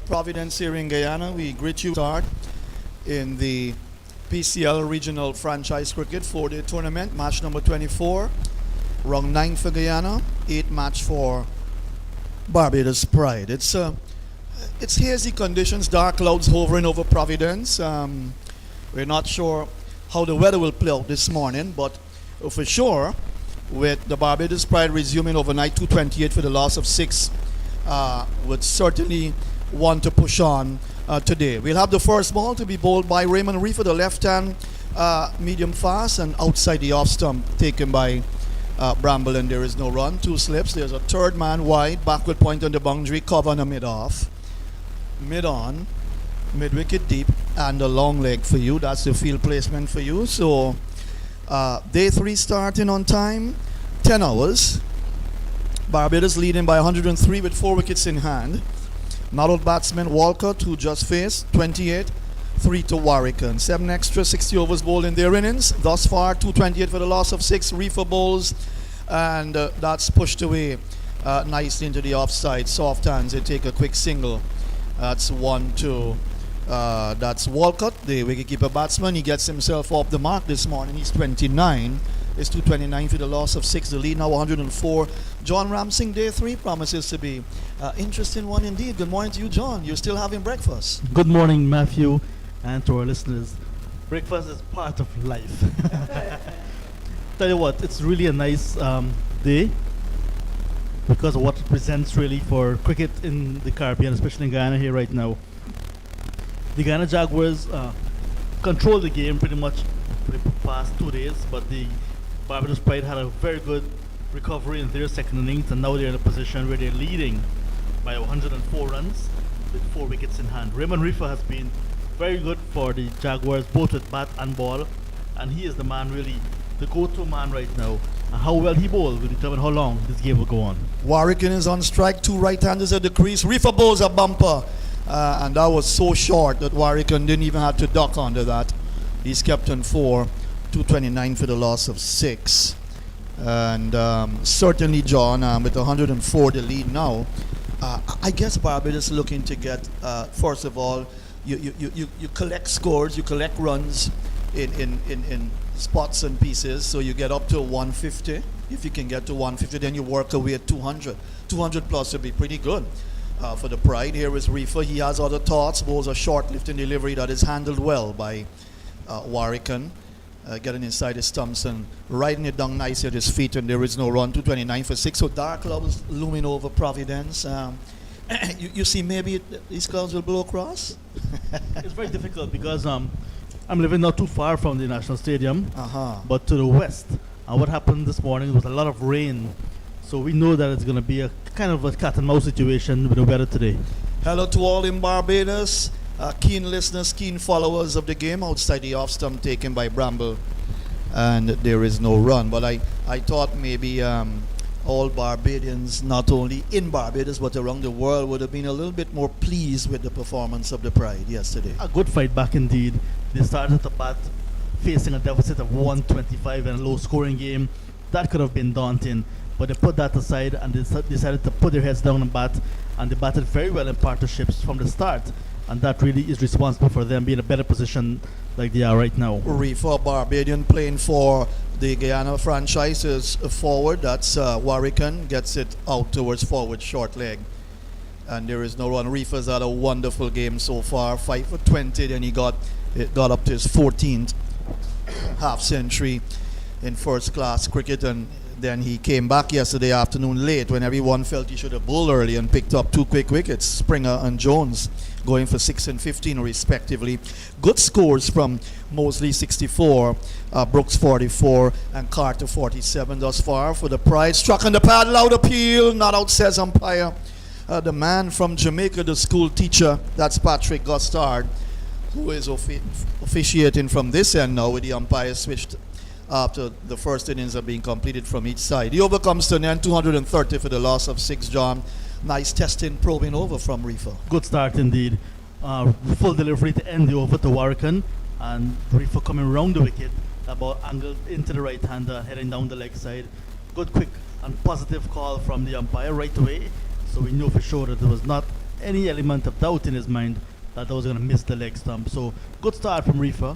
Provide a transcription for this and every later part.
Providence here in Guyana. We greet you start in the PCL Regional Franchise Cricket 4-day tournament, match number 24, round 9 for Guyana, 8 match for Barbados Pride. It's hazy conditions, dark clouds hovering over Providence. We're not sure how the weather will play out this morning, but for sure, with the Barbados Pride resuming overnight 228 for the loss of 6, would certainly want to push on today. We'll have the first ball to be bowled by Raymond Reefer, the left-hand medium fast, and outside the off stump taken by Bramble, and there is no run. 2 slips. There's a third man wide, backward point on the boundary, cover on a mid-off. Mid-on, mid-wicket deep, and a long leg for you. That's the field placement for you. So day 3 starting on time, 10 hours. Barbados leading by 103 with 4 wickets in hand. Not out batsman Walcott, who just faced 28, 3 to Warwick. 7 extra, 60 overs bowled in their innings. Thus far, 228 for the loss of 6. Reefer bowls, and that's pushed away nicely into the offside. Soft hands, they take a quick single. That's 1-2. That's Walcott, the wicketkeeper batsman. He gets himself off the mark this morning. He's 29. It's 229 for the loss of 6. The lead now 104. John Ramsing, day 3 promises to be interesting one indeed. Good morning to you, John. You're still having breakfast. Good morning, Matthew, and to our listeners. Breakfast is part of life. Tell you what, it's really a nice day because of what it presents really for cricket in the Caribbean, especially in Guyana here right now. The Guyana Jaguars control the game pretty much for the past 2 days, but the Barbados Pride had a very good recovery in their second innings, and now they're in a position where they're leading by 104 runs with 4 wickets in hand. Raymond Reefer has been very good for the Jaguars, both with bat and ball, and he is the man really, the go-to man right now. And how well he bowls will determine how long this game will go on. Warwick is on strike, 2 right-handers at the crease. Reefer bowls a bumper, and that was so short that Warwick didn't even have to duck under that. He's kept on 4, 229 for the loss of 6. And certainly, John, with 104 the lead now, I guess Barbados looking to get, first of all, you collect scores, you collect runs in spots and pieces, so you get up to 150. If you can get to 150, then you work away at 200. 200 plus would be pretty good for the Pride. Here is Reefer. He has other thoughts. Bowls a short lifting delivery that is handled well by Warwicken. Getting inside his stumps and riding it down nicely at his feet, and there is no run. 229 for 6. So dark clouds looming over Providence. You see, maybe these clouds will blow across. It's very difficult because I'm living not too far from the National Stadium, but to the west. And what happened this morning was a lot of rain. So we know that it's going to be a kind of a cat and mouse situation with the weather today. Hello to all in Barbados. Keen listeners, keen followers of the game. Outside the off stump taken by Bramble, and there is no run. But I thought maybe all Barbadians, not only in Barbados but around the world, would have been a little bit more pleased with the performance of the Pride yesterday. A good fight back indeed. They started the bat facing a deficit of 125 in a low scoring game. That could have been daunting, but they put that aside and they decided to put their heads down and bat, and they batted very well in partnerships from the start. And that really is responsible for them being in a better position like they are right now. Reefer, Barbadian, playing for the Guyana franchise, is forward. That's Warwicken, gets it out towards forward, short leg. And there is no run. Reefer's had a wonderful game so far, 5 for 20. Then he got up to his 14th half century in first class cricket, and then he came back yesterday afternoon late when everyone felt he should have bowled early and picked up 2 quick wickets. Springer and Jones going for 6 and 15 respectively. Good scores from Mosley 64, Brooks 44, and Carter 47 thus far for the Pride. Struck on the pad, loud appeal, not out, says umpire. The man from Jamaica, the school teacher, that's Patrick Gustard, who is officiating from this end now with the umpire switched after the first innings are being completed from each side. The over comes to an end, 230 for the loss of 6, John. Nice testing, probing over from Reefer. Good start indeed. Full delivery to end the over to Warwicken, and Reefer coming round the wicket, the ball angled into the right hander, heading down the leg side. Good, quick, and positive call from the umpire right away. So we know for sure that there was not any element of doubt in his mind that I was going to miss the leg stump. So good start from Reefer.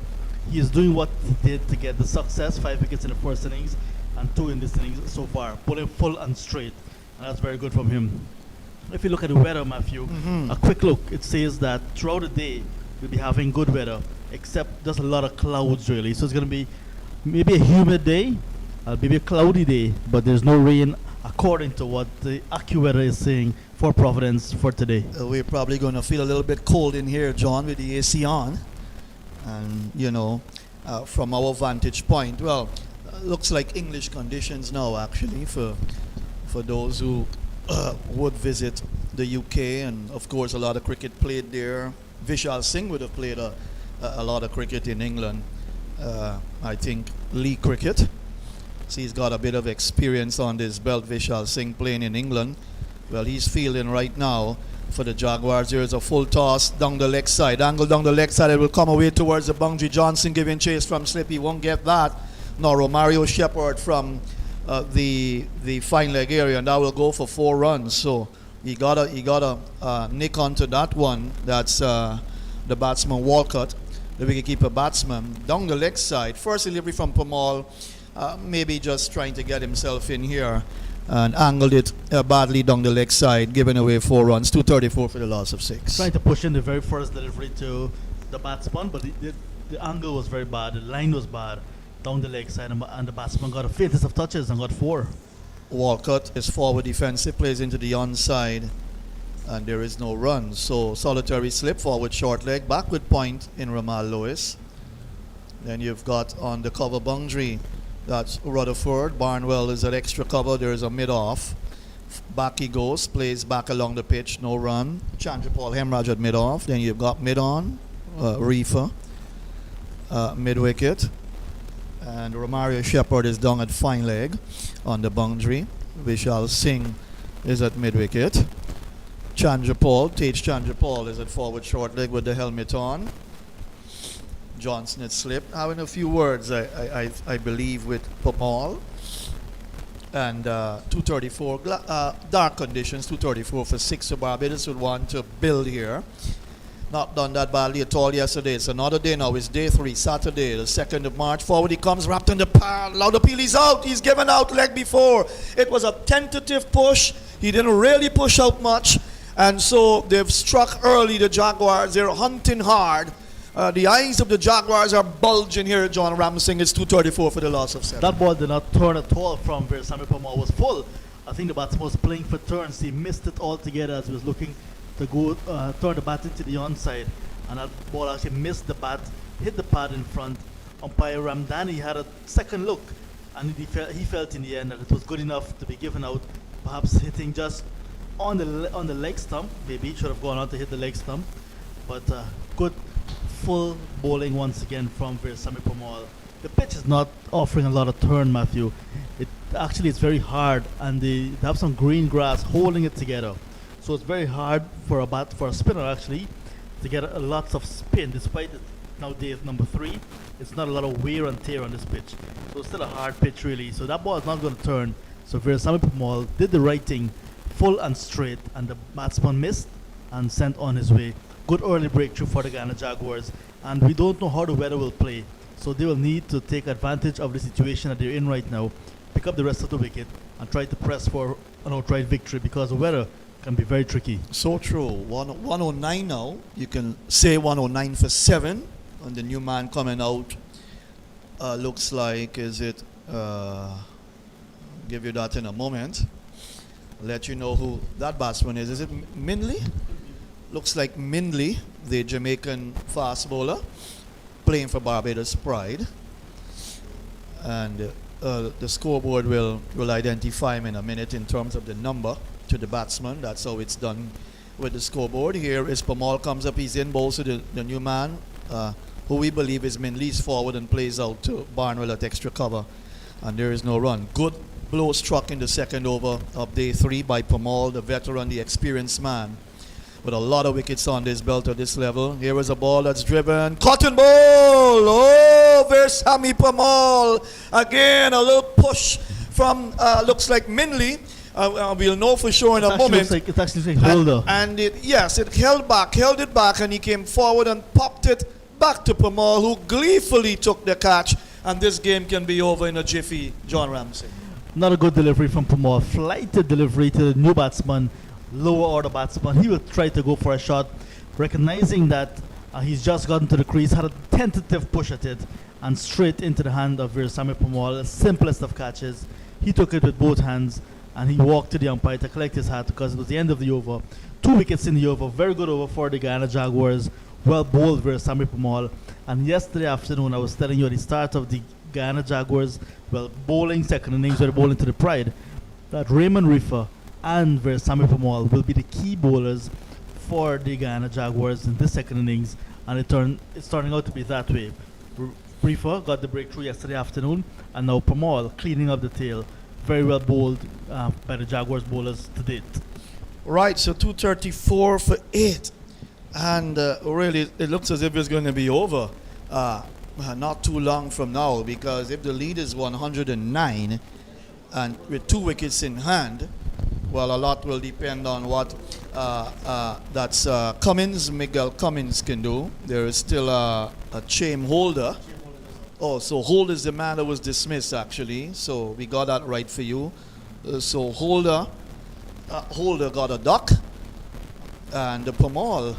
He is doing what he did to get the success, 5 wickets in the first innings and 2 in this innings so far, pulling full and straight, and that's very good from him. If you look at the weather, Matthew, a quick look, it says that throughout the day we'll be having good weather, except just a lot of clouds really. So it's going to be maybe a humid day, maybe a cloudy day, but there's no rain according to what the AccuWeather is saying for Providence for today. We're probably going to feel a little bit cold in here, John, with the AC on. And, you know, from our vantage point, well, looks like English conditions now, actually, for those who would visit the UK. And, of course, a lot of cricket played there. Vishal Singh would have played a lot of cricket in England. I think league cricket. So he's got a bit of experience on this belt, Vishal Singh, playing in England. Well, he's fielding right now for the Jaguars. There is a full toss down the leg side. Angle down the leg side. It will come away towards the boundary. Johnson giving chase from slip. He won't get that. Nor Romario Shepherd from the fine leg area. And that will go for 4 runs. So he got a nick onto that one. That's the batsman Walcott, the wicketkeeper batsman. Down the leg side. First delivery from Pamal. Maybe just trying to get himself in here and angled it badly down the leg side, giving away 4 runs, 234 for the loss of 6. Trying to push in the very first delivery to the batsman, but the angle was very bad, the line was bad down the leg side, and the batsman got a faintest of touches and got 4. Walcott is forward defensive, plays into the onside, and there is no run. So solitary slip, forward short leg, backward point in Ramal Lewis. Then you've got on the cover boundary, that's Rutherford. Barnwell is at extra cover. There is a mid-off. Back he goes, plays back along the pitch, no run. Chandrapal Hemraj at mid-off. Then you've got mid-on, Reefer, mid-wicket. And Romario Shepherd is down at fine leg on the boundary. Vishal Singh is at mid-wicket. Tej Chandrapal is at forward short leg with the helmet on. Johnson had slipped. Having a few words, I believe, with Pamal. And 234, dark conditions, 234 for 6. So Barbados would want to build here. Not done that badly at all yesterday. It's another day now. It's day 3, Saturday, the 2nd of March. Forward he comes, wrapped in the pad. Laudapil, he's out. He's given out leg before. It was a tentative push. He didn't really push out much. And so they've struck early, the Jaguars. They're hunting hard. The eyes of the Jaguars are bulging here, John Ramsing. It's 234 for the loss of 7. That ball did not turn at all from where Sammy Pamal was full. I think the batsman was playing for turns. He missed it altogether as he was looking to go turn the bat into the onside. And that ball actually missed the bat, hit the pad in front. Umpire Ramdani had a second look, and he felt in the end that it was good enough to be given out, perhaps hitting just on the leg stump. Maybe he should have gone on to hit the leg stump. But good full bowling once again from Versami Pamal. The pitch is not offering a lot of turn, Matthew. It's very hard, and they have some green grass holding it together. So it's very hard for a spinner actually to get lots of spin, despite it now day number 3. It's not a lot of wear and tear on this pitch. So it's still a hard pitch really. So that ball is not going to turn. So Versami Pamal did the right thing, full and straight, and the batsman missed and sent on his way. Good early breakthrough for the Guyana Jaguars, and we don't know how the weather will play, so they will need to take advantage of the situation that they're in right now, pick up the rest of the wicket, and try to press for an outright victory, because the weather can be very tricky. So true. 109 now. You can say 109 for 7, and the new man coming out looks like, is it, give you that in a moment, let you know who that batsman is. Is it Mindley? Looks like Mindley, the Jamaican fast bowler, playing for Barbados Pride. And the scoreboard will identify him in a minute in terms of the number to the batsman. That's how it's done with the scoreboard. Here is Pamal comes up, he's in, bowls to the new man, who we believe is Mindley's forward, and plays out to Barnwell at extra cover. And there is no run. Good blow struck in the second over of day 3 by Pamal, the veteran, the experienced man, with a lot of wickets on this belt at this level. Here is a ball that's driven. Cotton ball! Oh, Versami Pamal. Again, a little push from, looks like Mindley. We'll know for sure in a moment. It actually looks like Holder. And it held it back, and he came forward and popped it back to Pamal, who gleefully took the catch. And this game can be over in a jiffy, John Ramsey. Not a good delivery from Pamal. Flighted delivery to the new batsman, lower order batsman. He will try to go for a shot, recognizing that he's just gotten to the crease, had a tentative push at it, and straight into the hand of Veerasammy Pamal. The simplest of catches. He took it with both hands, and he walked to the umpire to collect his hat because it was the end of the over. 2 wickets in the over. Very good over for the Guyana Jaguars. Well bowled Veerasammy Pamal. And yesterday afternoon, I was telling you at the start of the Guyana Jaguars, bowling second innings, were bowling to the Pride, that Raymond Reefer and Veerasammy Pamal will be the key bowlers for the Guyana Jaguars in this second innings, and it's turning out to be that way. Reefer got the breakthrough yesterday afternoon, and now Pamal cleaning up the tail. Very well bowled by the Jaguars bowlers to date. Right, so 234 for 8. And really, it looks as if it's going to be over not too long from now, because if the lead is 109 and with 2 wickets in hand, well, a lot will depend on what Miguel Cummins can do. There is still a Chaim Holder. Oh, so Holder is the man that was dismissed, actually. So we got that right for you. So Holder got a duck, and the Pamal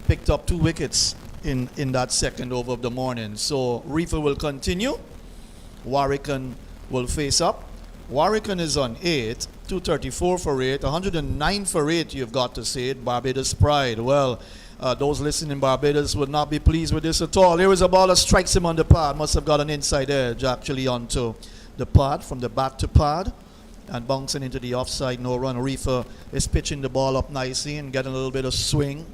picked up 2 wickets in that second over of the morning. So Reefer will continue. Warwican will face up. Warwican is on 8, 234 for 8, 109 for 8, you've got to say it. Barbados Pride. Well, those listening in Barbados would not be pleased with this at all. Here is a ball that strikes him on the pad. Must have got an inside edge actually onto the pad, from the bat to pad, and bouncing into the offside, no run. Reefer is pitching the ball up nicely and getting a little bit of swing.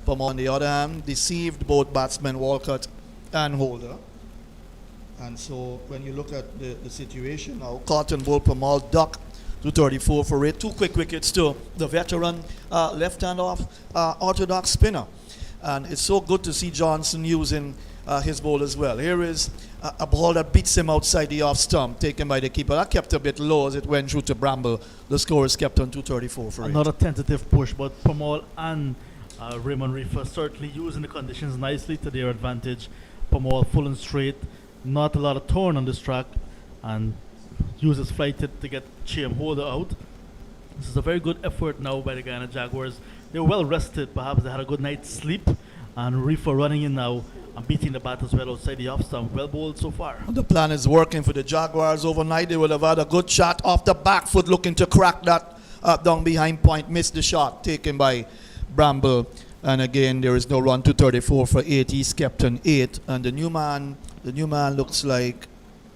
On the other hand, deceived both batsmen Walcott and Holder. And so when you look at the situation now, Cotton Bull Pamal duck to 34 for 8. 2 quick wickets to the veteran left-hand off orthodox spinner. And it's so good to see Johnson using his ball as well. Here is a ball that beats him outside the off stump, taken by the keeper. That kept a bit low as it went through to Bramble. The score is kept on 234 for 8. Another tentative push, but Pamal and Raymond Reefer certainly using the conditions nicely to their advantage. Pamal full and straight, not a lot of turn on this track, and uses flighted to get Chaim Holder out. This is a very good effort now by the Guyana Jaguars. They were well rested, perhaps they had a good night's sleep, and Reefer running in now and beating the bat as well outside the off stump. Well bowled so far. The plan is working for the Jaguars overnight. They would have had a good shot off the back foot, looking to crack that down behind point. Missed the shot taken by Bramble, and again there is no run. 234 for 8. He's kept on 8, and the new man looks like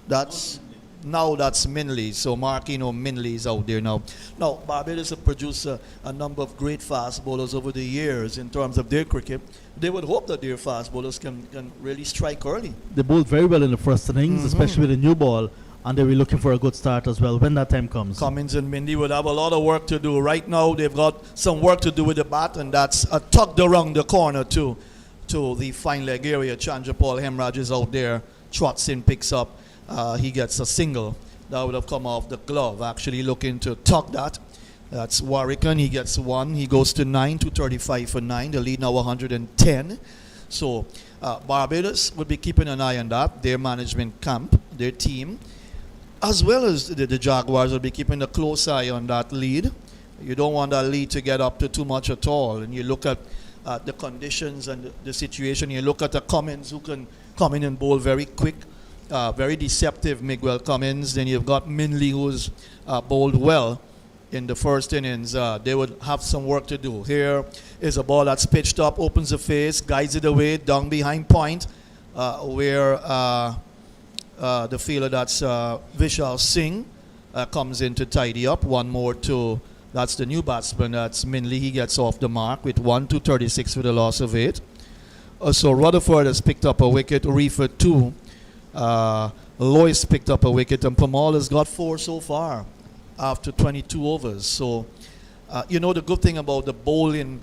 that's Minley. So Markino Minley is out there now. Now Barbados have produced a number of great fast bowlers over the years in terms of their cricket. They would hope that their fast bowlers can really strike early. They bowled very well in the first innings, especially with the new ball, and they'll be looking for a good start as well when that time comes. Cummins and Mindy would have a lot of work to do. Right now they've got some work to do with the bat, and that's tugged around the corner to the fine leg area. Chandrapal Hemraj is out there, trots in, picks up. He gets a single. That would have come off the glove. Actually looking to tug that. That's Warwican. He gets 1. He goes to 9, 235 for 9. The lead now 110. So Barbados would be keeping an eye on that. Their management camp, their team, as well as the Jaguars will be keeping a close eye on that lead. You don't want that lead to get up to too much at all. And you look at the conditions and the situation. You look at the Cummins, who can come in and bowl very quick, very deceptive, Miguel Cummins. Then you've got Minley, who's bowled well in the first innings. They would have some work to do. Here is a ball that's pitched up, opens the face, guides it away down behind point, where the fielder, that's Vishal Singh, comes in to tidy up. 1 more to, that's the new batsman, that's Minley. He gets off the mark with 1, 236 for the loss of 8. So Rutherford has picked up a wicket, Reefer 2. Lois picked up a wicket, and Pamal has got 4 so far after 22 overs. So, the good thing about the bowling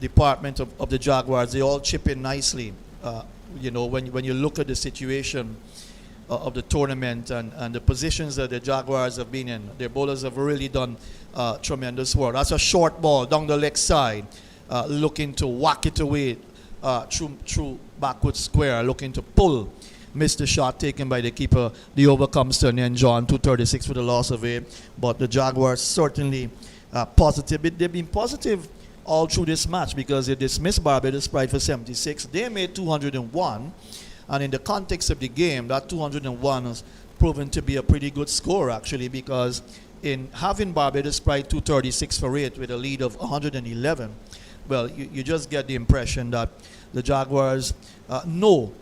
department of the Jaguars, they all chip in nicely. When you look at the situation, of the tournament, and the positions that the Jaguars have been in. Their bowlers have really done tremendous work. That's a short ball down the leg side, looking to whack it away through backward square, looking to pull. Missed the shot taken by the keeper. The over comes to an end, John. 236 for the loss of 8. But the Jaguars certainly positive. They've been positive all through this match because they dismissed Barbados Pride for 76. They made 201. And in the context of the game, that 201 has proven to be a pretty good score, actually, because in having Barbados Pride 236 for 8 with a lead of 111, well, you just get the impression that the Jaguars know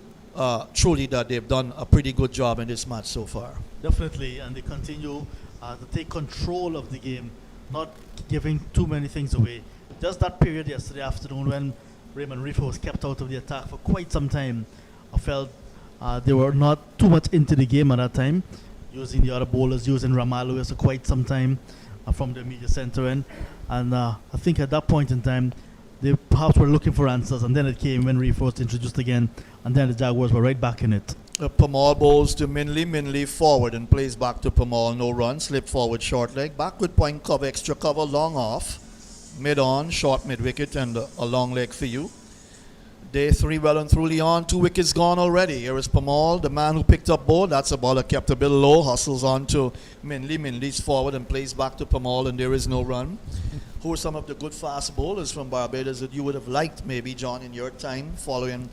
truly that they've done a pretty good job in this match so far. Definitely, and they continue to take control of the game, not giving too many things away. Just that period yesterday afternoon when Raymond Reefer was kept out of the attack for quite some time, I felt they were not too much into the game at that time, using the other bowlers, using Ramalho for quite some time from the media center end. And I think at that point in time, they perhaps were looking for answers, and then it came when Reefer was introduced again, and then the Jaguars were right back in it. Pamal bowls to Minley. Minley forward and plays back to Pamal. No run. Slip forward, short leg. Backward point cover, extra cover, long off. Mid on, short mid wicket, and a long leg for you. Day 3 well and truly on. 2 wickets gone already. Here is Pamal, the man who picked up ball. That's a ball that kept a bit low. Hustles on to Minley. Minley's forward and plays back to Pamal, and there is no run. Who are some of the good fast bowlers from Barbados that you would have liked, maybe, John, in your time, following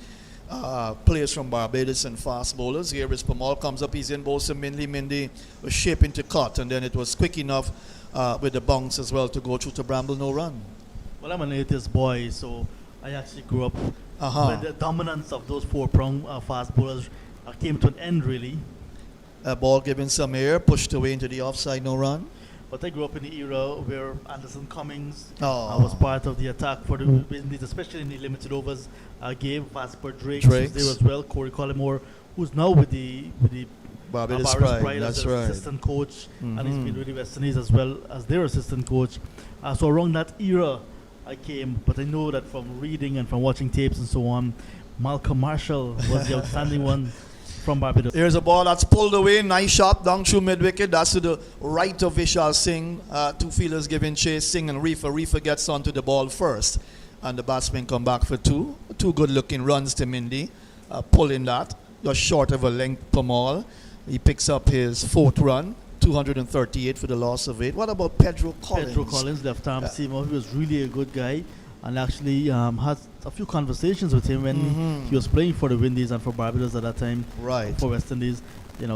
players from Barbados and fast bowlers? Here is Pamal, comes up, he's in bowls to Minley. Minley was shaping to cut, and then it was quick enough with the bounce as well to go through to Bramble, no run. Well, I'm an 80s boy, so I actually grew up when the dominance of those 4-prong fast bowlers came to an end, really. A ball given some air, pushed away into the offside, no run. But I grew up in the era where Anderson Cummings was part of the attack for the Indies, especially in the limited overs game. Vasper Drake was there as well. Corey Collymore, who's now with the Barbados Pride that's as their right. assistant coach, and he's been with the West Indies as well as their assistant coach. So around that era, I came, but I know that from reading and from watching tapes and so on, Malcolm Marshall was the outstanding one from Barbados. Here's a ball that's pulled away. Nice shot down through mid-wicket. That's to the right of Vishal Singh. 2 fielders giving chase, Singh and Reefer. Reefer gets onto the ball first, and the batsmen come back for 2. 2 good-looking runs to Mindy. Pulling that, just short of a length Pamal. He picks up his 4th run. 238 for the loss of 8. What about Pedro Collins? Pedro Collins, left-arm seamer. He was really a good guy, and actually had a few conversations with him when he was playing for the Windies and for Barbados at that time. Right. For West Indies,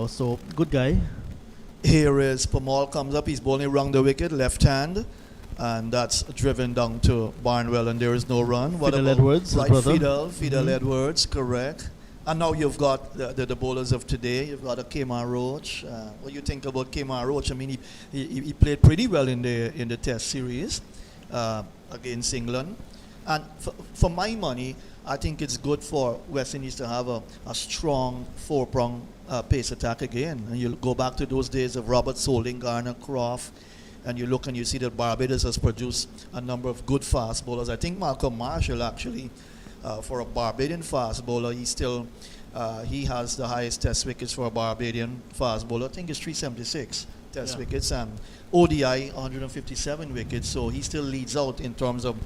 so good guy. Here is Pamal, comes up. He's bowling around the wicket, left hand, and that's driven down to Barnwell, and there is no run. What Fidel about Edwards, right, his brother. Fidel Edwards, correct. And now you've got the bowlers of today. You've got a Kemar Roach. What do you think about Kemar Roach? I mean, he played pretty well in the Test series against England. And for my money, I think it's good for West Indies to have a strong 4-prong pace attack again. And you go back to those days of Robert Solding, Garner, Croft, and you look and you see that Barbados has produced a number of good fast bowlers. I think Malcolm Marshall actually, for a Barbadian fast bowler, he has the highest Test wickets for a Barbadian fast bowler. I think it's 376 Test wickets, and ODI 157 wickets. So he still leads out in terms of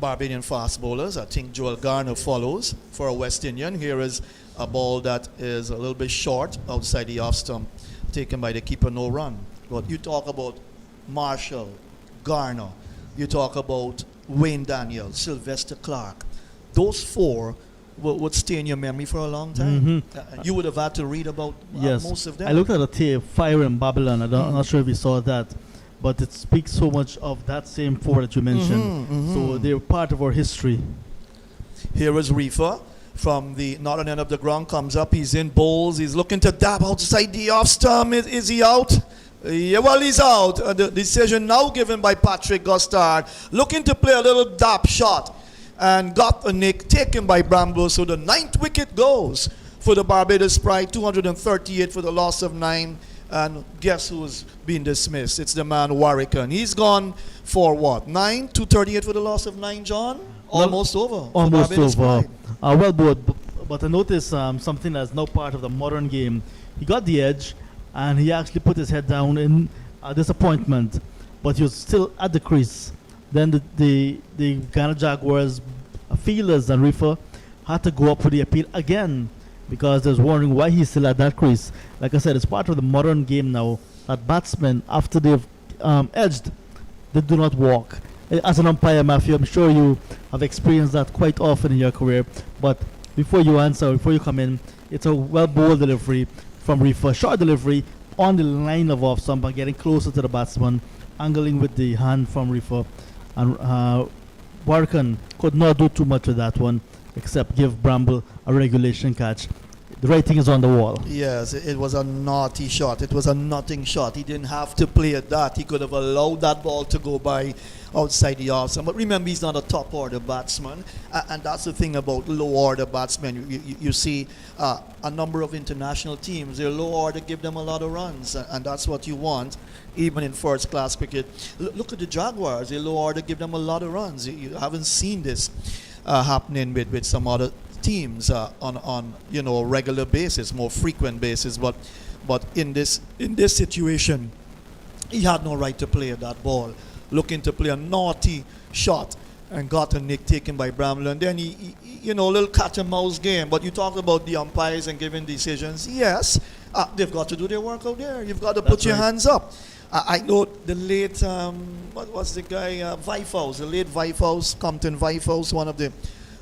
Barbadian fast bowlers. I think Joel Garner follows for a West Indian. Here is a ball that is a little bit short outside the off stump, taken by the keeper, no run. But you talk about Marshall, Garner, you talk about Wayne Daniels, Sylvester Clark. Those 4 would stay in your memory for a long time. You would have had to read about most of them. I looked at a tape, Fire in Babylon. I'm not sure if you saw that, but it speaks so much of that same 4 that you mentioned. So they're part of our history. Here is Reefer from the northern end of the ground, comes up. He's in bowls. He's looking to dab outside the off stump. Is he out? Yeah, well, he's out. The decision now given by Patrick Gustard, looking to play a little dab shot, and got a nick taken by Bramble. So the 9th wicket goes for the Barbados Pride. 238 for the loss of 9. And guess who's been dismissed? It's the man Warwick. He's gone for what? 9? 238 for the loss of 9, John? Almost over. Almost over. Well bowled but I noticed something that's now part of the modern game. He got the edge, and he actually put his head down in disappointment, but he was still at the crease. Then the Ghana Jaguars fielders and referee had to go up for the appeal again because there's wondering why he's still at that crease. Like I said, it's part of the modern game now that batsmen, after they've edged, they do not walk. As an umpire, Matthew, I'm sure you have experienced that quite often in your career. But before you answer, before you come in, it's a well-bowled delivery from referee, short delivery on the line of off stump and getting closer to the batsman, angling with the hand from referee. And Warkan could not do too much with that one except give Bramble a regulation catch. The writing is on the wall. Yes, it was a naughty shot. It was a nothing shot. He didn't have to play at that. He could have allowed that ball to go by outside the off stump. But remember, he's not a top order batsman. And that's the thing about low order batsmen. You see a number of international teams, their low order give them a lot of runs. And that's what you want, even in first class cricket. Look at the Jaguars. Their low order give them a lot of runs. You haven't seen this happening with some other teams on a regular basis, more frequent basis, but in this situation, he had no right to play that ball, looking to play a naughty shot and got a nick taken by Bramble, and then he a little cat and mouse game. But you talk about the umpires and giving decisions. Yes, they've got to do their work out there. You've got to put your hands up. I know the late what was the guy Vifehouse, the late Vifehouse, Compton Vifehouse, one of the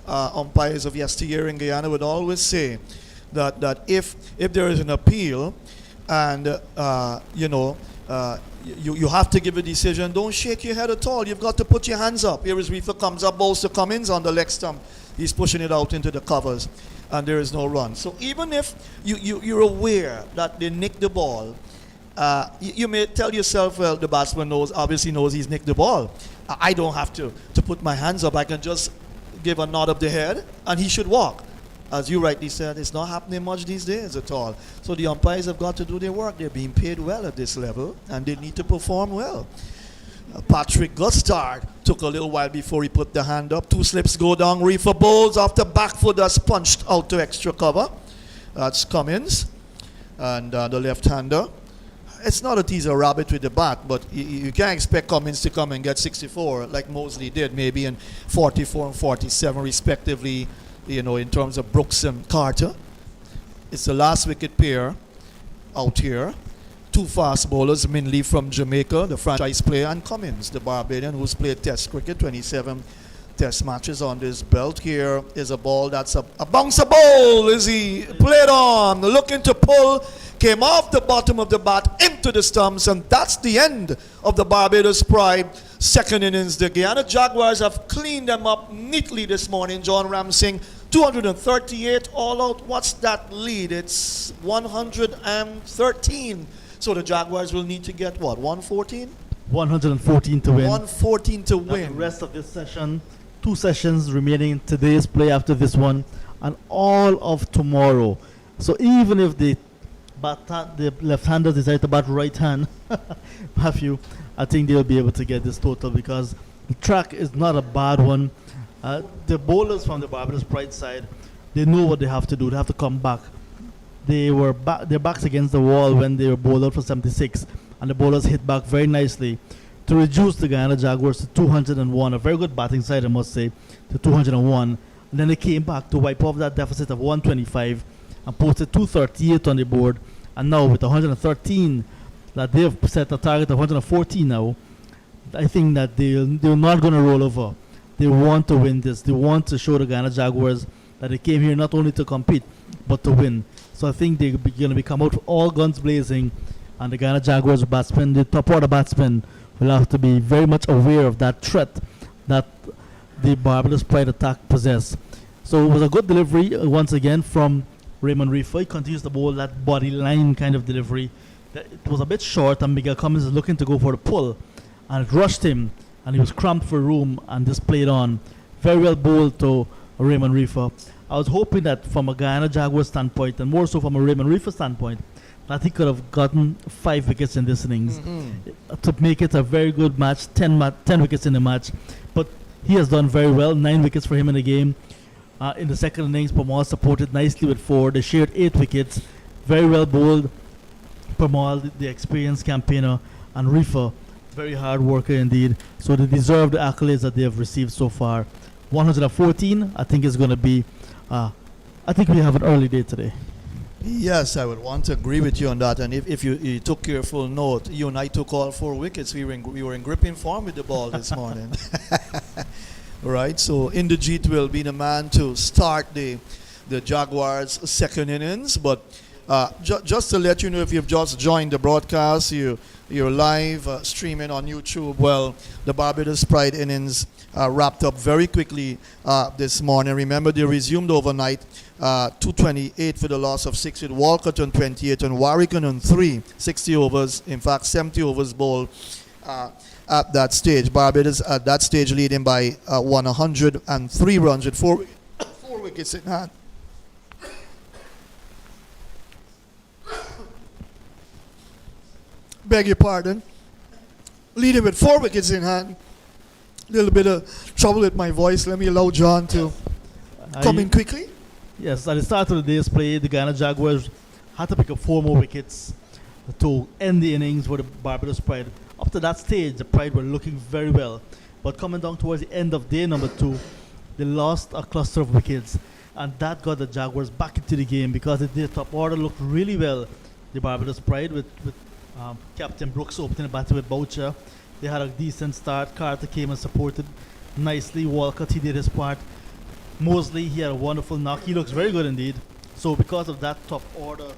umpires of yesteryear in Guyana, would always say that if there is an appeal and you have to give a decision, don't shake your head at all. You've got to put your hands up. Here is reefer comes up, bowls to Cummins on the leg stump. He's pushing it out into the covers, and there is no run. So even if you're aware that they nicked the ball, you may tell yourself, well, the batsman obviously knows he's nicked the ball. I don't have to put my hands up. I can just give a nod of the head, and he should walk. As you rightly said, it's not happening much these days at all. So the umpires have got to do their work. They're being paid well at this level, and they need to perform well. Patrick Gustard took a little while before he put the hand up. Two slips go down. Reefer bowls after back foot that's punched out to extra cover. That's Cummins, and the left-hander. It's not that he's a rabbit with the bat, but you can't expect Cummins to come and get 64 like Mosley did, maybe in 44 and 47 respectively, in terms of Brooks and Carter. It's the last wicket pair out here. Two fast bowlers, Minley from Jamaica, the franchise player, and Cummins, the Barbadian, who's played Test cricket, 27 Test matches on this belt. Here is a ball that's a bouncer ball. Is he played on, looking to pull, came off the bottom of the bat into the stumps, and that's the end of the Barbados Pride second innings. The Guyana Jaguars have cleaned them up neatly this morning. John Ramsing, 238 all out. What's that lead? It's 113. So the Jaguars will need to get what, 114? 114 to win. 114 to win. The rest of this session, 2 sessions remaining in today's play after this one, and all of tomorrow. So even if the left-hander decide to bat right hand, Matthew, I think they'll be able to get this total because the track is not a bad one. The bowlers from the Barbados Pride side, they know what they have to do. They have to come back. Their backs against the wall when they were bowled out for 76, and the bowlers hit back very nicely to reduce the Guyana Jaguars to 201. A very good batting side, I must say, to 201. And then they came back to wipe off that deficit of 125 and posted 238 on the board. And now with 113, that they've set a target of 114 now, I think that they're not going to roll over. They want to win this. They want to show the Guyana Jaguars that they came here not only to compete, but to win. So I think they're going to come out with all guns blazing, and the Guyana Jaguars batsmen, the top order batsmen, will have to be very much aware of that threat that the Barbados Pride attack possess. So it was a good delivery once again from Raymond Reefer. He continues to bowl that body line kind of delivery. It was a bit short, and Miguel Cummins is looking to go for the pull, and it rushed him, and he was cramped for room and just played on. Very well bowled to Raymond Reefer. I was hoping that from a Guyana Jaguar standpoint, and more so from a Raymond Reefer standpoint, that he could have gotten 5 wickets in this innings to make it a very good match, 10 wickets in the match. But he has done very well, 9 wickets for him in the game. In the second innings, Pamal supported nicely with 4. They shared 8 wickets. Very well bowled. Pamal, the experienced campaigner, and Reefer, very hard worker indeed. So they deserve the accolades that they have received so far. 114, I think is going to be, I think we have an early day today. Yes, I would want to agree with you on that. And if you took careful note, you and I took all 4 wickets. We were in gripping form with the ball this morning. Right, so Inderjeet will be the man to start the Jaguars' second innings. But just to let you know, if you've just joined the broadcast, you're live streaming on YouTube. Well, the Barbados Pride innings wrapped up very quickly this morning. Remember, they resumed overnight. 228 for the loss of 6 with Walcott on 28 and Warwickon on 3. 60 overs, in fact 70 overs bowled at that stage. Barbados at that stage leading by 103 runs with 4 wickets in hand. Beg your pardon. Leading with 4 wickets in hand. A little bit of trouble with my voice. Let me allow John to come in quickly. Yes, at the start of the day's play, the Guyana Jaguars had to pick up 4 more wickets to end the innings for the Barbados Pride. Up to that stage, the Pride were looking very well. But coming down towards the end of day number 2, they lost a cluster of wickets. And that got the Jaguars back into the game because the top order looked really well. The Barbados Pride with Captain Brooks opening the batting with Boucher. They had a decent start. Carter came and supported nicely. Walcott, he did his part. Mosley, he had a wonderful knock. He looks very good indeed. So because of that top order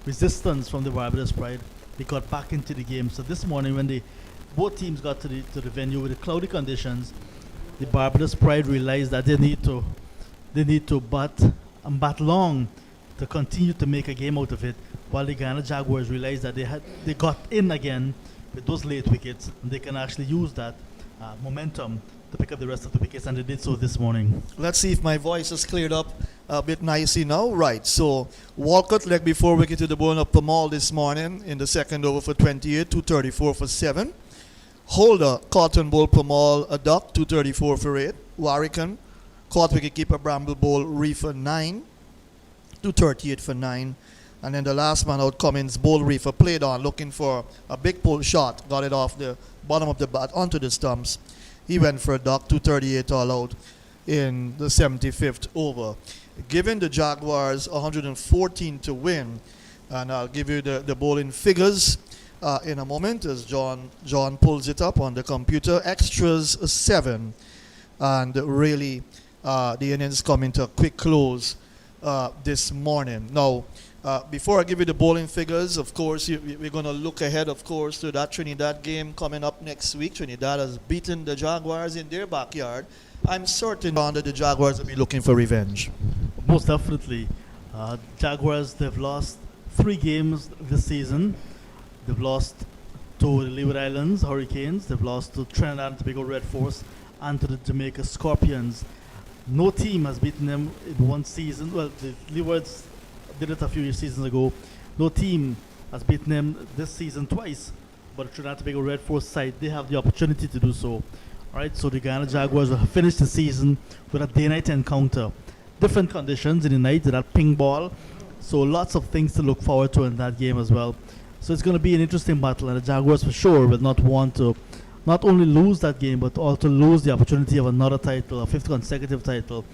resistance from the Barbados Pride, they got back into the game. So this morning when both teams got to the venue with the cloudy conditions, the Barbados Pride realized that they need to bat long to continue to make a game out of it, while the Guyana Jaguars realized that they got in again with those late wickets, and they can actually use that momentum to pick up the rest of the wickets, and they did so this morning. Let's see if my voice has cleared up a bit nicely now. Right, so Walcott leg before wicket to the bone of Pamal this morning in the second over for 28, 234 for 7. Holder, Cotton Bowl Pamal, a duck, 234 for 8. Warwickon, caught wicketkeeper Bramble Bowl, Reefer 9, 238 for 9. And then the last man out, Cummins, Bowl Reefer, played on, looking for a big pull shot, got it off the bottom of the bat onto the stumps. He went for a duck, 238 all out in the 75th over. Giving the Jaguars 114 to win, and I'll give you the bowling figures in a moment as John pulls it up on the computer. Extras 7, and really the innings coming to a quick close this morning. Now, before I give you the bowling figures, of course, we're going to look ahead, of course, to that Trinidad game coming up next week. Trinidad has beaten the Jaguars in their backyard. I'm certain that the Jaguars will be looking for revenge. Most definitely. Jaguars, they've lost 3 games this season. They've lost to the Leeward Islands Hurricanes. They've lost to Trinidad and Tobago Red Force and to the Jamaica Scorpions. No team has beaten them in one season. Well, the Leewards did it a few seasons ago. No team has beaten them this season twice, but the Trinidad and Tobago Red Force side, they have the opportunity to do so. All right, so the Guyana Jaguars will finish the season with a day-night encounter. Different conditions in the night, that ping ball, so lots of things to look forward to in that game as well. So it's going to be an interesting battle, and the Jaguars for sure will not want to not only lose that game, but also lose the opportunity of another title, a 5th consecutive title.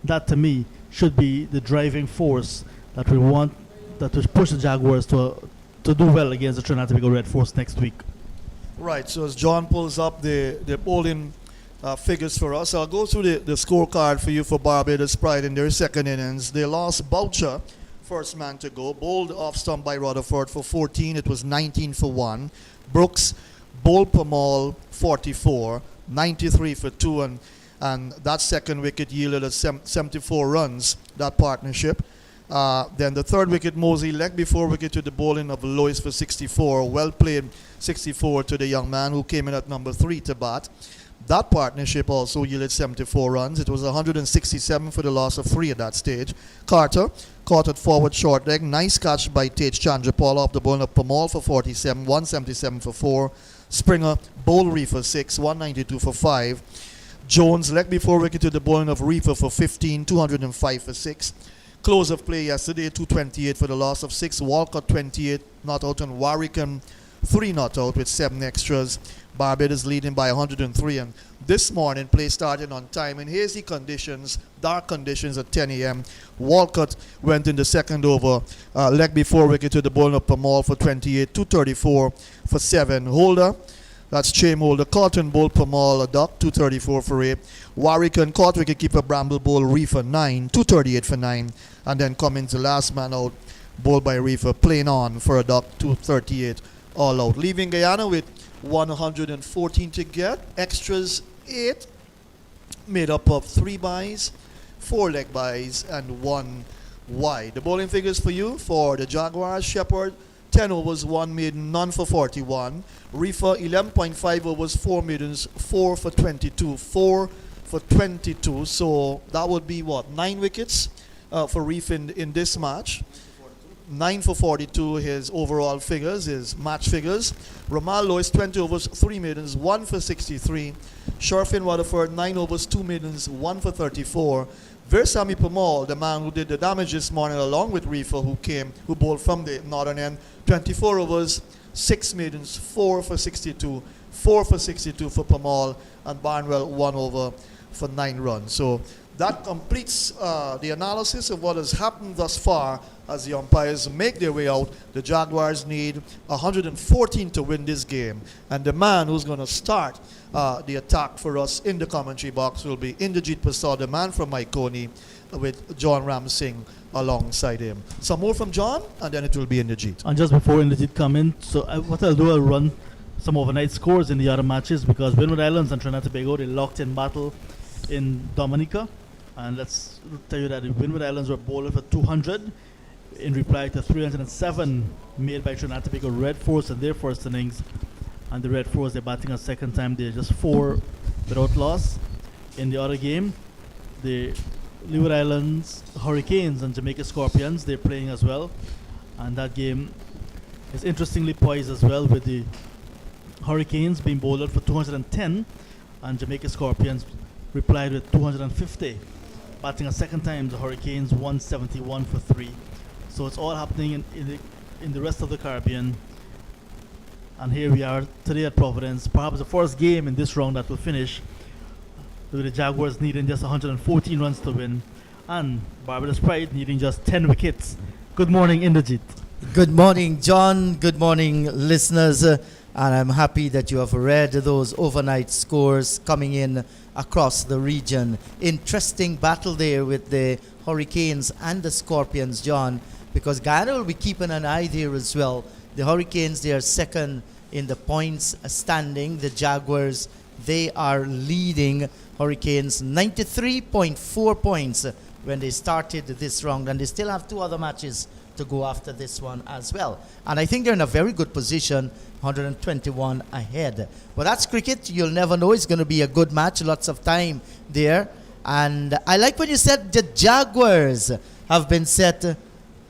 That to me should be the driving force that we want, that will push the Jaguars to do well against the Trinidad and Tobago Red Force next week. Right, so as John pulls up the bowling figures for us, I'll go through the scorecard for you for Barbados Pride in their second innings. They lost Boucher, first man to go, bowled off stump by Rutherford for 14. It was 19 for 1. Brooks bowled Pamal 44, 93 for 2, and that second wicket yielded us 74 runs, that partnership. Then the third wicket, Mosley, leg before wicket to the bowling of Lois for 64. Well played 64 to the young man who came in at number 3 to bat. That partnership also yielded 74 runs. It was 167 for the loss of 3 at that stage. Carter caught at forward short leg. Nice catch by Tej Chandrapal off the bowling of Pamal for 47, 177 for 4. Springer, Bowl Reef for 6, 192 for 5. Jones leg before wicket to the bowling of Reefer for 15, 205 for 6. Close of play yesterday, 228 for the loss of 6. Walcott 28 not out, and Warwick 3 not out with 7 extras. Barbados leading by 103, and this morning play started on time in hazy conditions, dark conditions at 10 a.m. Walcott went in the second over, leg before wicket to the bowling of Pamal for 28, 234 for 7. Holder, that's Chame Holder, caught and bowled Pamal a duck, 234 for 8. Warwick and caught wicketkeeper Bramble bowl Reefer 9, 238 for 9. And then Cummins, the last man out, bowled by Reefer, plain on for a duck, 238 all out. Leaving Guyana with 114 to get, extras 8, made up of 3 byes, 4 leg byes, and 1 wide. The bowling figures for you for the Jaguars: Shepherd 10 overs, 1 maiden, none for 41. Reefer 11.5 overs, 4 maidens, 4 for 22. 4 for 22, so that would be what, 9 wickets for Reef in this match. 9 for 42, his overall figures, his match figures. Ramal Lois 20 overs, 3 maidens, 1 for 63. Sharfin Waterford 9 overs, 2 maidens, 1 for 34. Versami Pamal, the man who did the damage this morning along with Reefer, who bowled from the northern end, 24 overs, 6 maidens, 4 for 62. 4 for 62 for Pamal, and Barnwell 1 over for 9 runs. So that completes the analysis of what has happened thus far as the umpires make their way out. The Jaguars need 114 to win this game. And the man who's going to start the attack for us in the commentary box will be Indrajit Prasad, the man from Maikoni, with John Ramsingh alongside him. Some more from John, and then it will be Indrajit. And just before Indrajit come in, so what I'll do, I'll run some overnight scores in the other matches, because Windward Islands and Trinidad and Tobago, they locked in battle in Dominica. And let's tell you that the Windward Islands were bowled for 200 in reply to 307 made by Trinidad and Tobago Red Force in their first innings. And the Red Force, they're batting a second time. They're just 4 without loss. In the other game, the Leeward Islands Hurricanes and Jamaica Scorpions, they're playing as well. And that game is interestingly poised as well, with the Hurricanes being bowled for 210 and Jamaica Scorpions replied with 250. Batting a second time, the Hurricanes 171 for 3. So it's all happening in the rest of the Caribbean. And here we are today at Providence, perhaps the first game in this round that will finish with the Jaguars needing just 114 runs to win, and Barbados Pride needing just 10 wickets. Good morning, Indrajit. Good morning, John. Good morning, listeners. And I'm happy that you have read those overnight scores coming in across the region. Interesting battle there with the Hurricanes and the Scorpions, John, because Guyana will be keeping an eye there as well. The Hurricanes, they are second in the points standing. The Jaguars, they are leading Hurricanes 93.4 points when they started this round, and they still have 2 other matches to go after this one as well. And I think they're in a very good position, 121 ahead. But that's cricket. You'll never know. It's going to be a good match, lots of time there. And I like when you said the Jaguars have been set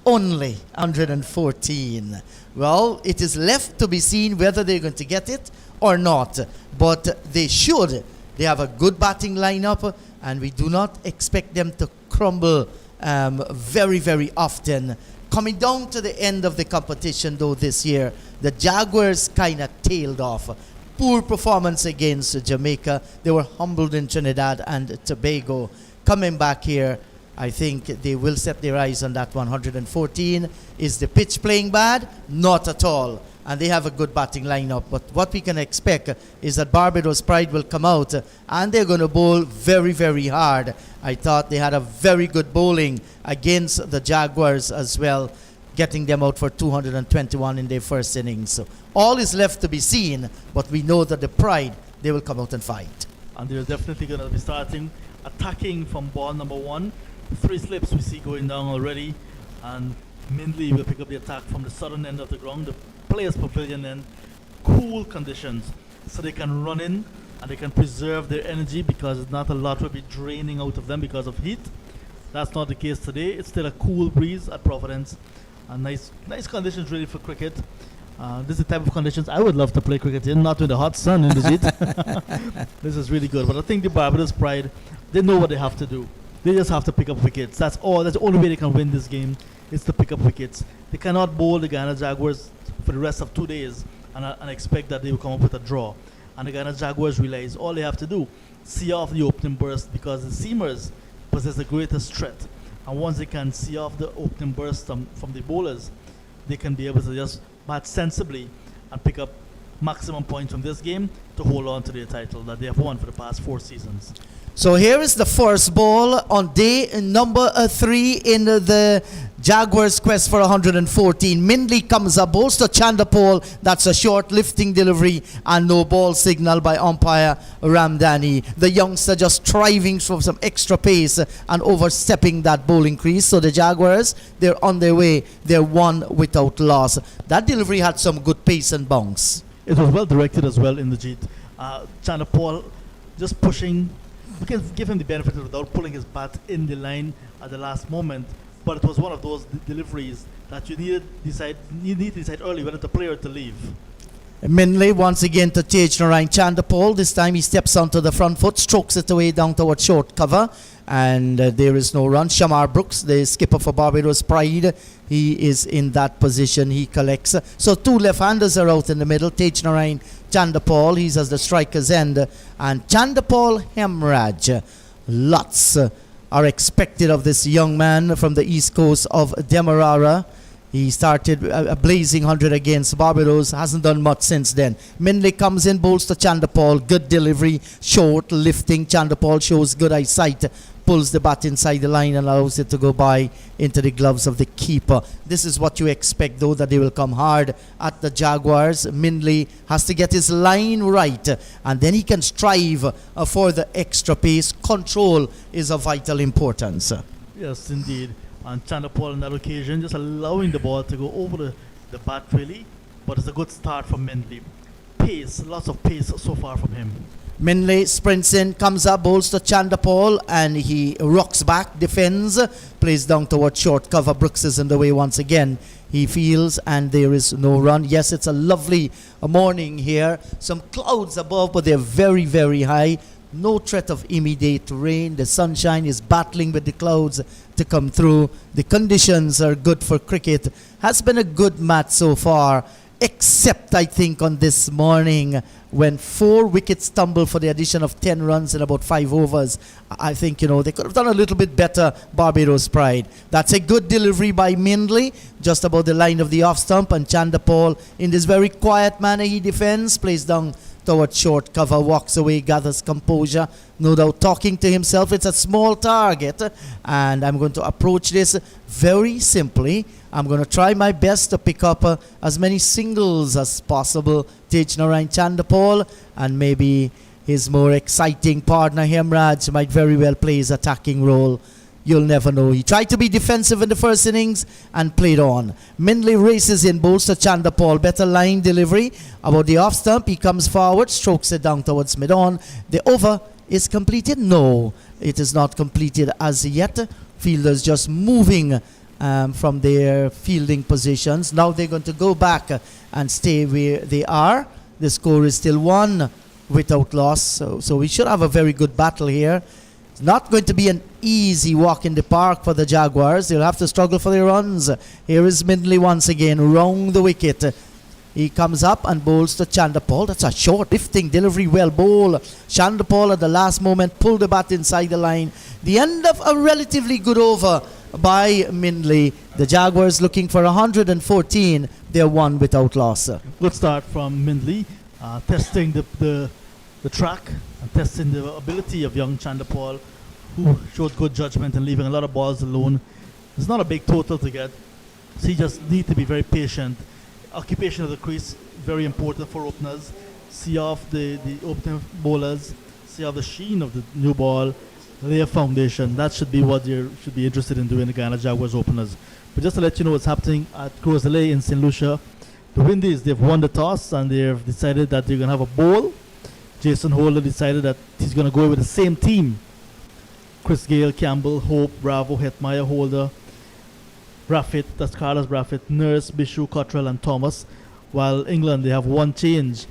only 114. Well, it is left to be seen whether they're going to get it or not. But they should. They have a good batting lineup, and we do not expect them to crumble very, very often. Coming down to the end of the competition, though, this year, the Jaguars kind of tailed off. Poor performance against Jamaica. They were humbled in Trinidad and Tobago. Coming back here, I think they will set their eyes on that 114. Is the pitch playing bad? Not at all. And they have a good batting lineup. But what we can expect is that Barbados Pride will come out and they're going to bowl very, very hard. I thought they had a very good bowling against the Jaguars as well, getting them out for 221 in their first innings. So all is left to be seen, but we know that the Pride, they will come out and fight. And they're definitely going to be starting attacking from ball number 1. 3 slips we see going down already, and Mindley will pick up the attack from the southern end of the ground, the players' pavilion end. Cool conditions, so they can run in and they can preserve their energy, because not a lot will be draining out of them because of heat. That's not the case today. It's still a cool breeze at Providence, and nice conditions really for cricket. This is the type of conditions I would love to play cricket in, not with the hot sun in the heat. This is really good. But I think the Barbados Pride, they know what they have to do. They just have to pick up wickets. That's all. That's the only way they can win this game, is to pick up wickets. They cannot bowl the Guyana Jaguars for the rest of 2 days and expect that they will come up with a draw. And the Guyana Jaguars realize all they have to do, see off the opening burst, because the seamers possess the greatest threat. And once they can see off the opening burst from the bowlers, they can be able to just bat sensibly and pick up maximum points from this game to hold on to their title that they have won for the past 4 seasons. So here is the first ball on day number 3 in the Jaguars' quest for 114. Mindley comes up, bowls to Chandapol. That's a short lifting delivery and no ball signal by umpire Ramdani. The youngster just striving for some extra pace and overstepping that bowling crease. So the Jaguars, they're on their way. They're 1 without loss. That delivery had some good pace and bounce. It was well directed as well in the Jeet. Chandapol just pushing. We can give him the benefit of the doubt, pulling his bat in the line at the last moment. But it was one of those deliveries that you need to decide early whether to play or to leave. Mindley once again to Tej Narayan Chandapol. This time he steps onto the front foot, strokes it away down towards short cover, and there is no run. Shamar Brooks, the skipper for Barbados Pride, he is in that position. He collects. So 2 left-handers are out in the middle. Tej Narayan Chandapol, he's as the striker's end, and Chandapol Hemraj. Lots are expected of this young man from the east coast of Demerara. He started a blazing 100 against Barbados, hasn't done much since then. Mindley comes in, bowls to Chandapol, good delivery, short, lifting. Chandapol shows good eyesight, pulls the bat inside the line and allows it to go by into the gloves of the keeper. This is what you expect, though, that they will come hard at the Jaguars. Mindley has to get his line right, and then he can strive for the extra pace. Control is of vital importance. Yes, indeed. And Chandapol on that occasion, just allowing the ball to go over the bat really, but it's a good start from Mindley. Pace, lots of pace so far from him. Mindley sprints in, comes up, bowls to Chandapol, and he rocks back, defends, plays down towards short cover. Brooks is in the way once again. He feels, and there is no run. Yes, it's a lovely morning here. Some clouds above, but they're very, very high. No threat of immediate rain. The sunshine is battling with the clouds to come through. The conditions are good for cricket. Has been a good match so far, except I think on this morning when 4 wickets tumbled for the addition of 10 runs in about 5 overs. I think, they could have done a little bit better, Barbados Pride. That's a good delivery by Mindley, just about the line of the off stump, and Chandapol, in this very quiet manner, he defends, plays down towards short cover, walks away, gathers composure, no doubt talking to himself. It's a small target, and I'm going to approach this very simply. I'm going to try my best to pick up as many singles as possible. Tej Narayan Chandapol, and maybe his more exciting partner Hemraj might very well play his attacking role. You'll never know. He tried to be defensive in the first innings and played on. Mindley races in, bowls to Chandapol. Better line delivery. About the off stump, he comes forward, strokes it down towards mid-on. The over is completed. No, it is not completed as yet. Fielders just moving from their fielding positions. Now they're going to go back and stay where they are. The score is still 1 without loss. So we should have a very good battle here. It's not going to be an easy walk in the park for the Jaguars. They'll have to struggle for their runs. Here is Mindley once again, round the wicket. He comes up and bowls to Chandapol. That's a short lifting delivery, well bowled. Chandapol at the last moment pulled the bat inside the line. The end of a relatively good over by Mindley. The Jaguars looking for 114. They're 1 without loss. Good start from Mindley, testing the track and testing the ability of young Chandapol, who showed good judgment and leaving a lot of balls alone. It's not a big total to get, so you just need to be very patient. Occupation of the crease, very important for openers. See off the opening bowlers, see off the sheen of the new ball, lay a foundation. That should be what you should be interested in doing, the Guyana Jaguars openers. But just to let you know what's happening at Crozalay in St. Lucia, the Windies, they've won the toss and they've decided that they're going to have a bowl. Jason Holder decided that he's going to go with the same team. Chris Gale, Campbell, Hope, Bravo, Hetmeyer, Holder, Braffett, that's Carlos Braffett, Nurse, Bishu, Cottrell and Thomas. while England, they have one change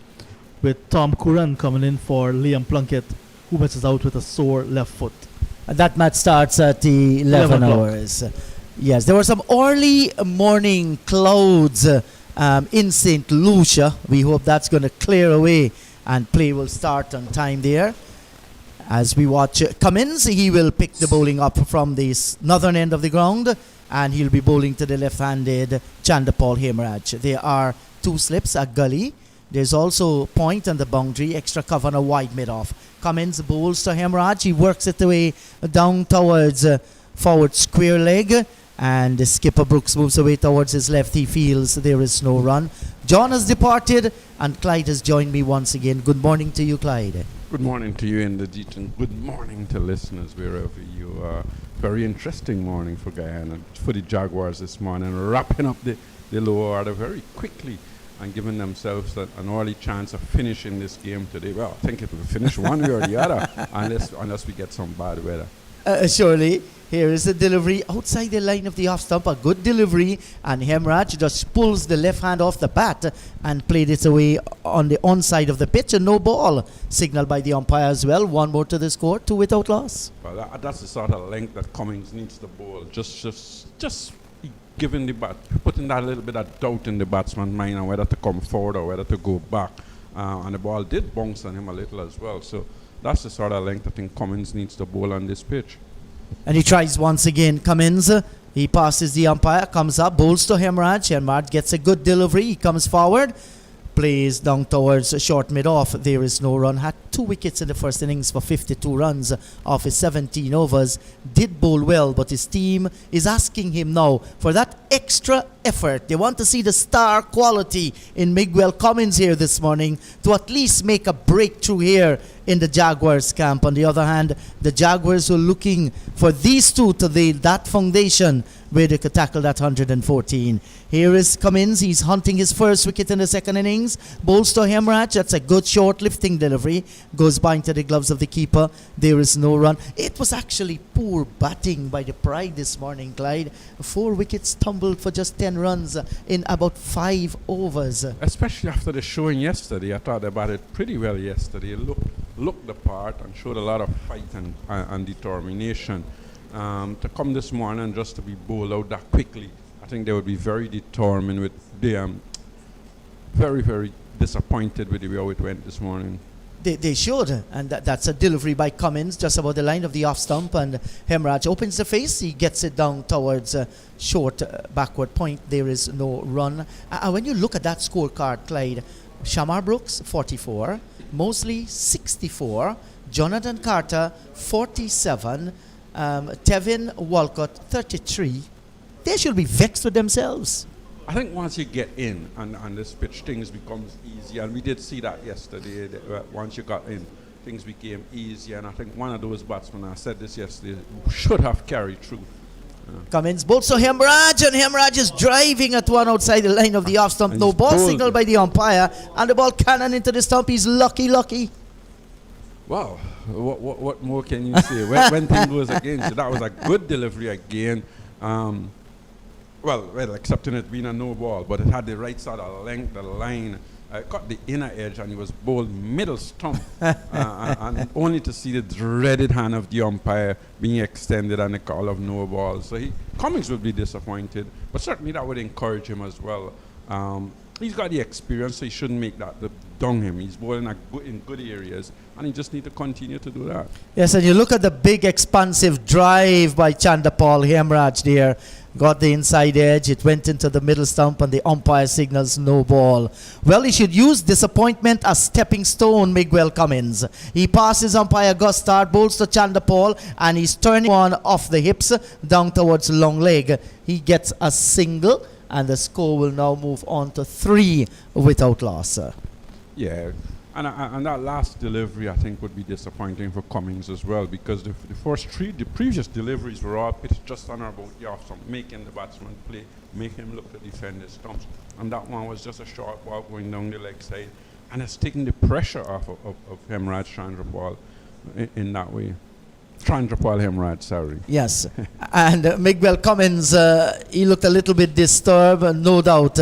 with Tom Curran coming in for Liam Plunkett, who misses out with a sore left foot. That match starts at the 11 o'clock. hours. Yes, there were some early morning clouds in St. Lucia. We hope that's going to clear away and play will start on time there. As we watch Cummins, he will pick the bowling up from the northern end of the ground, and he'll be bowling to the left-handed Chandapal Hemraj. There are two slips, a gully. There's also point on the boundary, extra cover and a wide mid-off. Cummins bowls to Hemraj. He works it away down towards forward square leg, and skipper Brooks moves away towards his left. He feels there is no run. John has departed, and Clyde has joined me once again. Good morning to you, Clyde. Good morning to you, Indrajit, and good morning to listeners wherever you are. Very interesting morning for Guyana, for the Jaguars this morning, wrapping up the lower order very quickly and giving themselves an early chance of finishing this game today. Well, I think it will finish one way or the other, unless we get some bad weather. Surely, here is a delivery outside the line of the off stump, a good delivery, and Hemraj just pulls the left hand off the bat and played it away on the onside of the pitch, and no ball signaled by the umpire as well. One more to the score, 2 without loss. Well, that's the sort of length that Cummings needs to bowl. Just giving the bat, putting that little bit of doubt in the batsman's mind on whether to come forward or whether to go back. And the ball did bounce on him a little as well. So that's the sort of length I think Cummins needs to bowl on this pitch. And he tries once again. Cummins, he passes the umpire, comes up, bowls to Hemraj. Hemraj gets a good delivery. He comes forward, plays down towards short mid-off. There is no run. Had 2 wickets in the first innings for 52 runs off his 17 overs. Did bowl well, but his team is asking him now for that extra effort. They want to see the star quality in Miguel Cummins here this morning to at least make a breakthrough here in the Jaguars camp. On the other hand, the Jaguars are looking for these two to lay that foundation where they could tackle that 114. Here is Cummins. He's hunting his first wicket in the second innings. Bowls to Hemraj. That's a good short lifting delivery. Goes by into the gloves of the keeper. There is no run. It was actually poor batting by the Pride this morning, Clyde. 4 wickets tumbled for just 10 runs in about 5 overs. Especially after the showing yesterday. I thought they batted pretty well yesterday. It looked the part and showed a lot of fight and determination. To come this morning just to be bowled out that quickly, I think they would be very determined with the very, very disappointed with the way it went this morning. They should, and that's a delivery by Cummins just about the line of the off stump, and Hemraj opens the face. He gets it down towards short backward point. There is no run. When you look at that scorecard, Clyde, Shamar Brooks 44, Mosley 64, Jonathan Carter 47, Tevin Walcott 33. They should be vexed with themselves. I think once you get in on this pitch, things becomes easier, and we did see that yesterday. Once you got in, things became easier, and I think one of those batsmen, I said this yesterday, should have carried through. Cummins bowls to Hemraj, and Hemraj is driving at one outside the line of the off stump. And No he's ball bowled. signaled by the umpire, and the ball cannon into the stump. He's lucky. Wow, what more can you say? when thing goes against you, that was a good delivery again. Well, excepting it being a no ball, but it had the right side of length, the line. Cut the inner edge, and he was bowled middle stump. And only to see the dreaded hand of the umpire being extended and the call of no ball. So Cummings would be disappointed, but certainly that would encourage him as well. He's got the experience, so he shouldn't make that down him. He's bowling in good areas, and he just need to continue to do that. Yes, and you look at the big expansive drive by Chandapal Hemraj there. Got the inside edge, it went into the middle stump, and the umpire signals no ball. Well, he should use disappointment as stepping stone, Miguel Cummins. He passes umpire Gustard, bowls to Chandapal, and he's turning one off the hips down towards long leg. He gets a single, and the score will now move on to 3 without loss. Yeah, and that last delivery, I think, would be disappointing for Cummings as well, because the previous deliveries were all pitched just on or about the off stump, making the batsman play, make him look to defend his stumps. And that one was just a short ball going down the leg side, and it's taking the pressure off of Hemraj Chandrapal in that way. Chandrapal Hemraj, sorry. Yes, and Miguel Cummins, he looked a little bit disturbed, no doubt.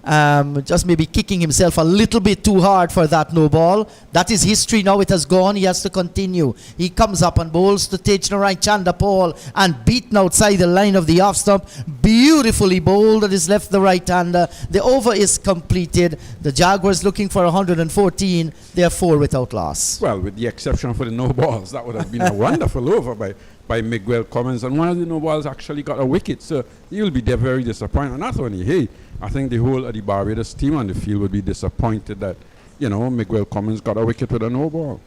just maybe kicking himself a little bit too hard for that no ball. That is history now. It has gone. He has to continue. He comes up and bowls to Tejnarai Chandapal and beaten outside the line of the off stump. Beautifully bowled at his left, the right hander. The over is completed. The Jaguars looking for 114. They are 4 without loss. Well, with the exception for the no balls, that would have been a wonderful over by Miguel Cummins, and one of the no balls actually got a wicket, so he'll be very disappointed. And not only he, I think the whole of the Barbados team on the field would be disappointed that, Miguel Cummins got a wicket with a no ball.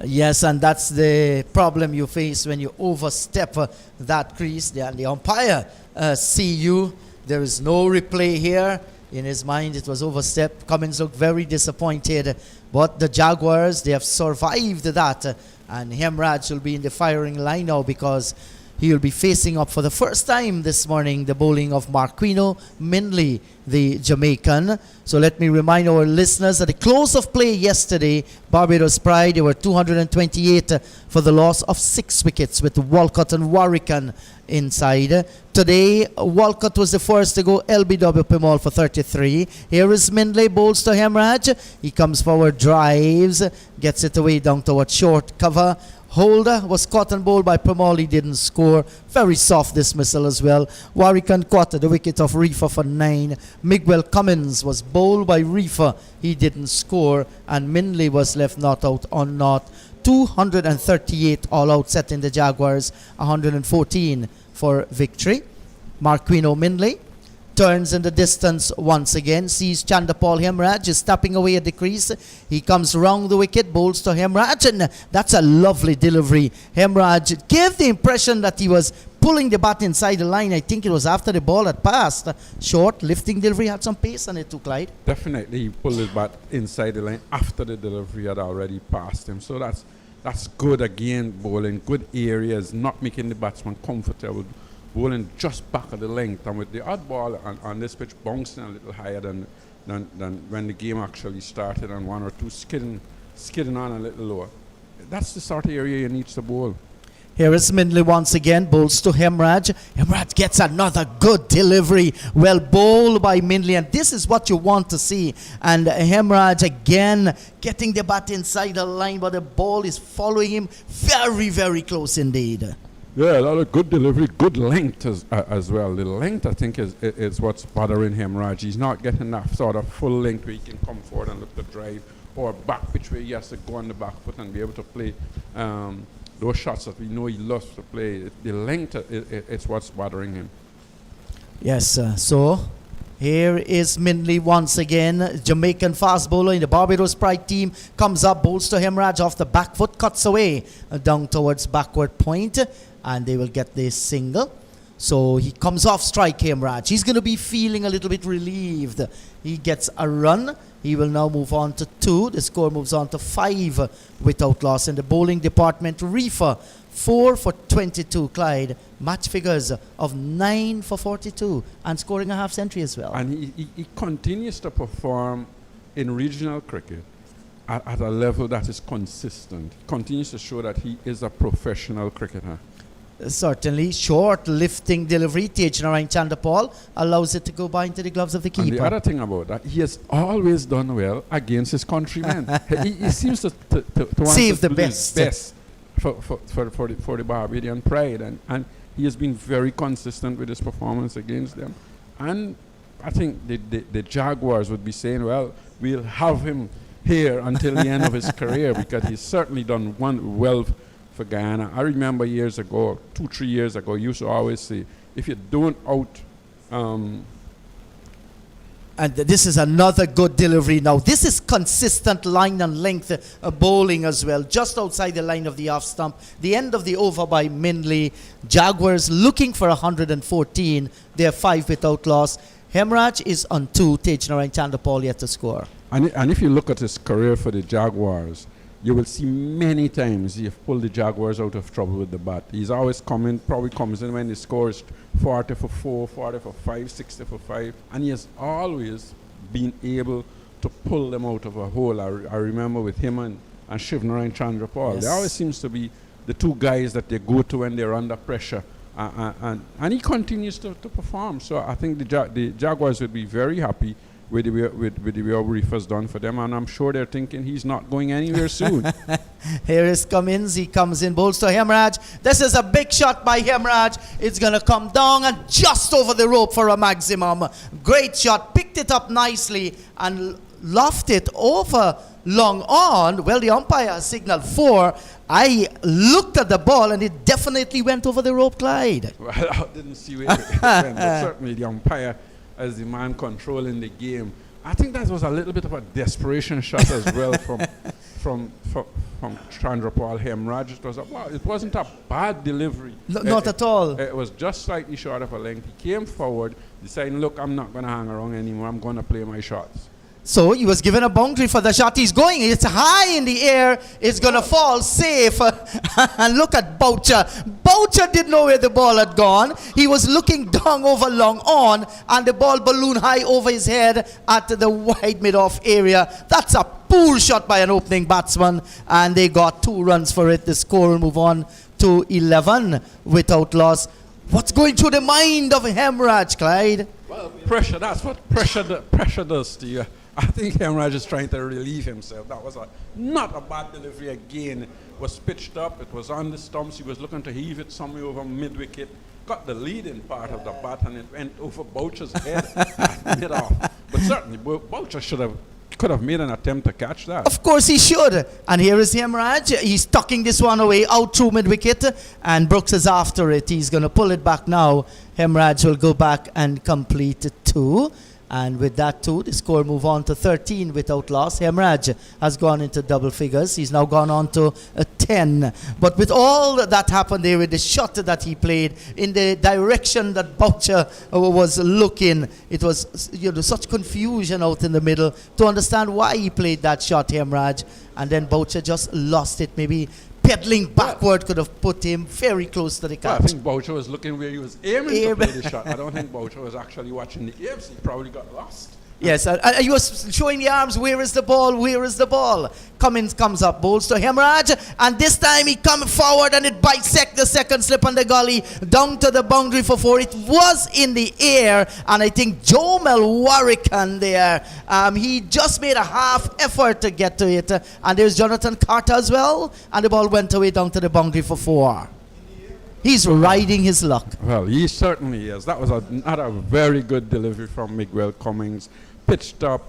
Yes, and that's the problem you face when you overstep that crease. The umpire see you. There is no replay here. In his mind, it was overstepped. Cummins looked very disappointed. But the Jaguars, they have survived that. And Hemraj will be in the firing line now because he will be facing up for the first time this morning the bowling of Marquino Mindley, the Jamaican. So let me remind our listeners at the close of play yesterday, Barbados Pride, they were 228 for the loss of 6 wickets with Walcott and Warwican inside. Today, Walcott was the first to go, LBW Pimal for 33. Here is Mindley, bowls to Hemraj. He comes forward, drives, gets it away down towards short cover. Holder was caught and bowled by Pimal. He didn't score. Very soft dismissal as well. Warwican caught the wicket of Reefer for 9. Miguel Cummins was bowled by Reefer. He didn't score. And Mindley was left not out on not. 238 all out, setting the Jaguars 114 for victory. Marquino Mindley turns in the distance once again, sees Chandapal Hemraj is tapping away at the crease. He comes round the wicket, bowls to Hemraj, and that's a lovely delivery. Hemraj gave the impression that he was pulling the bat inside the line. I think it was after the ball had passed. Short, lifting delivery, had some pace on it too, Clyde. Definitely, he pulled his bat inside the line after the delivery had already passed him. So that's good again, bowling, good areas, not making the batsman comfortable. Bowling just back of the length, and with the odd ball on this pitch bouncing a little higher than when the game actually started, and 1 or 2 skidding on a little lower. That's the sort of area you need to bowl. Here is Mindley once again, bowls to Hemraj. Hemraj gets another good delivery. Well bowled by Mindley, and this is what you want to see. And Hemraj again getting the bat inside the line, but the ball is following him very, very close indeed. Yeah, a lot of good delivery, good length as well. The length, I think, is what's bothering him, Raj. He's not getting that sort of full length where he can come forward and look to drive, or back pitch where he has to go on the back foot and be able to play those shots that we know he loves to play. The length, it's what's bothering him. Yes, so here is Mindley once again. Jamaican fast bowler in the Barbados Pride team comes up, bowls to Hemraj off the back foot, cuts away down towards backward point, and they will get this single. So he comes off strike, Hemraj. He's going to be feeling a little bit relieved. He gets a run. He will now move on to 2. The score moves on to 5 without loss. In the bowling department, Reefer 4 for 22. Clyde, match figures of 9 for 42 and scoring a half century as well. And he continues to perform in regional cricket at a level that is consistent. He continues to show that he is a professional cricketer. Certainly, short lifting delivery. Tejnarai Chandapal allows it to go by into the gloves of the keeper. And the other thing about that, he has always done well against his countrymen. he seems to want save to the do his best for the Barbadian pride, and he has been very consistent with his performance against them. And I think the Jaguars would be saying, well, we'll have him here until the end of his career, because he's certainly done well for Guyana. I remember years ago, 2-3 years ago, you used to always say, if you don't and this is another good delivery now. This is consistent line and length bowling as well, just outside the line of the off stump. The end of the over by Mindley. Jaguars looking for 114. They're 5 without loss. Hemraj is on 2. Tejnarai Chandapal yet to score. And if you look at his career for the Jaguars, you will see many times he have pulled the Jaguars out of trouble with the bat. He's always probably comes in when the score is 40 for 4, 40 for 5, 60 for 5. And he has always been able to pull them out of a hole. I remember with him and Shivnarine Chandrapal. Yes. There always seems to be the 2 guys that they go to when they're under pressure And he continues to perform. So I think the Jaguars would be very happy with the way Reef has done for them, and I'm sure they're thinking he's not going anywhere soon. Here is Cummins. He comes in, bowls to Hemraj. This is a big shot by Hemraj. It's going to come down and just over the rope for a maximum. Great shot. Picked it up nicely and lofted it over long on. Well, the umpire signaled 4. I looked at the ball and it definitely went over the rope, Clyde. Well, I didn't see where it went, but certainly the umpire, as the man controlling the game, I think that was a little bit of a desperation shot as well from Chandrapal Hemraj. It wasn't a bad delivery. Not at all. It was just slightly short of a length. He came forward, deciding, look, I'm not going to hang around anymore. I'm going to play my shots. So he was given a boundary for the shot. He's going. It's high in the air. It's going to fall safe. And look at Boucher. Boucher didn't know where the ball had gone. He was looking down over long on, and the ball ballooned high over his head at the wide mid-off area. That's a poor shot by an opening batsman, and they got 2 runs for it. The score will move on to 11 without loss. What's going through the mind of Hemraj, Clyde? Well, pressure. That's what pressure does to you. I think Hemraj is trying to relieve himself. That was not a bad delivery again. It was pitched up. It was on the stumps. He was looking to heave it somewhere over mid-wicket. Got the leading part of the bat, and it went over Boucher's head mid-off. But certainly, Boucher could have made an attempt to catch that. Of course he should. And here is Hemraj. He's tucking this one away out through mid-wicket, and Brooks is after it. He's going to pull it back now. Hemraj will go back and complete 2. And with that 2, the score move on to 13 without loss. Hemraj has gone into double figures. He's now gone on to 10. But with all that happened there, with the shot that he played in the direction that Boucher was looking, it was such confusion out in the middle to understand why he played that shot, Hemraj. And then Boucher just lost it. Maybe pedaling backward could have put him very close to the catch. Well, I think Boucher was looking where he was aiming to play the shot. I don't think Boucher was actually watching the aims. He probably got lost. Yes, he was showing the arms. Where is the ball? Where is the ball? Cummins comes up, bowls to Hemraj, and this time he comes forward and it bisects the second slip on the gully down to the boundary for 4. It was in the air, and I think Joe Melwarican there, he just made a half effort to get to it, and there's Jonathan Carter as well, and the ball went away down to the boundary for 4. He's riding his luck. Well, he certainly is. That was not a very good delivery from Miguel Cummings. Pitched up,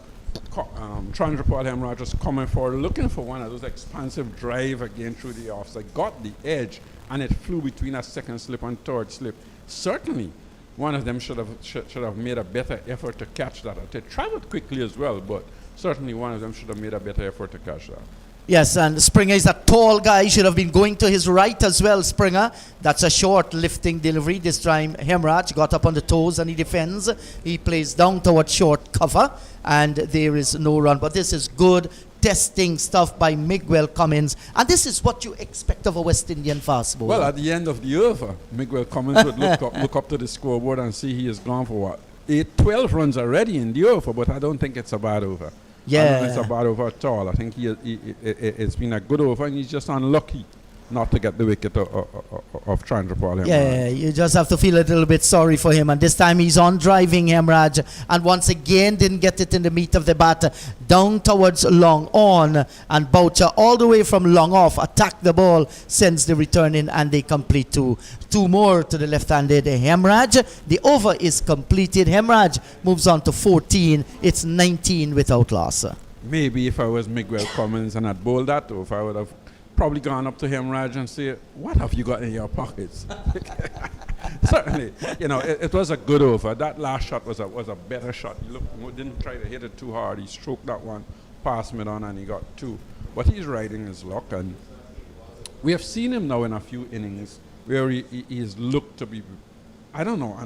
Chandrapal Hemraj just coming forward, looking for one of those expansive drive again through the offside. Got the edge, and it flew between a second slip and third slip. Certainly, one of them should have made a better effort to catch that. They traveled quickly as well, but certainly one of them should have made a better effort to catch that. Yes, and Springer is a tall guy. Should have been going to his right as well, Springer. That's a short lifting delivery. This time, Hemraj got up on the toes and he defends. He plays down towards short cover, and there is no run. But this is good testing stuff by Miguel Cummins. And this is what you expect of a West Indian fast bowler. Well, at the end of the over, Miguel Cummins would look up to the scoreboard and see he has gone for 12 runs already in the over, but I don't think it's a bad over. Yeah, I don't think it's a bad over at all. I think it's been a good over, and he's just unlucky not to get the wicket of Chandrapal Hemraj. Yeah, you just have to feel a little bit sorry for him. And this time he's on driving Hemraj, and once again didn't get it in the meat of the bat. Down towards long on, and Boucher all the way from long off attack the ball, sends the return in, and they complete 2 more to the left-handed Hemraj. The over is completed. Hemraj moves on to 14. It's 19 without loss. Maybe if I was Miguel Cummins and I'd bowled that over, I would have probably gone up to Hemraj and say, what have you got in your pockets? Certainly, it was a good over. That last shot was a better shot. He didn't try to hit it too hard. He stroked that one past mid-on and he got 2. But he's riding his luck, and we have seen him now in a few innings where he's looked to be, I don't know,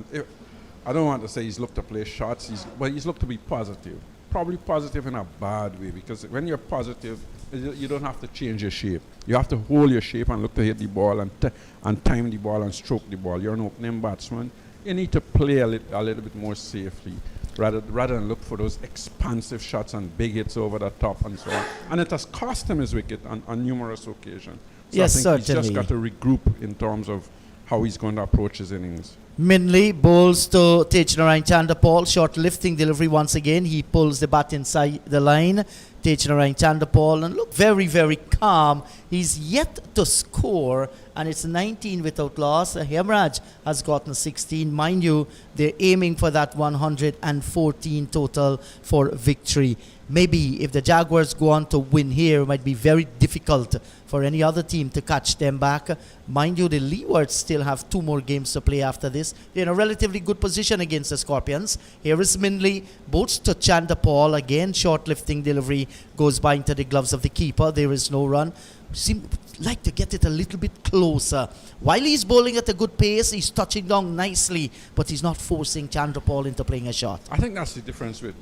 I don't want to say he's looked to play shots, but he's looked to be positive. Probably positive in a bad way, because when you're positive, you don't have to change your shape. You have to hold your shape and look to hit the ball and time the ball and stroke the ball. You're an opening batsman. You need to play a little bit more safely rather than look for those expansive shots and big hits over the top and so on. And it has cost him his wicket on numerous occasions. So Yes, I think certainly. he's just got to regroup in terms of how he's going to approach his innings. Minley bowls to Tejnarayan Chandapal. Short lifting delivery once again. He pulls the bat inside the line. Tejnarayan Chandapal, and look, very, very calm. He's yet to score, and it's 19 without loss. Hemraj has gotten 16. Mind you, they're aiming for that 114 total for victory. Maybe if the Jaguars go on to win here, it might be very difficult for any other team to catch them back. Mind you, the Leewards still have 2 more games to play after this. They're in a relatively good position against the Scorpions. Here is Minley, bowls to Chandapal. Again, short lifting delivery goes by into the gloves of the keeper. There is no run. Seem like to get it a little bit closer. While he's bowling at a good pace, he's touching down nicely, but he's not forcing Chandrapal into playing a shot. I think that's the difference with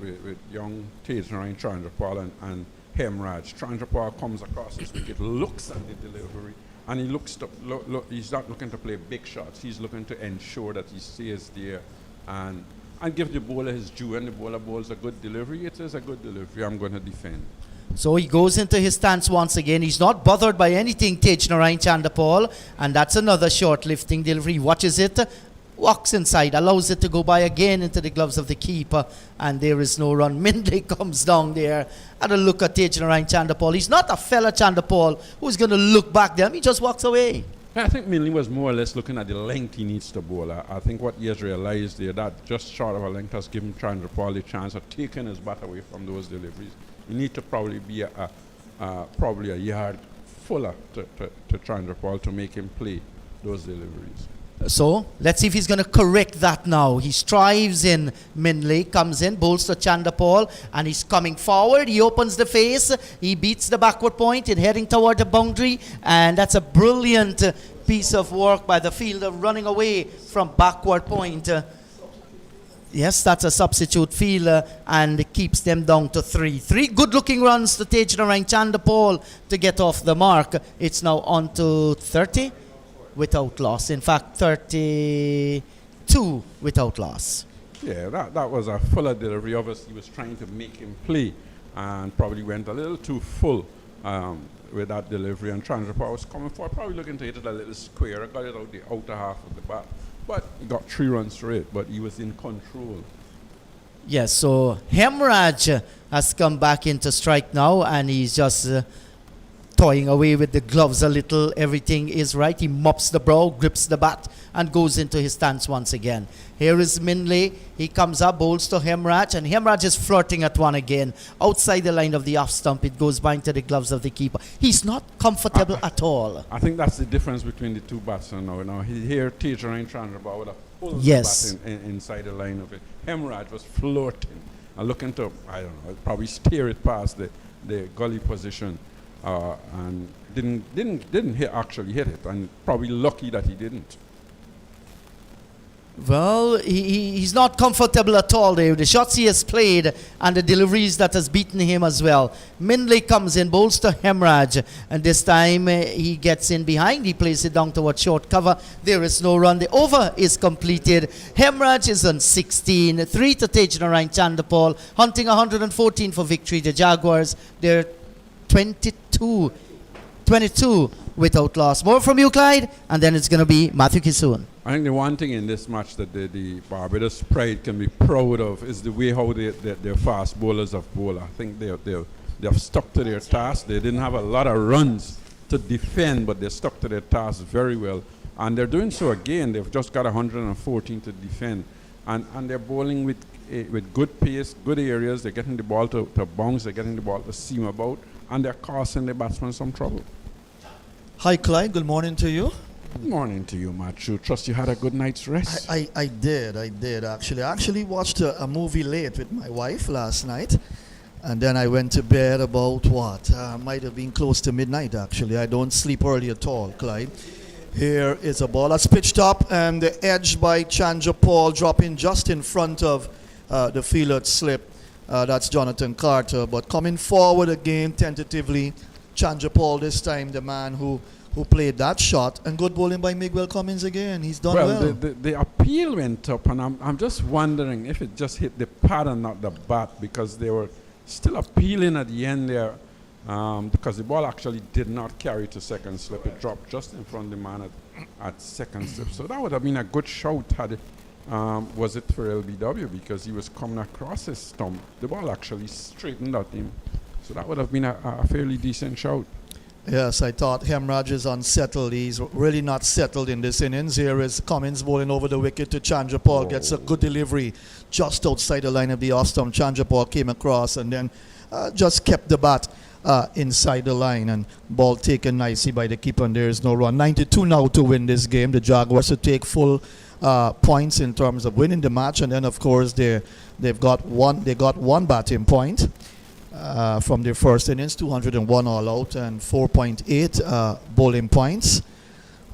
young Tejnarayan Chandrapal and Hemraj. Chandrapal comes across his wicket, looks at the delivery, and he looks to, he's not looking to play big shots. He's looking to ensure that he stays there and give the bowler his due. And the bowler bowls a good delivery. It is a good delivery. I'm going to defend. So he goes into his stance once again. He's not bothered by anything, Tejnarayan Chandapal. And that's another short lifting delivery. He watches it, walks inside, allows it to go by again into the gloves of the keeper. And there is no run. Mindley comes down there. Had a look at Tejnarayan Chandapal. He's not a fella Chandapal who's going to look back there. He just walks away. I think Minley was more or less looking at the length he needs to bowl. I think what he has realized there, that just short of a length has given Chandrapal the chance of taking his bat away from those deliveries. You need to probably be probably a yard fuller to Chandrapal to make him play those deliveries. So let's see if he's going to correct that now. He strives in. Minley comes in, bowls to Chandapal, and he's coming forward. He opens the face. He beats the backward point and heading toward the boundary. And that's a brilliant piece of work by the fielder, running away from backward point. Yes, that's a substitute fielder, and it keeps them down to 3. 3 good-looking runs to Tejnarayan Chandapal to get off the mark. It's now on to 30 without loss. In fact, 32 without loss. Yeah, that was a fuller delivery. Obviously, he was trying to make him play and probably went a little too full with that delivery. And Chandrapal was coming forward, probably looking to hit it a little square. Got it out the outer half of the bat. But he got 3 runs through it, but he was in control. Yes, so Hemraj has come back into strike now, and he's just toying away with the gloves a little. Everything is right. He mops the brow, grips the bat, and goes into his stance once again. Here is Minley. He comes up, bowls to Hemraj, and Hemraj is flirting at one again. Outside the line of the off stump, it goes by into the gloves of the keeper. He's not comfortable at all. I think that's the difference between the two batsmen now. Now here, Tejnarayan Chandrapal would have pulled Yes. the bat inside the line of it. Hemraj was flirting and looking to, I don't know, probably steer it past the gully position. And didn't actually hit it, and probably lucky that he didn't. Well, he's not comfortable at all there. The shots he has played and the deliveries that has beaten him as well. Minley comes in, bowls to Hemraj, and this time he gets in behind. He plays it down towards short cover. There is no run. The over is completed. Hemraj is on 16. 3 to Tejnarayan Chandapal, hunting 114 for victory. The Jaguars, they're 22 without loss. More from you, Clyde, and then it's going to be Matthew Kisoon. I think the one thing in this match that the Barbados pride can be proud of is the way how their fast bowlers have bowled. I think they have stuck to their task. They didn't have a lot of runs to defend, but they stuck to their task very well. And they're doing so again. They've just got 114 to defend. And they're bowling with good pace, good areas. They're getting the ball to bounce. They're getting the ball to seam about. And they're causing the batsmen some trouble. Hi, Clyde. Good morning to you. Good morning to you, Matthew. Trust you had a good night's rest. I did actually. I actually watched a movie late with my wife last night. And then I went to bed about might have been close to midnight actually. I don't sleep early at all, Clyde. Here is a ball that's pitched up, and the edge by Chandrapal dropping just in front of the fielder slip. That's Jonathan Carter. But coming forward again tentatively, Chandrapal this time, the man who played that shot, and good bowling by Miguel Cummins again. He's done well. The appeal went up, and I'm just wondering if it just hit the pad and not the bat, because they were still appealing at the end there, because the ball actually did not carry to second slip. It dropped just in front of the man at second slip. So that would have been a good shout had it, was it for LBW, because he was coming across his stump. The ball actually straightened at him. So that would have been a fairly decent shout. Yes, I thought Hemraj is unsettled. He's really not settled in this innings. Here is Cummins bowling over the wicket to Chandra Paul. Gets a good delivery just outside the line of the off stump. Chandra Paul came across and then just kept the bat inside the line, and ball taken nicely by the keeper, and there is no run. 92 now to win this game. The Jaguars to take full points in terms of winning the match, and then of course they got one batting point. From their first innings, 201 all out and 4.8 bowling points.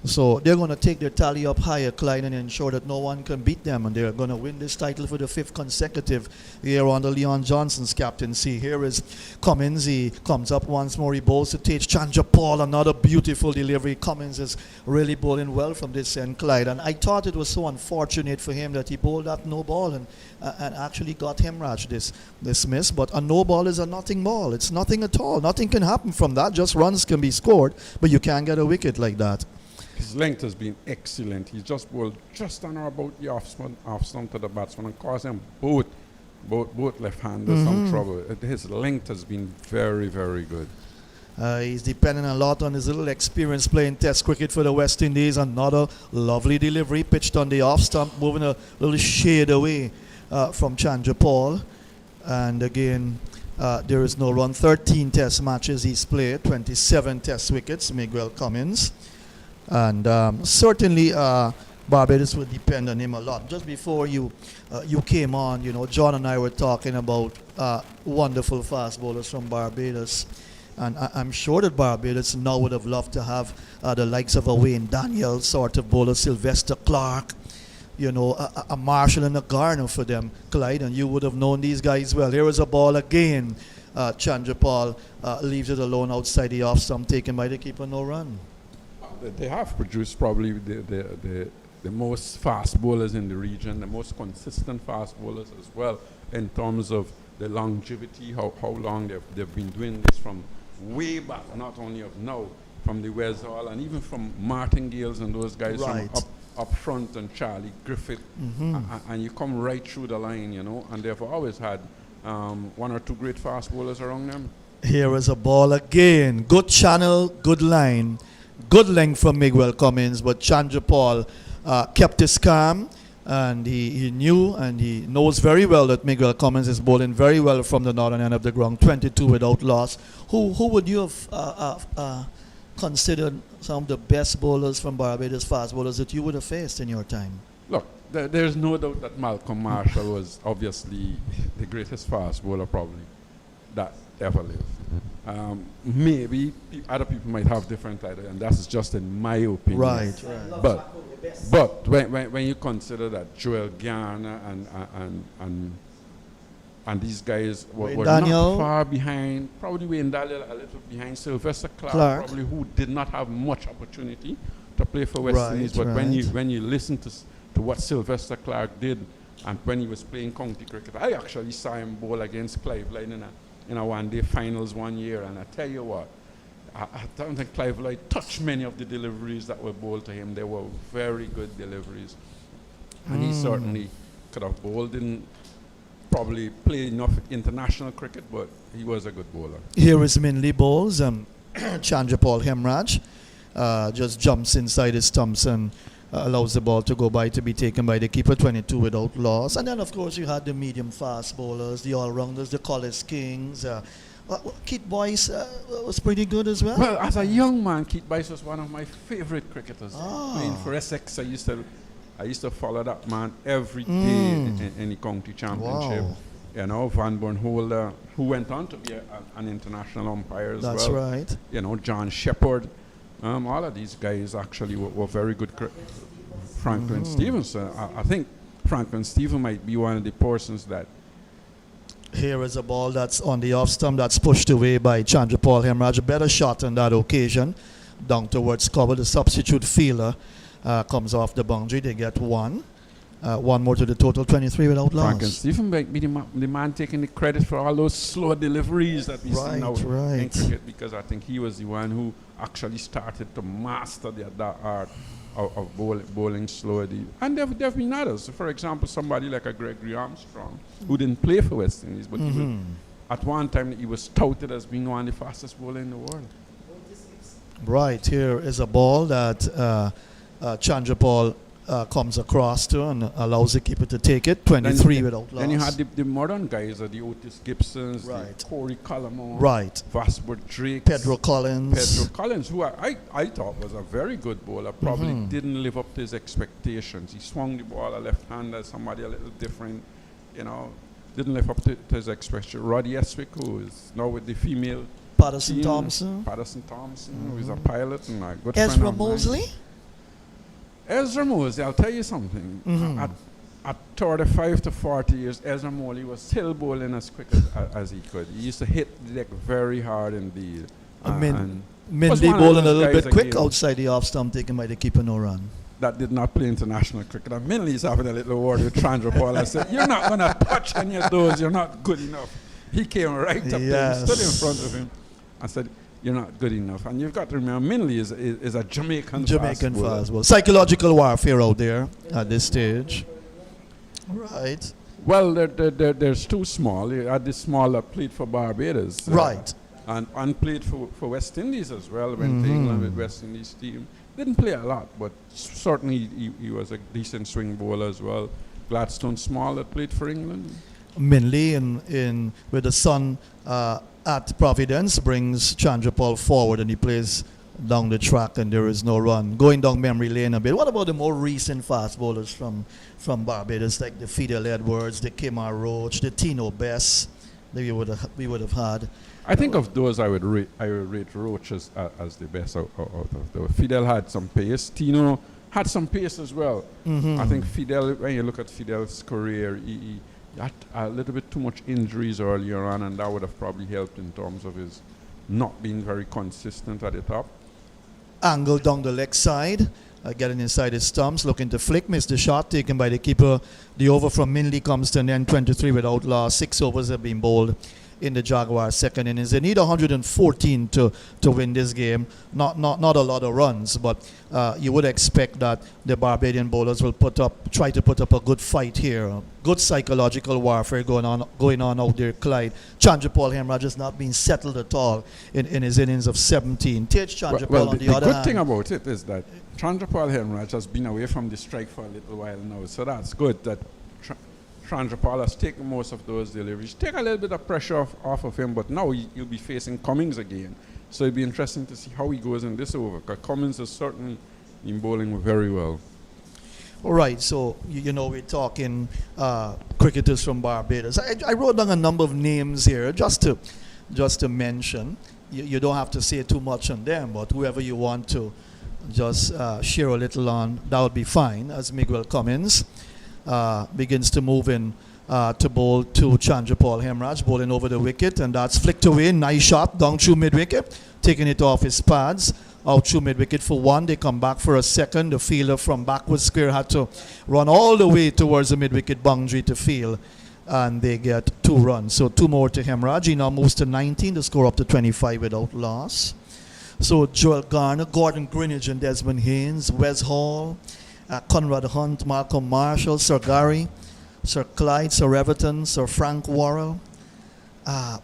So they're going to take their tally up higher, Clyde, and ensure that no one can beat them. And they're going to win this title for the 5th consecutive year under Leon Johnson's captaincy. Here is Cummins. He comes up once more. He bowls to Tage Chandra Paul. Another beautiful delivery. Cummins is really bowling well from this end, Clyde. And I thought it was so unfortunate for him that he bowled that no ball and actually got Hemraj this miss. But a no ball is a nothing ball. It's nothing at all. Nothing can happen from that. Just runs can be scored, but you can't get a wicket like that. His length has been excellent. He's just bowled just on or about the off stump to the batsman and caused them both left-handers some trouble. His length has been very, very good. He's depending a lot on his little experience playing Test cricket for the West Indies. Another lovely delivery pitched on the off stump, moving a little shade away from Chandra Paul. And again, there is no run. 13 Test matches he's played, 27 Test wickets, Miguel Cummins. And certainly Barbados would depend on him a lot. Just before you came on, John and I were talking about wonderful fast bowlers from Barbados. And I'm sure that Barbados now would have loved to have the likes of a Wayne Daniels sort of bowler, Sylvester Clarke, a Marshall and a Garner for them, Clyde, and you would have known these guys well. Here is a ball again. Chandra Paul leaves it alone outside the off stump, taken by the keeper, no run. They have produced probably the most fast bowlers in the region, the most consistent fast bowlers as well, in terms of the longevity, how long they've been doing this from way back, not only of now, from the West Hall and even from Martingales and those guys Right. from up front, and Charlie Griffith, and you come right through the line, and they've always had one or two great fast bowlers around them. Here is a ball again. Good channel, good line. Good length from Miguel Cummins, but Chandra Paul kept his calm, and he knew and he knows very well that Miguel Cummins is bowling very well from the northern end of the ground, 22 without loss. Who would you have considered some of the best bowlers from Barbados, fast bowlers that you would have faced in your time? Look, there's no doubt that Malcolm Marshall was obviously the greatest fast bowler probably that ever lived. Maybe other people might have different ideas, and that's just in my opinion. Right. But when you consider that Joel Guyana and these guys were not far behind, probably Wayne Daniel a little behind, Sylvester Clarke, probably, who did not have much opportunity to play for West Indies. But when you listen to what Sylvester Clarke did, and when he was playing county cricket, I actually saw him bowl against Clive Lloyd in a one-day finals one year, and I tell you what, I don't think Clive Lloyd touched many of the deliveries that were bowled to him. They were very good deliveries, and he certainly could have bowled, didn't probably play enough international cricket, but he was a good bowler. Here is Minley bowls. Chandra Paul Hemraj just jumps inside his stumps and allows the ball to go by, to be taken by the keeper, 22 without loss. And then, of course, you had the medium fast bowlers, the all-rounders, the Collis Kings. Keith Boyce was pretty good as well. Well, as a young man, Keith Boyce was one of my favorite cricketers. Playing for Essex, I used to follow that man every day in the county championship. Wow. Van Bornholder, who went on to be an international umpire as well. That's right. John Shepherd. All of these guys actually were very good. Franklin Stevenson. I think Franklin Stevenson might be one of the persons that. Here is a ball that's on the off stump that's pushed away by Chandra Paul Hemraj. A better shot on that occasion. Down towards cover. The substitute fielder comes off the boundary. They get one. One more to the total, 23 without loss. Franklin Stevenson might be the man taking the credit for all those slow deliveries that we see now in cricket, because I think he was the one who actually started to master that art bowling slowly. And there have been others. For example, somebody like a Gregory Armstrong, who didn't play for West Indies, but at one time he was touted as being one of the fastest bowlers in the world. Right, here is a ball that Chandrapal comes across to and allows the keeper to take it, 23 without loss. Then you had the modern guys, the Otis Gibsons, Right. the Corey Colomon, Right. Vasper Drake, Pedro Collins. who I thought was a very good bowler, probably didn't live up to his expectations. He swung the ball a left-hander, somebody a little different, didn't live up to his expectations. Roddy Eswick, who is now with the female Patterson team. Thompson. Patterson Thompson, who is a pilot and a good friend Ezra of mine. Mosley. Ezra Mosley, I'll tell you something. At 35 to 40 years, Ezra Mosley was still bowling as quick as he could. He used to hit the deck very hard indeed. Mindy one of bowling a those little guys bit quick again. outside the off stump, taken by the keeper, no run. That did not play international cricket. And Minley's having a little word with Chandrapal. I said, "You're not going to touch any of those. You're not good enough." He came right up there, stood in front of him. I said, "You're not good enough." And you've got to remember, Minley is a Jamaican fast bowler. fast ball. Psychological warfare out there at this stage. Right. Well, there's too small. You had the smaller played for Barbados. Right. And played for West Indies as well. Went to England with West Indies team. Didn't play a lot, but certainly he was a decent swing bowler as well. Gladstone Small that played for England. Minley in with the son at Providence brings Chandrapal forward and he plays down the track and there is no run. Going down memory lane a bit. What about the more recent fast bowlers from Barbados, like the Fidel Edwards, the Kemar Roach, the Tino Bess that we would have had? I think of those I would rate Roach as the best out of those. Fidel had some pace. Tino had some pace as well. I think Fidel, when you look at Fidel's career, he had a little bit too much injuries earlier on, and that would have probably helped in terms of his not being very consistent at the top. Angle down the leg side, getting inside his stumps, looking to flick, missed the shot taken by the keeper. The over from Minley comes to an end, 23 without loss. 6 overs have been bowled in the Jaguars' second innings. They need 114 to win this game. Not a lot of runs, but you would expect that the Barbadian bowlers will try to put up a good fight here. Good psychological warfare going on out there. Clyde Chandrapal Hemraj has not been settled at all in his innings of 17. Tej Chandrapal on the other good hand. thing about it is that Chandrapal Hemraj has been away from the strike for a little while now, so that's good that Chandrapal has taken most of those deliveries. Take a little bit of pressure off of him, but now you'll be facing Cummings again. So it'll be interesting to see how he goes in this over, because Cummings has certainly been bowling very well. All right, so we're talking cricketers from Barbados. I wrote down a number of names here just to mention. You don't have to say too much on them, but whoever you want to just share a little on, that would be fine. As Miguel Cummins begins to move in to bowl to Chandrapal Hemraj, bowling over the wicket, and that's flicked away. Nice shot down through mid-wicket, taking it off his pads. Out through mid-wicket for one. They come back for a second. The fielder from backward square had to run all the way towards the mid-wicket boundary to field, and they get 2 runs. So 2 more to Hemraj. He now moves to 19. The score up to 25 without loss. So Joel Garner, Gordon Greenidge and Desmond Haynes, Wes Hall, Conrad Hunt, Malcolm Marshall, Sir Gary, Sir Clyde, Sir Everton, Sir Frank Worrell,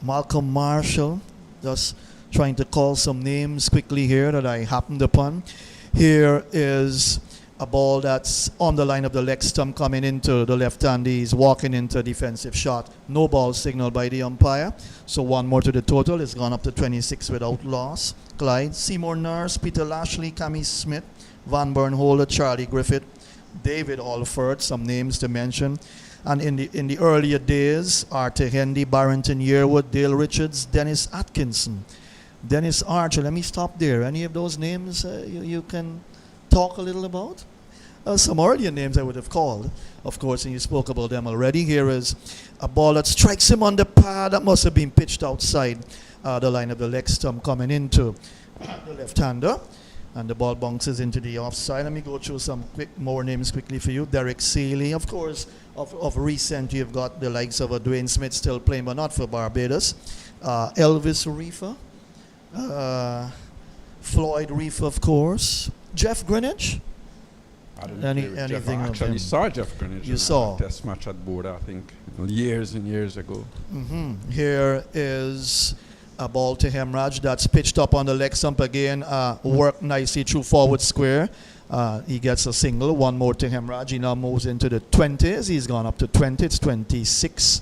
Malcolm Marshall, just trying to call some names quickly here that I happened upon. Here is a ball that's on the line of the leg stump coming into the left-hand. He's walking into a defensive shot. No ball signal by the umpire. So 1 more to the total. It's gone up to 26 without loss. Clyde, Seymour Nurse, Peter Lashley, Cammy Smith, Van Burnholder, Charlie Griffith, David Alford, some names to mention. And in the earlier days, Arthur Hendy, Barrington Yearwood, Dale Richards, Dennis Atkinson, Dennis Archer. Let me stop there. Any of those names you can talk a little about? Some earlier names I would have called, of course, and you spoke about them already. Here is a ball that strikes him on the pad. That must have been pitched outside the line of the leg stump coming into the left-hander. And the ball bounces into the offside. Let me go through some more names quickly for you. Derek Seeley, of course, of recent you've got the likes of Dwayne Smith still playing, but not for Barbados. Elvis Reefer, Floyd Reefer, of course. Jeff Greenidge, I didn't play with Jeff. anything I of actually him? saw Jeff Greenwich You in saw? a test match at Boda, I think, years and years ago. Here is a ball to Hemraj that's pitched up on the leg stump again. Worked nicely through forward square. He gets a single. One more to Hemraj. He now moves into the 20s. He's gone up to 20. It's 26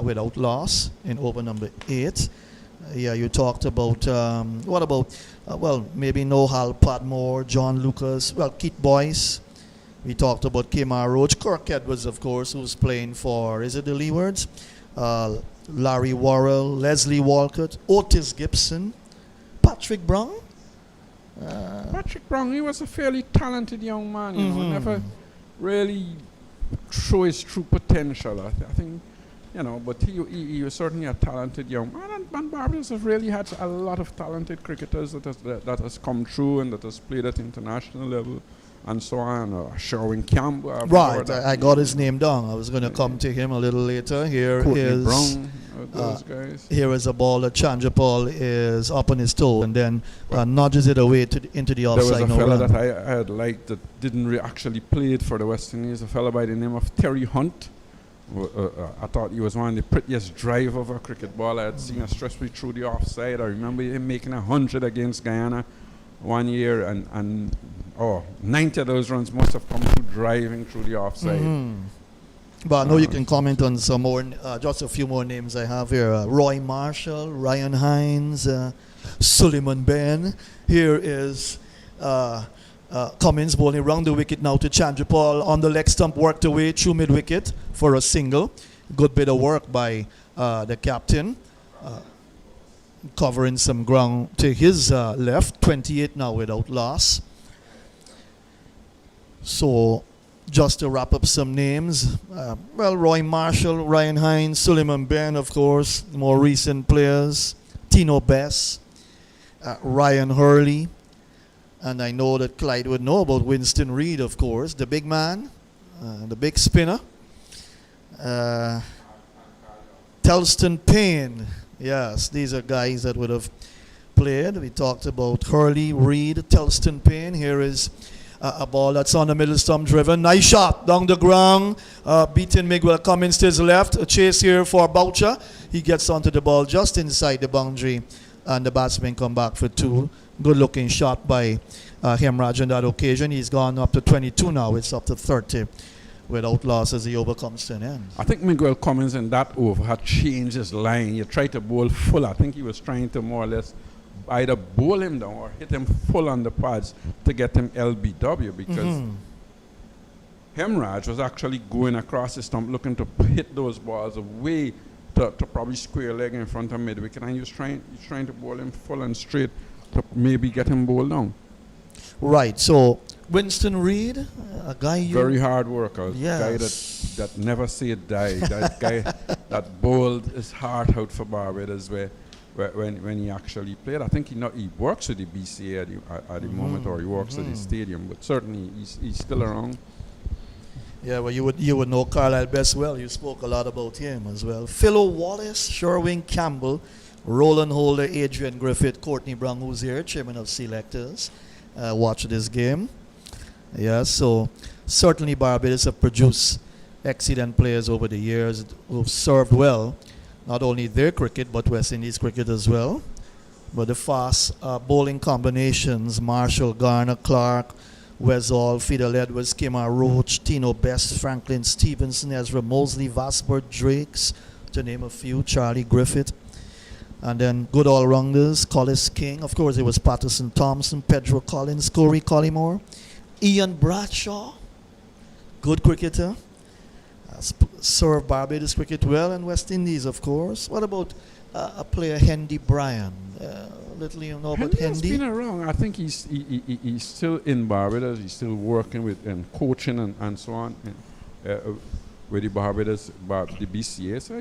without loss in over number 8. Yeah, you talked about, what about, well, maybe Nohal Padmore, John Lucas, well, Keith Boyce. We talked about Kemar Roach. Kirk Edwards, of course, who's playing for, is it the Leewards? Larry Worrell, Leslie Walcott, Otis Gibson, Patrick Brown. Patrick Brown, he was a fairly talented young man, you know, never really show his true potential. I think, you know, but he was certainly a talented young man. And Barbados have really had a lot of talented cricketers that has come through and that has played at international level and so on. Sherwin Campbell. Right, I got his name down. I was going to come to him a little later. Here Courtney is Brown, those guys. Here is a ball that Chandrapal is up on his toe and then nudges it away into the There offside. was a no fella run. that I had liked that didn't actually play it for the West Indies, a fella by the name of Terry Hunt. I thought he was one of the prettiest drive of a cricket ball I had seen, especially through the offside. I remember him making 100 against Guyana one year, and 90 of those runs must have come through driving through the offside. But I know you can comment on some more, just a few more names I have here. Roy Marshall, Ryan Hines, Suleiman Ben. Here is Cummins bowling round the wicket now to Chandrapal on the leg stump, worked away through mid-wicket for a single. Good bit of work by the captain, covering some ground to his left. 28 now without loss. So just to wrap up some names, well, Roy Marshall, Ryan Hines, Suleiman Ben, of course, more recent players, Tino Bess, Ryan Hurley, and I know that Clyde would know about Winston Reid, of course, the big man, the big spinner. Telston Payne, yes, these are guys that would have played. We talked about Hurley, Reid, Telston Payne. Here is a ball that's on the middle stump driven. Nice shot down the ground. Beating Miguel Cummins to his left. A chase here for Boucher. He gets onto the ball just inside the boundary, and the batsman come back for 2. Good looking shot by Hemraj on that occasion. He's gone up to 22 now. It's up to 30 without loss as he overcomes to an end. I think Miguel Cummins in that over had changed his line. He tried to bowl full. I think he was trying to more or less either bowl him down or hit him full on the pads to get him LBW, because Hemraj was actually going across the stump looking to hit those balls away to probably square leg in front of mid-wicket, and he was trying to bowl him full and straight to maybe get him bowled down. Right, so Winston Reid, a guy you... Very hard worker, Yes. guy that never said die, that guy that bowled his heart out for Barbados when he actually played. I think he works with the BCA at the moment, or he works at the stadium, but certainly he's still around. Yeah, well, you would know Carlisle best well. You spoke a lot about him as well. Philo Wallace, Sherwin Campbell, Roland Holder, Adrian Griffith, Courtney Brown, who's here, chairman of selectors, watch this game. Yeah, so certainly Barbados have produced excellent players over the years who've served well, not only their cricket, but West Indies cricket as well. But the fast bowling combinations, Marshall, Garner, Clark, Wesall, Fidel Edwards, Kemar Roach, Tino Best, Franklin Stevenson, Ezra Mosley, Vasper Drakes, to name a few, Charlie Griffith. And then good all-rounders, Collis King, of course it was Patterson Thompson, Pedro Collins, Corey Collymore, Ian Bradshaw, good cricketer, served Barbados cricket well, and West Indies, of course. What about a player, Hendy Bryan? Little you know about Hendy's Hendy? been around. I think he's still in Barbados. He's still working with and coaching and so on with the Barbados, the BCA. So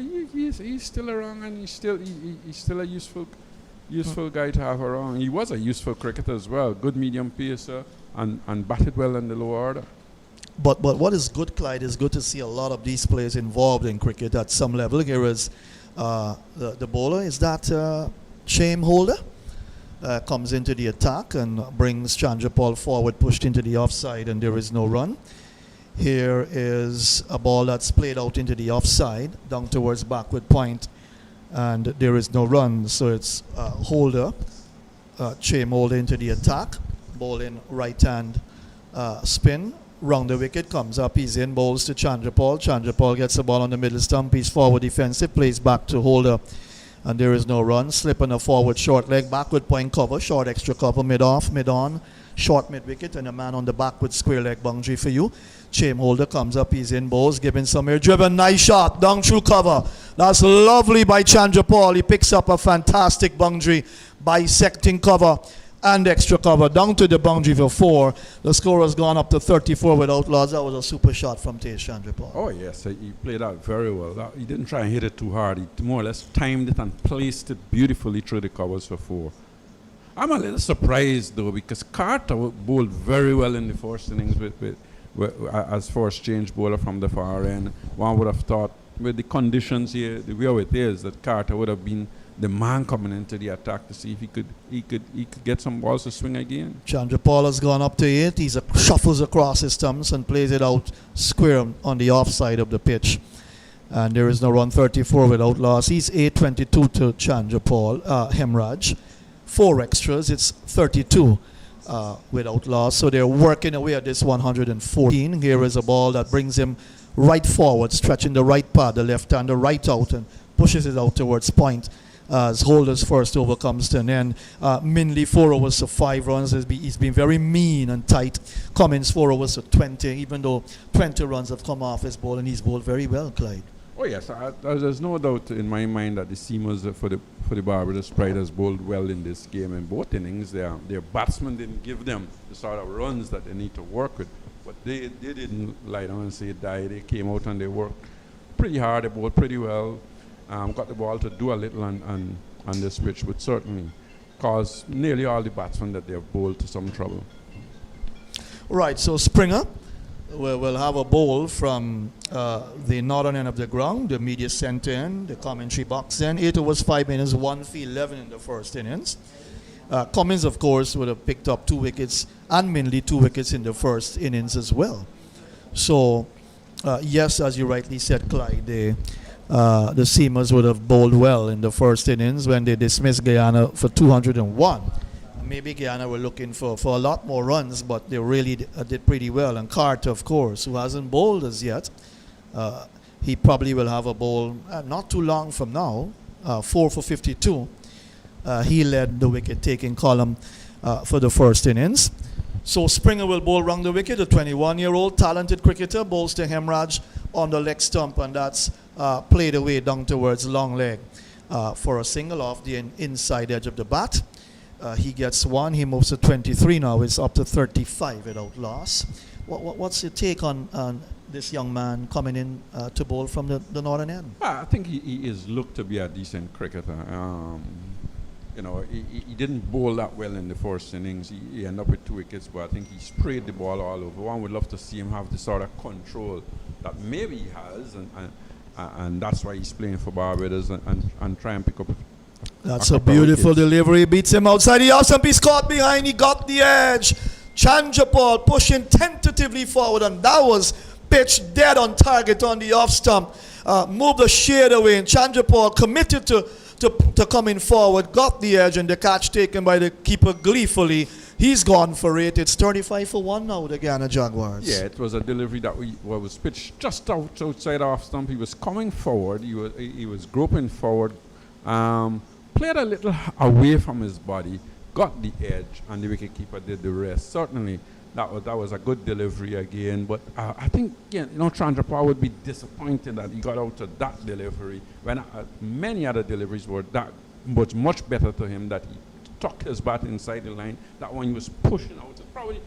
he's still around, and he's still a useful guy to have around. He was a useful cricketer as well. Good medium pacer and batted well in the lower order. But what is good, Clyde, is good to see a lot of these players involved in cricket at some level. Here is the bowler. Is that Shame Holder? comes into the attack and brings Chandra Paul forward, pushed into the offside, and there is no run. Here is a ball that's played out into the offside, down towards backward point, and there is no run. So it's Holder, Chame Holder into the attack, ball in right hand spin, round the wicket, comes up, he's in, bowls to Chandra Paul. Chandra Paul gets the ball on the middle stump, he's forward defensive, plays back to Holder, and there is no run. Slip on a forward short leg, backward point cover, short extra cover, mid off, mid on, short mid wicket, and a man on the backward square leg boundary for you. Chame Holder comes up, he's in, bowls, giving some air driven, nice shot, down through cover. That's lovely by Chandra Paul. He picks up a fantastic boundary, bisecting cover and extra cover, down to the boundary for 4. The score has gone up to 34 with outlaws. That was a super shot from Chandra Paul. Oh, yes, he played that very well. He didn't try and hit it too hard. He more or less timed it and placed it beautifully through the covers for 4. I'm a little surprised, though, because Carter bowled very well in the first innings as first change bowler from the far end. One would have thought, with the conditions here, the way it is, that Carter would have been the man coming into the attack to see if he could get some balls to swing again. Chandra Paul has gone up to 8. He shuffles across his stumps and plays it out square on the offside of the pitch. And there is no run, 34 with outlaws. He's 8-22 to Chandra Paul, Hemraj. 4 extras, it's 32 with outlaws. So they're working away at this 114. Here is a ball that brings him right forward, stretching the right pad, the left hand, the right out, and pushes it out towards point. As Holder's first over comes to an end. Minley 4 overs to 5 runs. He's been very mean and tight. Cummins 4 overs to 20, even though 20 runs have come off his ball, and he's bowled very well, Clyde. Oh yes, there's no doubt in my mind that the seamers for the Barbados Pride has bowled well in this game in both innings. Their batsmen didn't give them the sort of runs that they need to work with, but they didn't lie down and say die. They came out and they worked pretty hard. They bowled pretty well. Got the ball to do a little on this pitch, but certainly caused nearly all the batsmen that they have bowled to some trouble. Right, so Springer will have a bowl from the northern end of the ground, the media center end, the commentary box end. 8 overs, 5 innings, 1 for 11 in the first innings. Cummins, of course, would have picked up 2 wickets, and Minley 2 wickets in the first innings as well. So, yes, as you rightly said, Clyde, the Seamers would have bowled well in the first innings when they dismissed Guyana for 201. Maybe Guyana were looking for a lot more runs, but they really did pretty well. And Carter, of course, who hasn't bowled as yet, he probably will have a bowl not too long from now, 4 for 52. He led the wicket-taking column for the first innings. So Springer will bowl round the wicket. A 21-year-old talented cricketer bowls to Hemraj on the leg stump, and that's played away down towards long leg for a single off the inside edge of the bat. He gets 1. He moves to 23 now. It's up to 35 without loss. What's your take on this young man coming in to bowl from the northern end? I think he is looked to be a decent cricketer. He didn't bowl that well in the first innings. He ended up with 2 wickets, but I think he sprayed the ball all over. One would love to see him have the sort of control that maybe he has, and that's why he's playing for Barbados and try and pick up. That's a beautiful delivery. Beats him outside the off stump. He's caught behind. He got the edge. Chandra Paul pushing tentatively forward, and that was pitched dead on target on the off stump. Moved the shade away, and Chandra Paul committed to coming forward, got the edge, and the catch taken by the keeper gleefully. He's gone for it. It's 35 for 1 now, the Guyana Jaguars. Yeah, it was a delivery that was pitched just outside off stump. He was coming forward. He was groping forward. Played a little away from his body, got the edge, and the wicketkeeper did the rest. Certainly, that was a good delivery again. But I think Chandra Paul would be disappointed that he got out of that delivery when many other deliveries were much better to him. That he tucked his bat inside the line. That one he was pushing out. Probably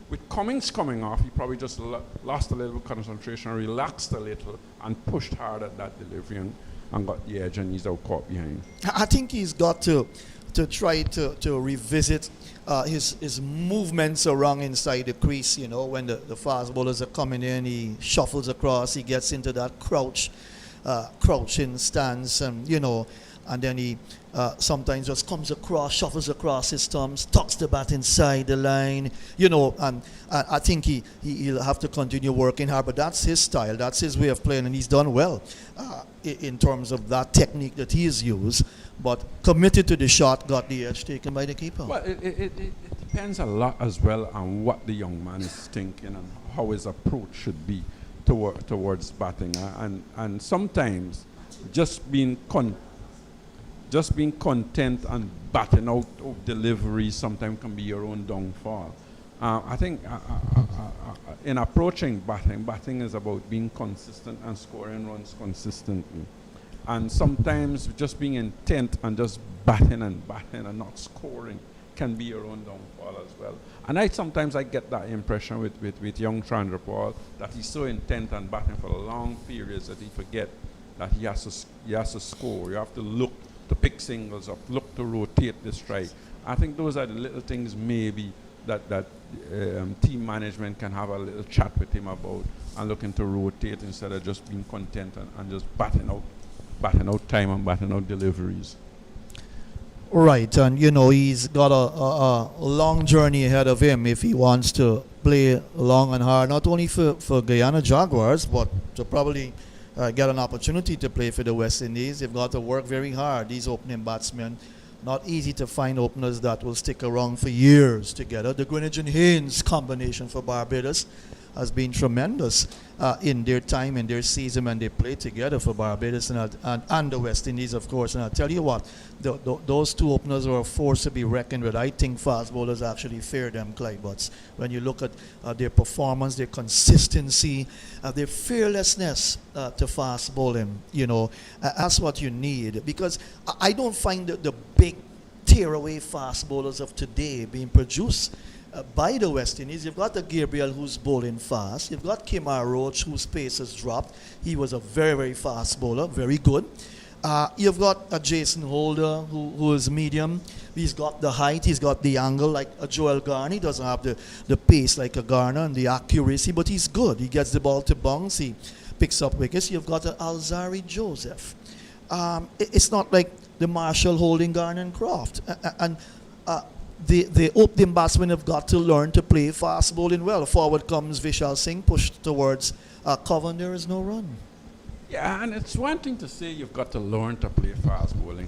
with Cummins coming off, he probably just lost a little concentration, relaxed a little, and pushed hard at that delivery and got the edge, and he's out caught behind. I think he's got to try to revisit his movements around inside the crease. When the fast bowlers are coming in, he shuffles across, he gets into that crouching stance, and then he sometimes just comes across, shuffles across his stumps, tucks the bat inside the line, you know, and I think he'll have to continue working hard, but that's his style, that's his way of playing, and he's done well in terms of that technique that he's used, but committed to the shot, got the edge taken by the keeper. Well, it depends a lot as well on what the young man is thinking and how his approach should be towards batting. And sometimes just being content and batting out of delivery sometimes can be your own downfall. I think in approaching batting is about being consistent and scoring runs consistently. And sometimes just being intent and just batting and not scoring can be your own downfall as well. And sometimes I get that impression with young Chandrapal, that he's so intent on batting for long periods that he forget that he has to score. You have to look to pick singles up, look to rotate the strike. I think those are the little things maybe that team management can have a little chat with him about and looking to rotate instead of just being content and just batting out time and batting out deliveries. Right, and you know, he's got a long journey ahead of him if he wants to play long and hard, not only for Guyana Jaguars, but to probably get an opportunity to play for the West Indies. They've got to work very hard, these opening batsmen. Not easy to find openers that will stick around for years together. The Greenwich and Haynes combination for Barbados has been tremendous in their time, in their season, when they played together for Barbados and the West Indies, of course. And I'll tell you what, those two openers are a force to be reckoned with. I think fast bowlers actually fear them, Clyde Butts. When you look at their performance, their consistency, their fearlessness to fast bowling, you know, that's what you need. Because I don't find the big tear-away fast bowlers of today being produced by the West Indies. You've got the Gabriel, who's bowling fast. You've got Kemar Roach, whose pace has dropped. He was a very, very fast bowler, very good. You've got a Jason Holder, who is medium. He's got the height, he's got the angle like a Joel Garner. He doesn't have the pace like a Garner and the accuracy, but he's good. He gets the ball to bounce, he picks up wickets. You've got an Alzari Joseph. It's not like the Marshall holding Garner and Croft. The opening batsmen have got to learn to play fast bowling well. Forward comes Vishal Singh, pushed towards cover, and there is no run. Yeah, and it's one thing to say you've got to learn to play fast bowling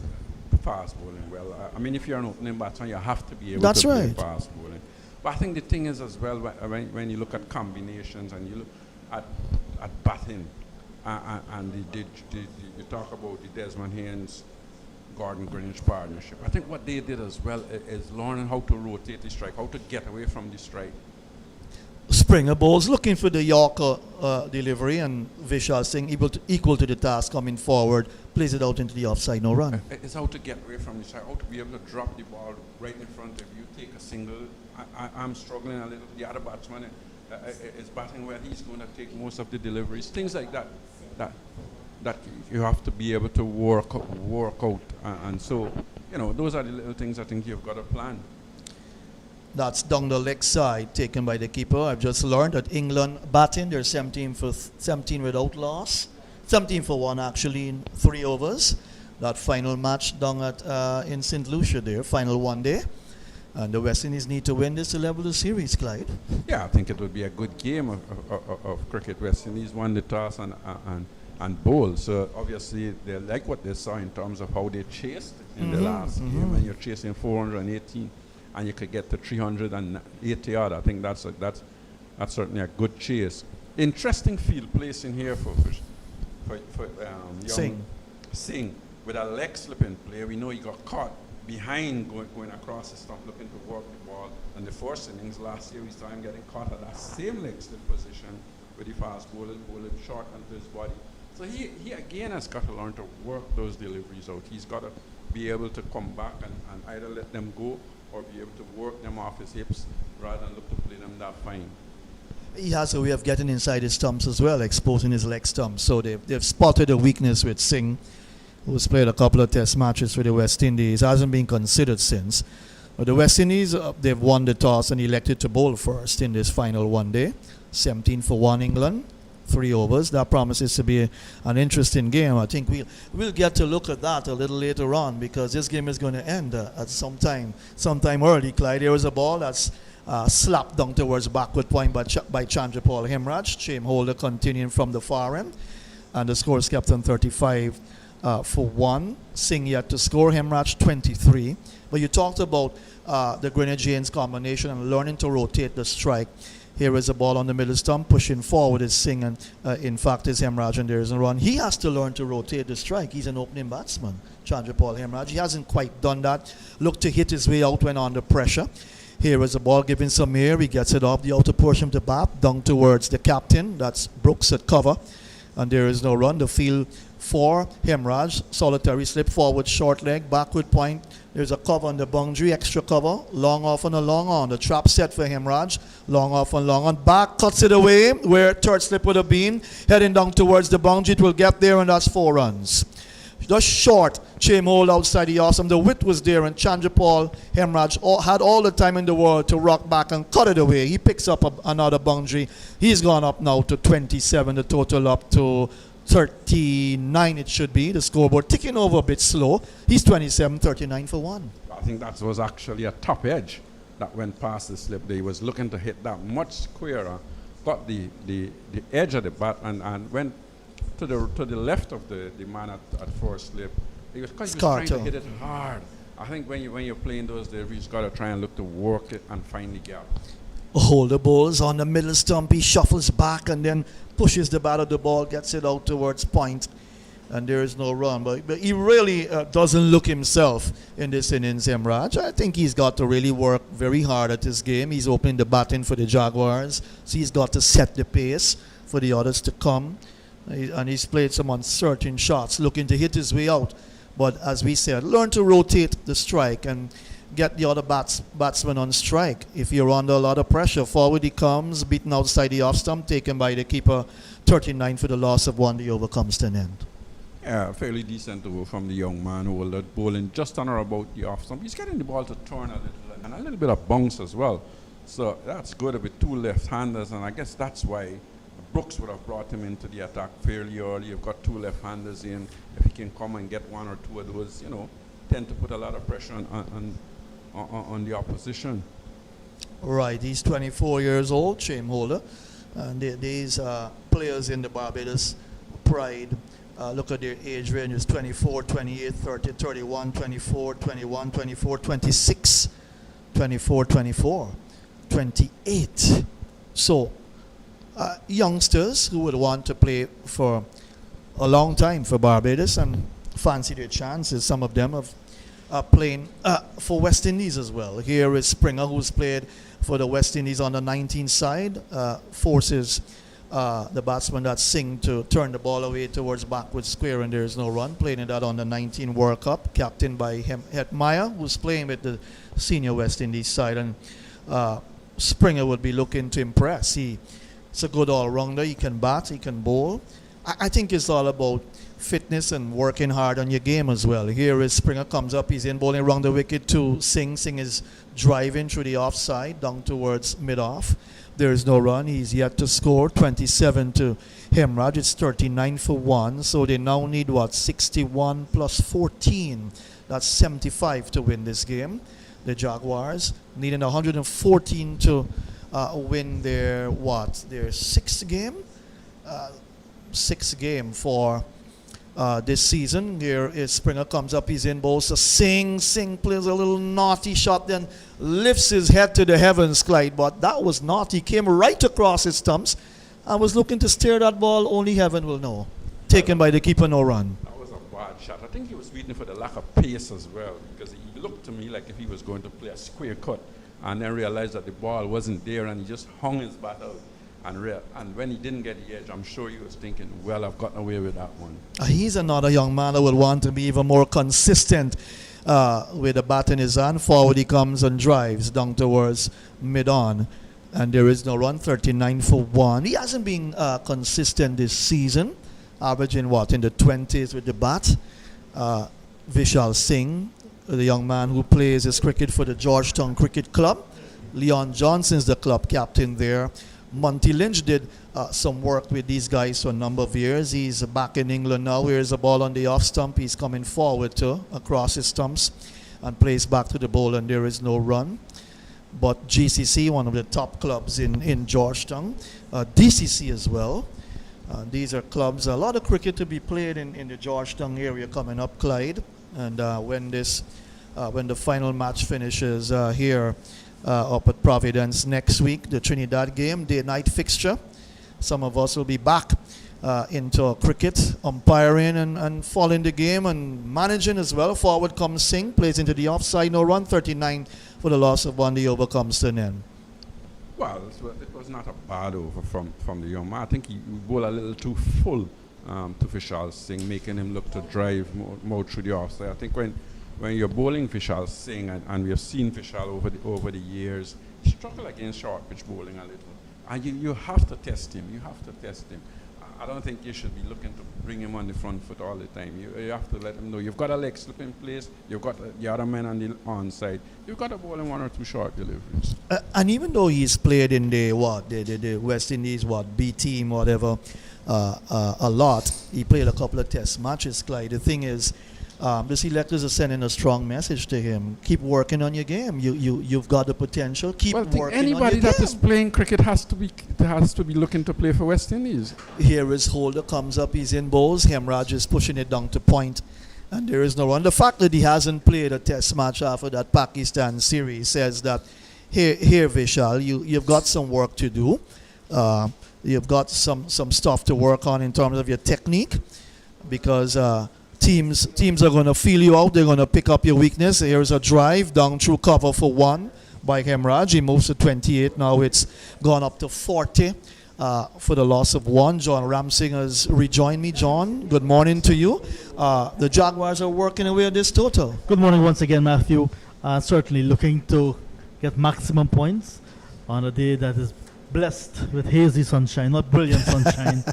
well. I mean, if you're an opening batsman, you have to be able to play fast bowling. But I think the thing is as well, when you look at combinations and you look at batting, and you talk about the Desmond Haynes, Gordon Greenwich partnership. I think what they did as well is learning how to rotate the strike, how to get away from the strike. Springer bowls looking for the Yorker delivery, and Vishal Singh equal to the task coming forward, plays it out into the offside, no run. It's how to get away from the strike, how to be able to drop the ball right in front of you, take a single. I'm struggling a little. The other batsman is batting well. He's going to take most of the deliveries. Things like that you have to be able to work out. And so, you know, those are the little things I think you've got to plan. That's down the leg side, taken by the keeper. I've just learned that England batting, they're 17 without loss. 17 for 1 actually in 3 overs. That final match down at in St. Lucia there, final one day. And the West Indies need to win this to level the series, Clyde. Yeah, I think it would be a good game of cricket. West Indies won the toss and bowl. So obviously they like what they saw in terms of how they chased in the last game. And you're chasing 418 and you could get to 380 odd. I think that's certainly a good chase. Interesting field placing here for young Singh with a leg slipping play. We know he got caught behind going across the stump looking to work the ball. And the first innings last year we saw him getting caught at that same leg slip position with the fast bowling short onto his body. So he again has got to learn to work those deliveries out. He's got to be able to come back and either let them go or be able to work them off his hips rather than look to play them that fine. He has a way of getting inside his stumps as well, exposing his leg stumps. So they've spotted a weakness with Singh, who's played a couple of test matches for the West Indies. Hasn't been considered since. But the West Indies, they've won the toss and elected to bowl first in this final one day. 17 for 1 England. 3 overs. That promises to be an interesting game. I think we'll get to look at that a little later on, because this game is going to end at sometime early. Clyde, there was a ball that's slapped down towards backward point by Chandra Paul Hemraj. Chain holder continuing from the far end, and the score is kept on 35 for 1. Singh yet to score. Hemraj 23. But you talked about the Grenadians combination and learning to rotate the strike. Here is a ball on the middle stump, pushing forward is Singh, and in fact is Hemraj, and there is a run. He has to learn to rotate the strike. He's an opening batsman, Chandra Paul Hemraj. He hasn't quite done that. Looked to hit his way out when under pressure. Here is a ball giving some air. He gets it off the outer portion of the bat, down towards the captain. That's Brooks at cover, and there is no run. The field for Hemraj. Solitary slip forward, short leg, backward point. There's a cover on the boundary, extra cover. Long off and a long on. The trap set for Hemraj. Long off and long on. Back cuts it away where third slip would have been. Heading down towards the boundary. It will get there, and that's 4 runs. Just short chain hold outside the awesome. The width was there, and Chandra Paul Hemraj had all the time in the world to rock back and cut it away. He picks up another boundary. He's gone up now to 27. The total up to 39 it should be. The scoreboard ticking over a bit slow. He's 27, 39 for 1. I think that was actually a top edge that went past the slip. They was looking to hit that much squarer, got the edge of the bat and went to the left of the man at first slip. He was trying to hit it hard. I think when you're playing those, you just got to try and look to work it and find the gap. Holder bowls on the middle stump. He shuffles back and then pushes the bat of the ball, gets it out towards point, and there is no run. But he really doesn't look himself in this innings, Hemraj. I think he's got to really work very hard at this game. He's opening the batting for the Jaguars, so he's got to set the pace for the others to come. And he's played some uncertain shots, looking to hit his way out. But as we said, learn to rotate the strike and get the other batsman on strike. If you're under a lot of pressure, forward he comes, beaten outside the off stump, taken by the keeper, 39 for the loss of 1. The over comes to an end. Yeah, fairly decent over from the young man who was bowling just on or about the off stump. He's getting the ball to turn a little, and a little bit of bounce as well. So that's good with 2 left-handers, and I guess that's why Brooks would have brought him into the attack fairly early. You've got 2 left-handers in. If he can come and get 1 or 2 of those, tend to put a lot of pressure on the opposition. Right, he's 24 years old, chain holder. And these players in the Barbados pride, look at their age ranges: 24, 28, 30, 31, 24, 21, 24, 26, 24, 24, 28. So, youngsters who would want to play for a long time for Barbados and fancy their chances. Some of them have playing for West Indies as well. Here is Springer, who's played for the West Indies on the 19 side, forces the batsman that Singh to turn the ball away towards backward square, and there is no run. Playing it out on the 19 World Cup, captained by Hemraj, who's playing with the senior West Indies side, and Springer would be looking to impress. He's a good all-rounder. He can bat, he can bowl. I think it's all about fitness and working hard on your game as well. Here is Springer, comes up, he's in bowling around the wicket to Singh. Singh is driving through the offside down towards mid-off. There is no run. He's yet to score. 27 to Hemraj. It's 39 for 1. So they now need 61 plus 14. That's 75 to win this game. The Jaguars needing 114 to win their their 6th game? 6th game for this season. Here is Springer, comes up, he's in bowls to Singh. Singh plays a little naughty shot, then lifts his head to the heavens, Clyde, but that was naughty. Came right across his stumps and was looking to steer that ball. Only heaven will know. Taken by the keeper, no run. That was a bad shot. I think he was waiting for the lack of pace as well, because he looked to me like if he was going to play a square cut and then realized that the ball wasn't there, and he just hung his bat out. And when he didn't get the edge, I'm sure he was thinking, well, I've gotten away with that one. He's another young man who will want to be even more consistent with the bat in his hand. Forward he comes and drives down towards mid-on. And there is no run, 39 for 1. He hasn't been consistent this season, averaging in the 20s with the bat. Vishal Singh, the young man who plays his cricket for the Georgetown Cricket Club. Leon Johnson's the club captain there. Monty Lynch did some work with these guys for a number of years. He's back in England now. Here's a ball on the off stump. He's coming forward across his stumps and plays back to the bowl, and there is no run. But GCC, one of the top clubs in Georgetown, DCC as well. These are clubs, a lot of cricket to be played in the Georgetown area coming up, Clyde. And when the final match finishes here up at Providence next week, the Trinidad game, day-night fixture, some of us will be back into cricket, umpiring and following the game and managing as well. Forward comes Singh, plays into the offside, no run, 39 for the loss of 1. The over comes to an end. Well, it was not a bad over from the young man. I think he bowled a little too full to Vishal Singh, making him look to drive more through the offside. I think when you're bowling Vishal Singh, and we have seen Vishal over the years struggle against short pitch bowling a little, and you have to test him. You have to test him. I don't think you should be looking to bring him on the front foot all the time. You have to let him know you've got a leg slip in place, you've got the other man on the onside, you've got to bowl in 1 or 2 short deliveries. And even though he's played in the West Indies, B team, whatever, a lot, he played a couple of test matches, Clyde. The thing is, the selectors are sending a strong message to him. Keep working on your game. You've got the potential. Keep working on your game. Anybody that is playing cricket has to be looking to play for West Indies. Here is Holder comes up. He's in bowls. Hemraj is pushing it down to point, and there is no run. The fact that he hasn't played a test match after that Pakistan series says that here Vishal, you've got some work to do. You've got some stuff to work on in terms of your technique, because teams are going to feel you out. They're going to pick up your weakness. Here's a drive down through cover for 1 by Hemraj. He moves to 28. Now it's gone up to 40 for the loss of 1. John Ramsing has rejoined me. John, good morning to you. The Jaguars are working away at this total. Good morning once again, Matthew. Certainly looking to get maximum points on a day that is blessed with hazy sunshine, not brilliant sunshine.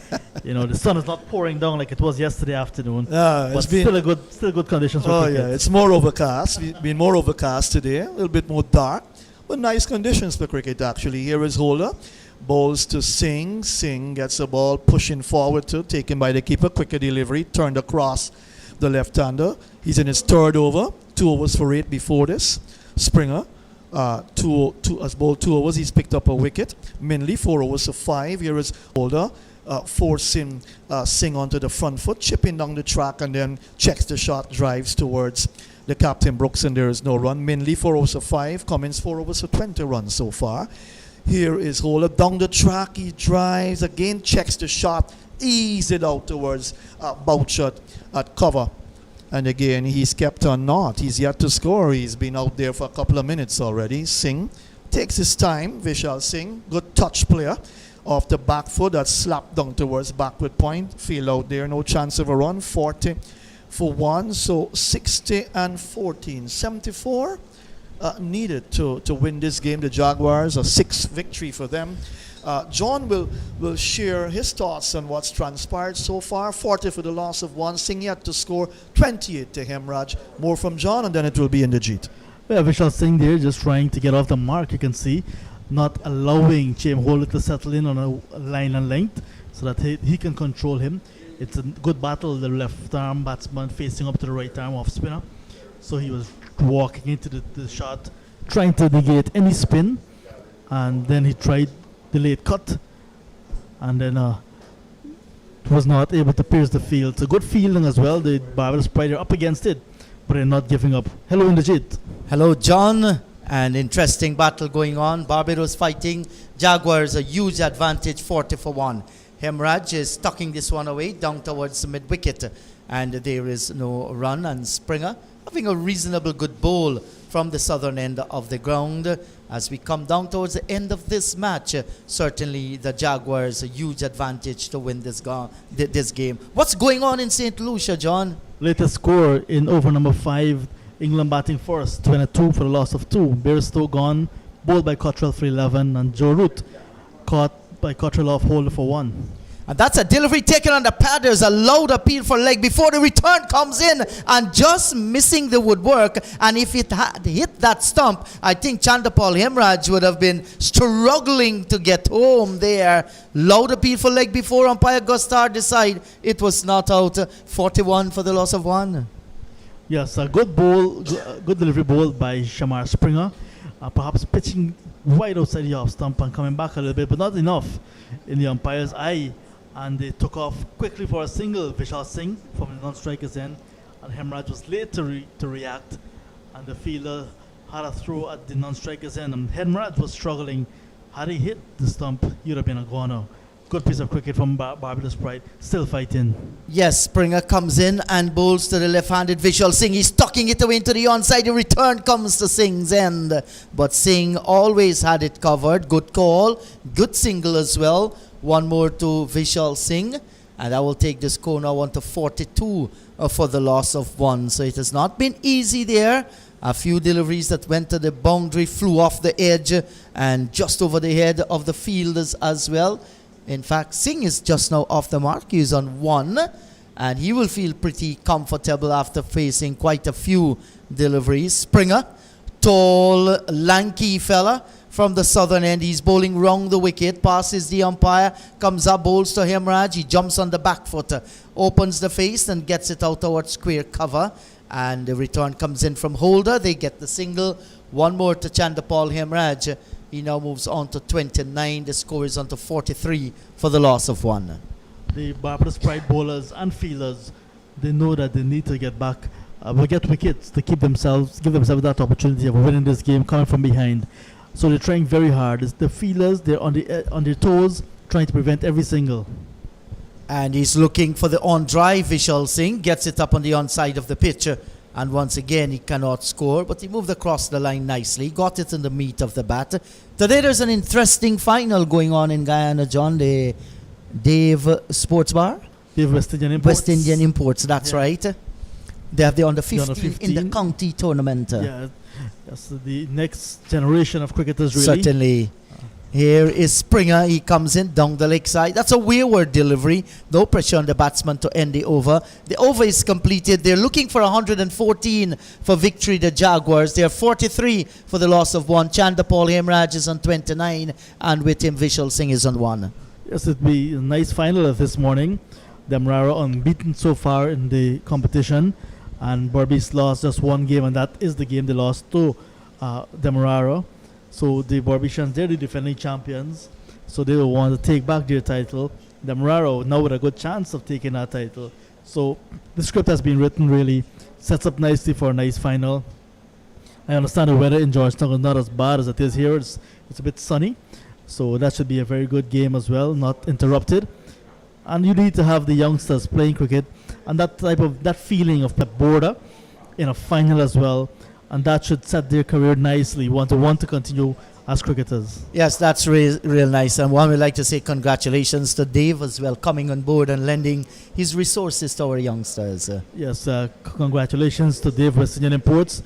The sun is not pouring down like it was yesterday afternoon. But still good conditions for cricket. It's more overcast. It's been more overcast today, a little bit more dark, but nice conditions for cricket actually. Here is Holder, bowls to Singh. Singh gets the ball pushing forward taken by the keeper. Quicker delivery, turned across the left-hander. He's in his 3rd over. 2 overs for 8 before this. Springer. Has bowled 2 overs. He's picked up a wicket. Minley 4 overs to 5. Here is Holder forcing Singh onto the front foot, chipping down the track, and then checks the shot, drives towards the captain Brooks, and there is no run. Minley 4 overs to 5. Cummins 4 overs to 20 runs so far. Here is Holder down the track. He drives again, checks the shot, ease it out towards Bouchard at cover. And again, he's kept on not. He's yet to score. He's been out there for a couple of minutes already. Singh takes his time. Vishal Singh, good touch player. Off the back foot, that's slapped down towards backward point. Field out there, no chance of a run. 40 for 1, so 60 and 14. 74 needed to win this game. The Jaguars, a 6th victory for them. John will share his thoughts on what's transpired so far. 40 for the loss of 1. Singh yet to score. 28 to Hemraj. More from John, and then it will be in the jeet. Yeah, Vishal Singh there just trying to get off the mark. You can see not allowing Chaim Holder to settle in on a line and length so that he can control him. It's a good battle. The left arm batsman facing up to the right arm off spinner. So he was walking into the shot, trying to negate any spin, and then he tried the late cut, and then was not able to pierce the field. So good fielding as well. The Barbados Pride are up against it, but they're not giving up. Hello, Indrajit. Hello, John. An interesting battle going on. Barbados fighting. Jaguars a huge advantage, 40 for 1. Hemraj is tucking this one away down towards the mid-wicket, and there is no run. And Springer having a reasonable good bowl from the southern end of the ground. As we come down towards the end of this match, certainly the Jaguars a huge advantage to win this game. What's going on in St. Lucia, John? Latest score in over number 5, England batting first, 22 for the loss of 2. Bairstow gone, bowled by Cottrell for 11, and Joe Root caught by Cottrell off Holder for 1. And that's a delivery taken on the pad. There's a loud appeal for leg before the return comes in and just missing the woodwork. And if it had hit that stump, I think Chandapal Hemraj would have been struggling to get home there. Loud appeal for leg before umpire Gustard decide it was not out. 41 for the loss of 1. Yes, a good ball, good delivery ball by Shamar Springer. Perhaps pitching right outside the off stump and coming back a little bit, but not enough in the umpire's eye. And they took off quickly for a single. Vishal Singh from the non-striker's end, and Hemraj was late to react, and the fielder had a throw at the non-striker's end, and Hemraj was struggling. Had he hit the stump, he would have been a goner. Good piece of cricket from Barbados Pride, still fighting. Yes, Springer comes in and bowls to the left-handed Vishal Singh. He's tucking it away into the onside. The return comes to Singh's end, but Singh always had it covered. Good call, good single as well. One more to Vishal Singh, and that will take the score now on to 42 for the loss of 1. So it has not been easy there. A few deliveries that went to the boundary, flew off the edge and just over the head of the fielders as well. In fact, Singh is just now off the mark. He's on 1, and he will feel pretty comfortable after facing quite a few deliveries. Springer, tall, lanky fella from the southern end. He's bowling round the wicket, passes the umpire, comes up, bowls to Hemraj. He jumps on the back foot, opens the face and gets it out towards square cover. And the return comes in from Holder. They get the single. One more to Chandapal Hemraj. He now moves on to 29. The score is on to 43 for the loss of 1. The Barbados Pride bowlers and fielders, they know that they need to get back, get wickets to give themselves that opportunity of winning this game coming from behind. So they're trying very hard. It's the fielders, they're on their toes, trying to prevent every single. And he's looking for the on-drive. Vishal Singh gets it up on the onside of the pitch. And once again, he cannot score, but he moved across the line nicely, got it in the meat of the bat. Today, there's an interesting final going on in Guyana, John. The Dave Sports Bar? Dave West Indian Imports. West Indian Imports, that's right. They have the under 15 in the 15. county tournament. Yeah, that's the next generation of cricketers, really. Certainly. Here is Springer. He comes in down the leg side. That's a wayward delivery. No pressure on the batsman to end the over. The over is completed. They're looking for 114 for victory, the Jaguars. They're 43 for the loss of 1. Chandapal Hemraj is on 29, and with him Vishal Singh is on 1. Yes, it'll be a nice final of this morning. Demerara unbeaten so far in the competition, and Barbados lost just 1 game, and that is the game they lost to Demerara. So the Barbadians, they're the defending champions, so they will want to take back their title. Demerara now with a good chance of taking that title. So the script has been written, really sets up nicely for a nice final. I understand the weather in Georgetown is not as bad as it is here. It's a bit sunny, so that should be a very good game as well, not interrupted. And you need to have the youngsters playing cricket and that feeling of the border in a final as well, and that should set their career nicely. Want to continue as cricketers. Yes, that's real nice. And one would like to say congratulations to Dave as well, coming on board and lending his resources to our youngsters. Yes, congratulations to Dave West Indian Imports.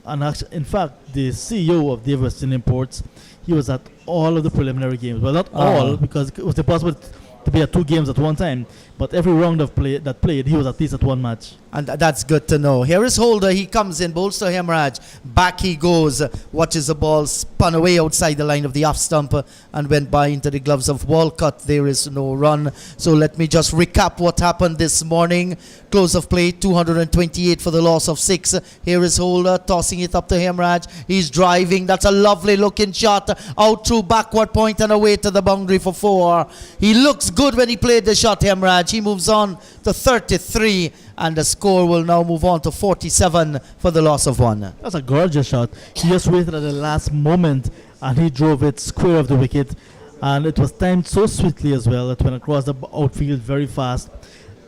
And actually, in fact, the CEO of Dave West Indian Imports, he was at all of the preliminary games. Well, not all, because it was impossible to be at 2 games at one time. But every round of play that played, he was at least at 1 match. And that's good to know. Here is Holder. He comes in, bowls to Hemraj. Back he goes. Watches the ball spun away outside the line of the off stump and went by into the gloves of Walcott. There is no run. So let me just recap what happened this morning. Close of play, 228 for the loss of 6. Here is Holder tossing it up to Hemraj. He's driving. That's a lovely looking shot. Out through backward point and away to the boundary for 4. He looks good when he played the shot, Hemraj. He moves on to 33. And the score will now move on to 47 for the loss of 1. That's a gorgeous shot. He just waited at the last moment and he drove it square of the wicket. And it was timed so sweetly as well. It went across the outfield very fast.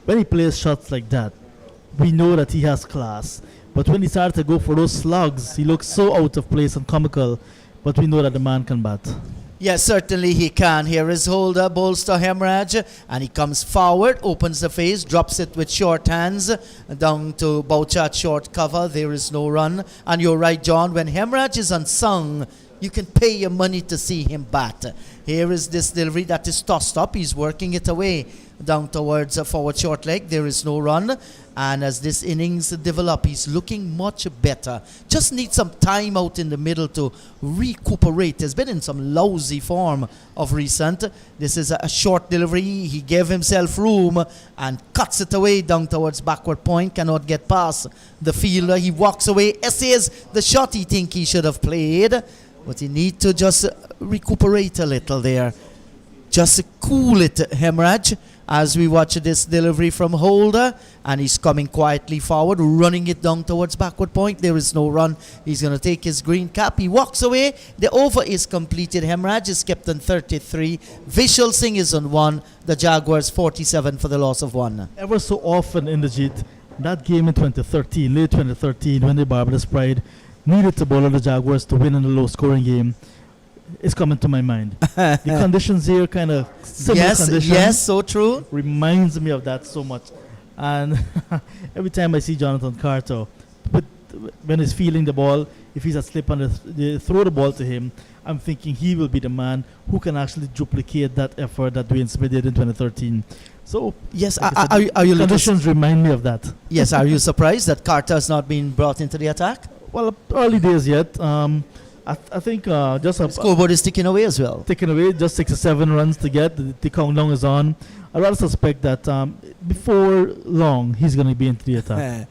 When he plays shots like that, we know that he has class. But when he started to go for those slugs, he looks so out of place and comical. But we know that the man can bat. Yes, certainly he can. Here is Holder, bowls to Hemraj, and he comes forward, opens the face, drops it with short hands, down to Bouchat short cover. There is no run. And you're right, John, when Hemraj is unsung, you can pay your money to see him bat. Here is this delivery that is tossed up. He's working it away down towards a forward short leg. There is no run. And as this innings develop, he's looking much better. Just needs some time out in the middle to recuperate. He's been in some lousy form of recent. This is a short delivery. He gave himself room and cuts it away down towards backward point. Cannot get past the fielder. He walks away, essays the shot he think he should have played. But he need to just recuperate a little there. Just cool it, Hemraj, as we watch this delivery from Holder. And he's coming quietly forward, running it down towards backward point. There is no run. He's going to take his green cap. He walks away. The over is completed. Hemraj is kept on 33. Vishal Singh is on 1. The Jaguars 47 for the loss of 1. Ever so often in the JIT, that game in 2013, late 2013, when the Barbados Pride needed to bowl the Jaguars to win in a low-scoring game, is coming to my mind. The conditions here, kind of similar conditions. Yes, so true. Reminds me of that so much. And every time I see Jonathan Carter, when he's feeling the ball, if he's asleep and they throw the ball to him, I'm thinking he will be the man who can actually duplicate that effort that Dwayne Smith did in 2013. So, yes, like are you conditions remind me of that. Yes, are you surprised that Carter has not been brought into the attack? Well, early days yet. I think just a scoreboard is ticking away as well. Ticking away, just 6 or 7 runs to get. The countdown is on. I rather suspect that before long he's going to be into the attack.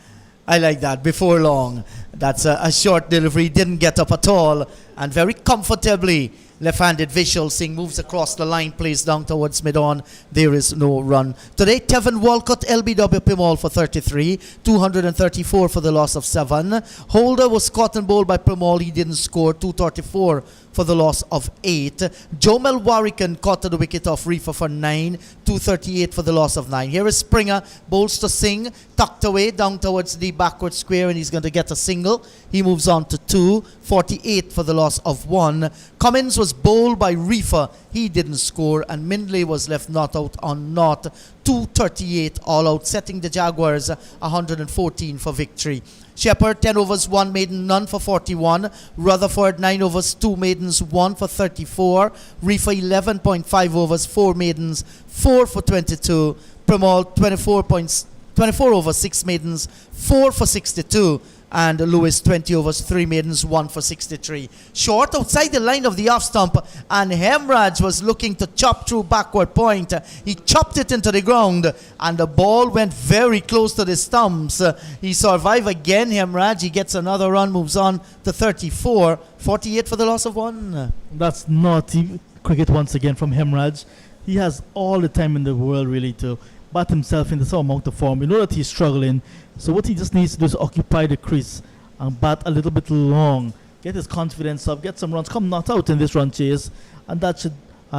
I like that. Before long. That's a short delivery. Didn't get up at all. And very comfortably, left-handed Vishal Singh moves across the line, plays down towards mid-on. There is no run. Today, Tevin Walcott, LBW Pimal for 33. 234 for the loss of 7. Holder was caught and bowled by Pimal. He didn't score. 234 for the loss of 8. Jomel Warrican caught to the wicket of Reefer for 9. 238 for the loss of 9. Here is Springer, bowls to Singh, tucked away down towards the backward square, and he's going to get a single. He moves on to 2. 48 for the loss of 1. Cummins was bowled by Reefer. He didn't score, and Mindley was left not out on not. 238 all out, setting the Jaguars 114 for victory. Shepherd 10 overs 1 maiden, none for 41. Rutherford 9 overs 2 maidens, 1 for 34. Reefer 11.5 overs 4 maidens, 4 for 22. Primal 24 overs 6 maidens, 4 for 62. And Lewis 20 overs 3 maidens, 1 for 63. Short outside the line of the off stump, and Hemraj was looking to chop through backward point. He chopped it into the ground, and the ball went very close to the stumps. He survived again, Hemraj. He gets another run, moves on to 34. 48 for the loss of 1. That's naughty cricket once again from Hemraj. He has all the time in the world really to bat himself in the some amount of form. You know that he's struggling, so what he just needs to do is occupy the crease and bat a little bit long, get his confidence up, get some runs, come not out in this run chase, and that should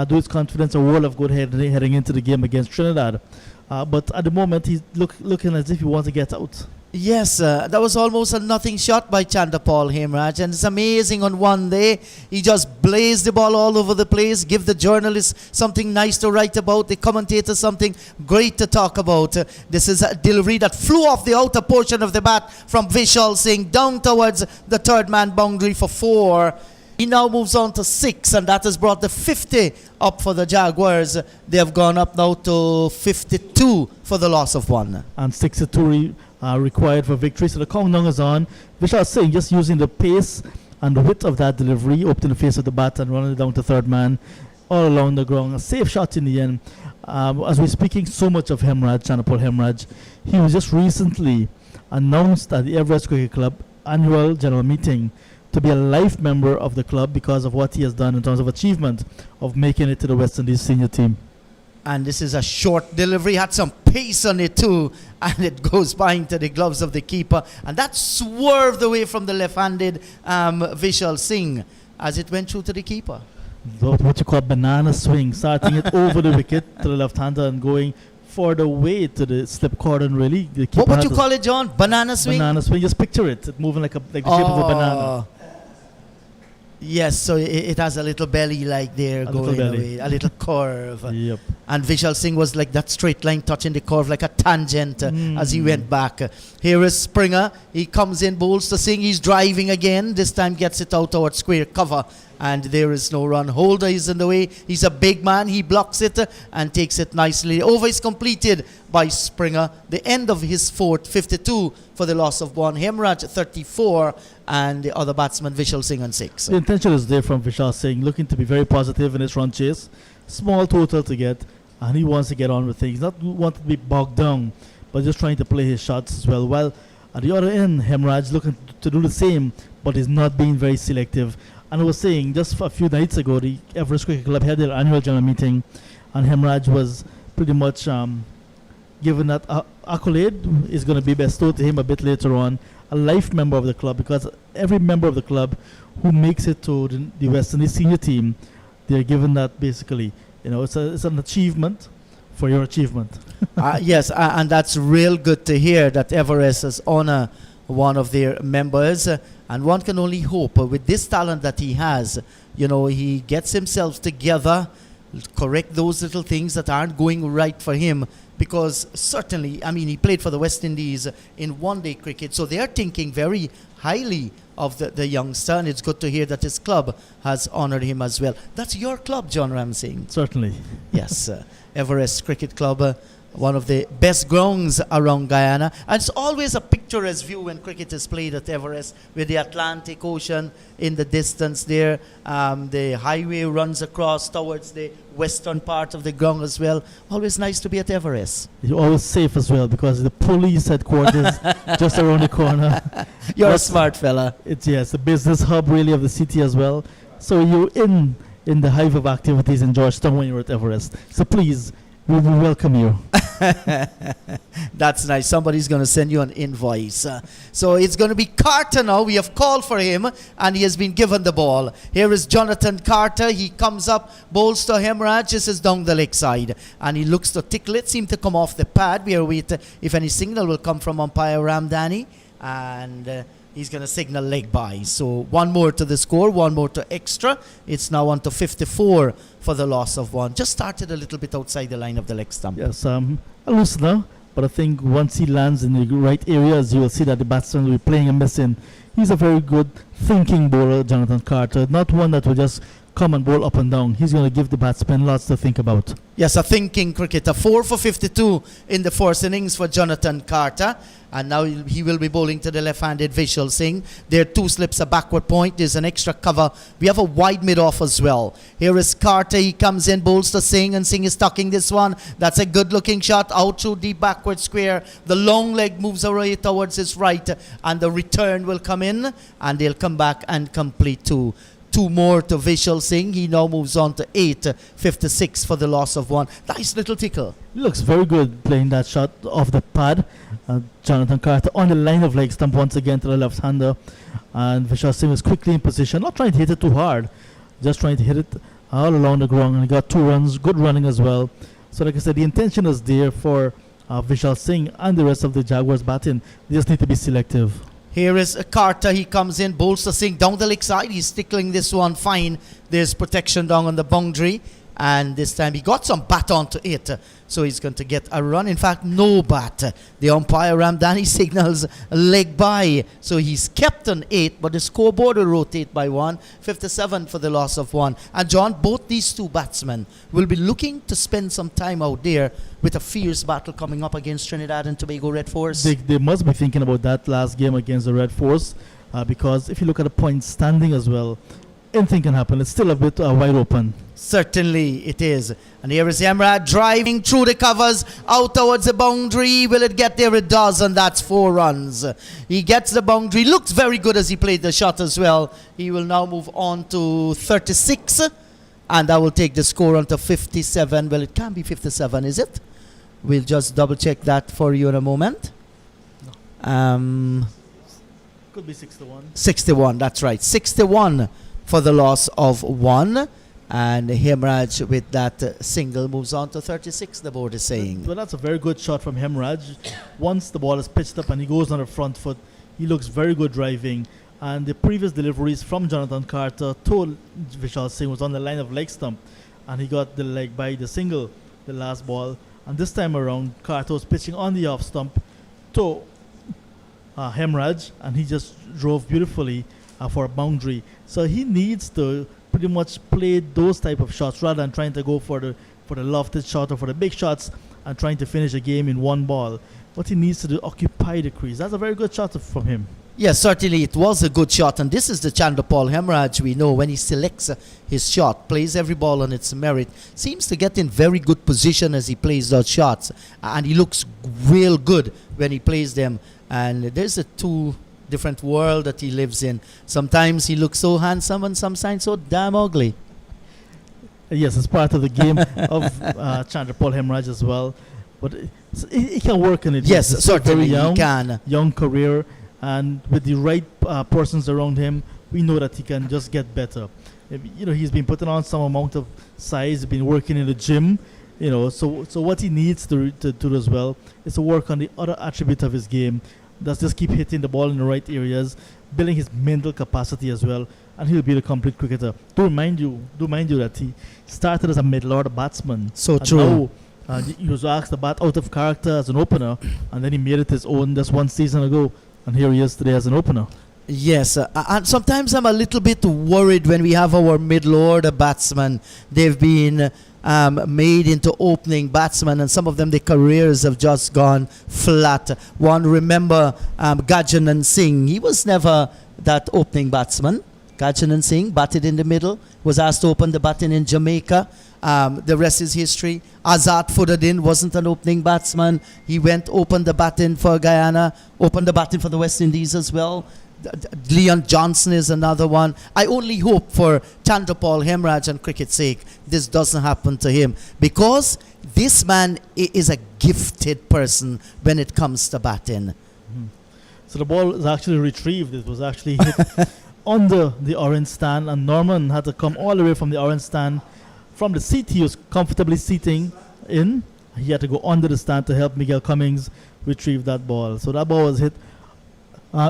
do his confidence a world of good heading into the game against Trinidad. But at the moment he's looking as if he wants to get out. Yes, that was almost a nothing shot by Chandapal Hemraj, and it's amazing. On one day he just blazed the ball all over the place, give the journalists something nice to write about, the commentators something great to talk about. This is a delivery that flew off the outer portion of the bat from Vishal Singh down towards the third man boundary for 4. He now moves on to 6, and that has brought the 50 up for the Jaguars. They have gone up now to 52 for the loss of 1. And 62 required for victory. So the countdown is on. Vishal Singh just using the pace and the width of that delivery, opening the face of the bat and running it down to third man all along the ground. A safe shot in the end. As we're speaking so much of Hemraj, Chanapal Hemraj, he was just recently announced at the Everest Cricket Club annual general meeting to be a life member of the club because of what he has done in terms of achievement of making it to the West Indies senior team. And this is a short delivery, had some pace on it too, and it goes by into the gloves of the keeper, and that swerved away from the left-handed Vishal Singh as it went through to the keeper. What you call banana swing, starting it over the wicket to the left-hander and going further away to the slip cordon, really. The keeper what would you call it, John? Banana swing? Banana swing, just picture it moving like the shape of a banana. Yes, so it has a little belly like there going away, a little curve. Yep. And Vishal Singh was like that straight line touching the curve like a tangent as he went back. Here is Springer. He comes in, bowls to Singh. He's driving again. This time gets it out towards square cover. and there is no run. Holder is in the way. He's a big man. He blocks it and takes it nicely. Over is completed by Springer. The end of his fourth, 52 for the loss of 1. Hemraj 34, and the other batsman Vishal Singh on 6. The intention is there from Vishal Singh, looking to be very positive in his run chase. Small total to get, and he wants to get on with things. Not want to be bogged down, but just trying to play his shots as well. While at the other end, Hemraj looking to do the same, but is not being very selective. And I was saying, just a few nights ago, the Everest Cricket Club had their annual general meeting, and Hemraj was pretty much given that accolade is going to be bestowed to him a bit later on. A life member of the club, because every member of the club who makes it to the West Indies senior team, they're given that basically. You know, it's an achievement for your achievement. Yes, and that's real good to hear that Everest has honor one of their members, and one can only hope with this talent that he has, you know, he gets himself together, correct those little things that aren't going right for him, because certainly, I mean, he played for the West Indies in one-day cricket, so they're thinking very highly of the youngster, and it's good to hear that his club has honored him as well. That's your club, John Ramsing. Certainly. Yes, Everest Cricket Club, one of the best grounds around Guyana. And it's always a picturesque view when cricket is played at Everest, with the Atlantic Ocean in the distance there. The highway runs across towards the western part of the ground as well. Always nice to be at Everest. You're always safe as well, because the police headquarters just around the corner. You're a smart fella. It's the business hub really of the city as well. So you're in the hive of activities in Georgetown when you're at Everest. So please, we will welcome you. That's nice. Somebody's going to send you an invoice. So it's going to be Carter now. We have called for him, and he has been given the ball. Here is Jonathan Carter. He comes up, bowls to Hemraj. This is down the leg side, and he looks to tickle it. Seem to come off the pad. We are waiting if any signal will come from umpire Ramdani, and he's going to signal leg by. So one more to the score, one more to extra. It's now on to 54 for the loss of 1. Just started a little bit outside the line of the leg stump. Yes, a loosener, but I think once he lands in the right areas, you will see that the batsman will be playing and missing. He's a very good thinking bowler, Jonathan Carter, not one that will just come and bowl up and down. He's going to give the batsman lots to think about. Yes, a thinking cricketer. 4 for 52 in the first innings for Jonathan Carter. And now he will be bowling to the left-handed Vishal Singh. There are 2 slips, a backward point. There's an extra cover. We have a wide mid-off as well. Here is Carter. He comes in, bowls to Singh, and Singh is tucking this one. That's a good-looking shot out through deep backward square. The long leg moves away towards his right, and the return will come in, and they'll come back and complete 2. 2 more to Vishal Singh. He now moves on to 8.56 for the loss of 1. Nice little tickle. He looks very good playing that shot off the pad. Jonathan Carter on the line of leg stump once again to the left-hander. And Vishal Singh was quickly in position, not trying to hit it too hard, just trying to hit it all along the ground. And he got 2 runs, good running as well. So like I said, the intention is there for Vishal Singh and the rest of the Jaguars batting. They just need to be selective. Here is Carter. He comes in, bowls to Singh down the leg side. He's tickling this one fine. There's protection down on the boundary. And this time he got some bat onto it. So he's going to get a run. In fact, no bat. The umpire Ramdani signals leg by. So he's kept on 8, but the scoreboard will rotate by 1. 57 for the loss of 1. And John, both these 2 batsmen will be looking to spend some time out there with a fierce battle coming up against Trinidad and Tobago Red Force. They must be thinking about that last game against the Red Force, because if you look at the point standing as well, anything can happen. It's still a bit wide open. Certainly it is. And here is Hemraj driving through the covers out towards the boundary. Will it get there? It does, and that's 4 runs. He gets the boundary. Looks very good as he played the shot as well. He will now move on to 36, and that will take the score on to 57. Well, it can be 57, is it? We'll just double check that for you in a moment. Could be 61. 61, that's right. 61 for the loss of 1. And Hemraj with that single moves on to 36, the board is saying. Well, that's a very good shot from Hemraj. Once the ball is pitched up and he goes on the front foot, he looks very good driving. And the previous deliveries from Jonathan Carter to Vishal Singh was on the line of leg stump. And he got the leg by the single, the last ball. And this time around, Carter was pitching on the off stump to Hemraj. And he just drove beautifully for a boundary. So he needs to pretty pretty much play those type of shots rather than trying to go for the lofted shot or for the big shots and trying to finish a game in one ball. What he needs to do, occupy the crease. That's a very good shot from him. Yes, certainly it was a good shot, and this is the Chandrapal Hemraj we know when he selects his shot, plays every ball on its merit, seems to get in very good position as he plays those shots, and he looks real good when he plays them. And there's a two different world that he lives in. Sometimes he looks so handsome and sometimes so damn ugly. Yes, it's part of the game of Chandrapal Hemraj as well. But he can work on it. Yes, He's still certainly very young, he can. Young career, and with the right persons around him, we know that he can just get better. You know, he's been putting on some amount of size, he's been working in the gym, you know, so what he needs to do as well is to work on the other attribute of his game. That's just keep hitting the ball in the right areas, building his mental capacity as well, and he'll be the complete cricketer. Do mind you that he started as a middle order batsman. So and true. Now, he was asked to bat out of character as an opener, and then he made it his own just one season ago, and here he is today as an opener. Yes, and sometimes I'm a little bit worried when we have our middle order batsmen. They've been made into opening batsmen, and some of them, their careers have just gone flat. One, remember Guyana Singh. He was never that opening batsman. Guyana Singh batted in the middle, was asked to open the batting in Jamaica. The rest is history. Azad Fuddadin wasn't an opening batsman. He went, opened the batting for Guyana, opened the batting for the West Indies as well. Leon Johnson is another one. I only hope for Chandrapal Hemraj and cricket's sake this doesn't happen to him, because this man is a gifted person when it comes to batting. Mm-hmm. So the ball is actually retrieved. It was actually hit under the orange stand, and Norman had to come all the way from the orange stand. From the seat he was comfortably sitting in, he had to go under the stand to help Miguel Cummings retrieve that ball. So that ball was hit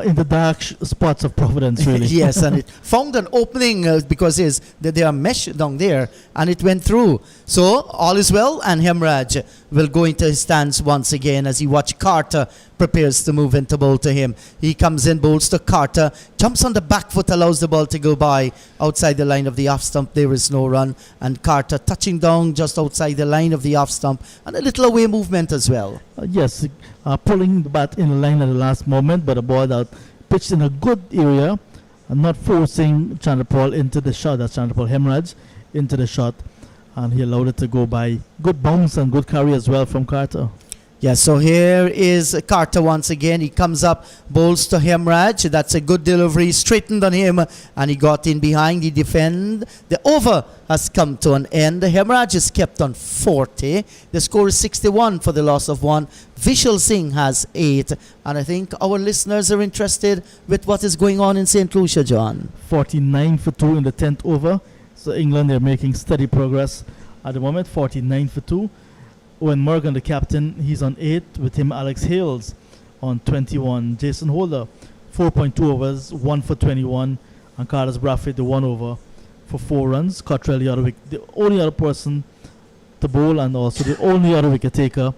in the dark spots of Providence, really. Yes, and it found an opening because there are mesh down there, and it went through. So all is well, and Hemraj will go into his stance once again as he watch Carter prepares to move into bowl to him. He comes in, bowls to Carter, jumps on the back foot, allows the ball to go by outside the line of the off stump. There is no run, and Carter touching down just outside the line of the off stump, and a little away movement as well. Yes, pulling the bat in the line at the last moment, but the ball that pitched in a good area and not forcing Chandrapal into the shot. That's Chandrapal Hemraj into the shot, and he allowed it to go by. Good bounce and good carry as well from Carter. Yeah, so here is Carter once again. He comes up, bowls to Hemraj. That's a good delivery, straightened on him, and he got in behind. He defend. The over has come to an end. Hemraj is kept on 40. The score is 61 for the loss of 1. Vishal Singh has 8. And I think our listeners are interested with what is going on in St. Lucia, John. 49 for 2 in the 10th over. So England, they're making steady progress at the moment. 49 for 2. Owen Morgan, the captain, he's on 8. With him, Alex Hales on 21. Jason Holder, 4.2 overs, 1 for 21. And Carlos Bradford, the 1 over for 4 runs. Cottrell, the only other person to bowl, and also the only other wicket taker.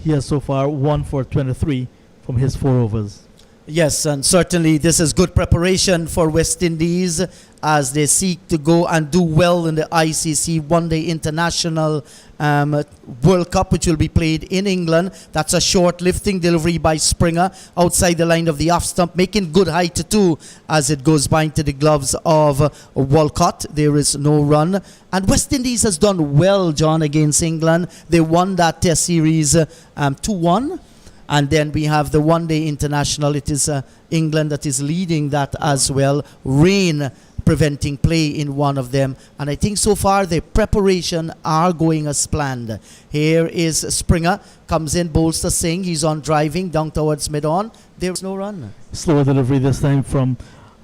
He has so far 1 for 23 from his 4 overs. Yes, and certainly this is good preparation for West Indies as they seek to go and do well in the ICC One-Day International World Cup, which will be played in England. That's a short lifting delivery by Springer outside the line of the off stump, making good height too as it goes by into the gloves of Walcott. There is no run. And West Indies has done well, John, against England. They won that test series 2-1. And then we have the One-Day International. It is England that is leading that as well. Rain preventing play in one of them. And I think so far the preparation are going as planned. Here is Springer. Comes in, bowls to Singh. He's on driving down towards mid-on. There's no run. Slower delivery this time from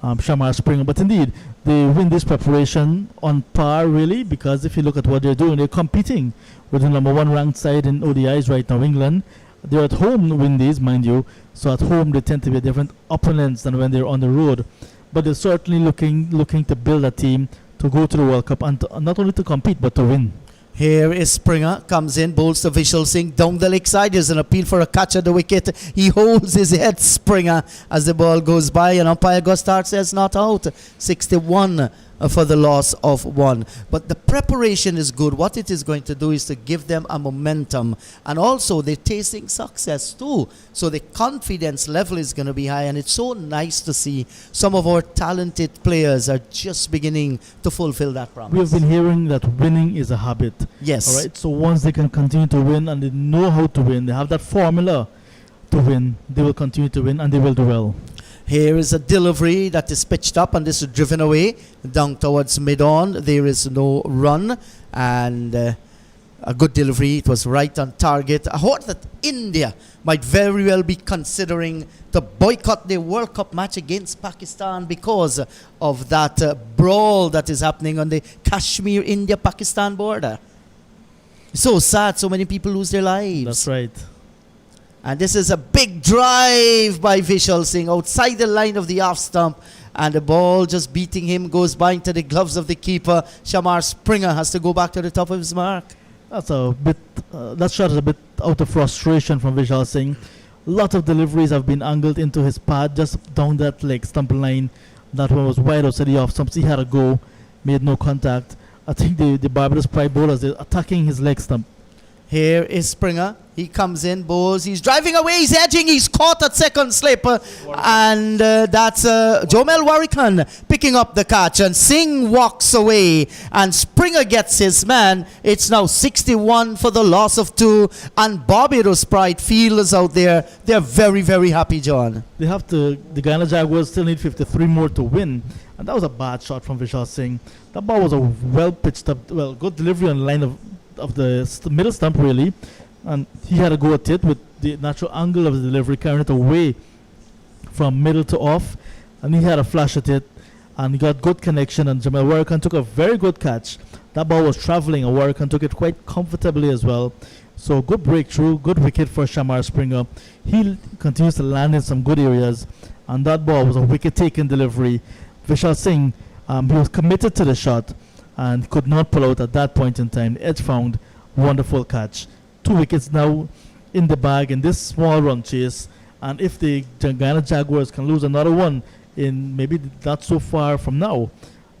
Shamar Springer. But indeed, they win this preparation on par, really, because if you look at what they're doing, they're competing with the number 1 ranked side in ODIs right now, England. They're at home, Windies, mind you. So at home, they tend to be different opponents than when they're on the road. But they're certainly looking to build a team to go to the World Cup and not only to compete, but to win. Here is Springer, comes in, bowls to Vishal Singh down the leg side. There's an appeal for a catch at the wicket. He holds his head, Springer, as the ball goes by, and umpire Gustard says not out. 61 for the loss of 1. But the preparation is good. What it is going to do is to give them a momentum. And also, they're tasting success too. So the confidence level is going to be high. And it's so nice to see some of our talented players are just beginning to fulfill that promise. We have been hearing that winning is a habit. Yes. All right. So once they can continue to win and they know how to win, they have that formula to win, they will continue to win and they will do well. Here is a delivery that is pitched up and this is driven away down towards mid-on. There is no run and a good delivery. It was right on target. I heard that India might very well be considering to boycott the World Cup match against Pakistan because of that brawl that is happening on the Kashmir-India-Pakistan border. So sad, so many people lose their lives. That's right. And this is a big drive by Vishal Singh outside the line of the off stump. And the ball just beating him goes by into the gloves of the keeper. Shamar Springer has to go back to the top of his mark. That's a bit. That shot is a bit out of frustration from Vishal Singh. A lot of deliveries have been angled into his pad just down that leg stump line. That one was wide outside the off stump. He had a go, made no contact. I think the Barbados Pride bowlers are attacking his leg stump. Here is Springer. He comes in, bowls. He's driving away. He's edging. He's caught at second slip. And that's Jomel Warrikan picking up the catch. And Singh walks away. And Springer gets his man. It's now 61 for the loss of 2. And Barbados Pride fielders out there, they're very, very happy, John. They have to. The Guyana Jaguars still need 53 more to win. And that was a bad shot from Vishal Singh. That ball was a well pitched up, good delivery on the line of the middle stump, really. And he had a go at it with the natural angle of the delivery, carrying it away from middle to off. And he had a flash at it. And he got good connection. And Jamal Warrikan took a very good catch. That ball was traveling, and Warrikan took it quite comfortably as well. So good breakthrough, good wicket for Shamar Springer. He continues to land in some good areas. And that ball was a wicket-taking delivery. Vishal Singh, he was committed to the shot and could not pull out at that point in time. Edge found, wonderful catch. 2 wickets now in the bag in this small run chase. And if the Guyana Jaguars can lose another one in maybe not so far from now,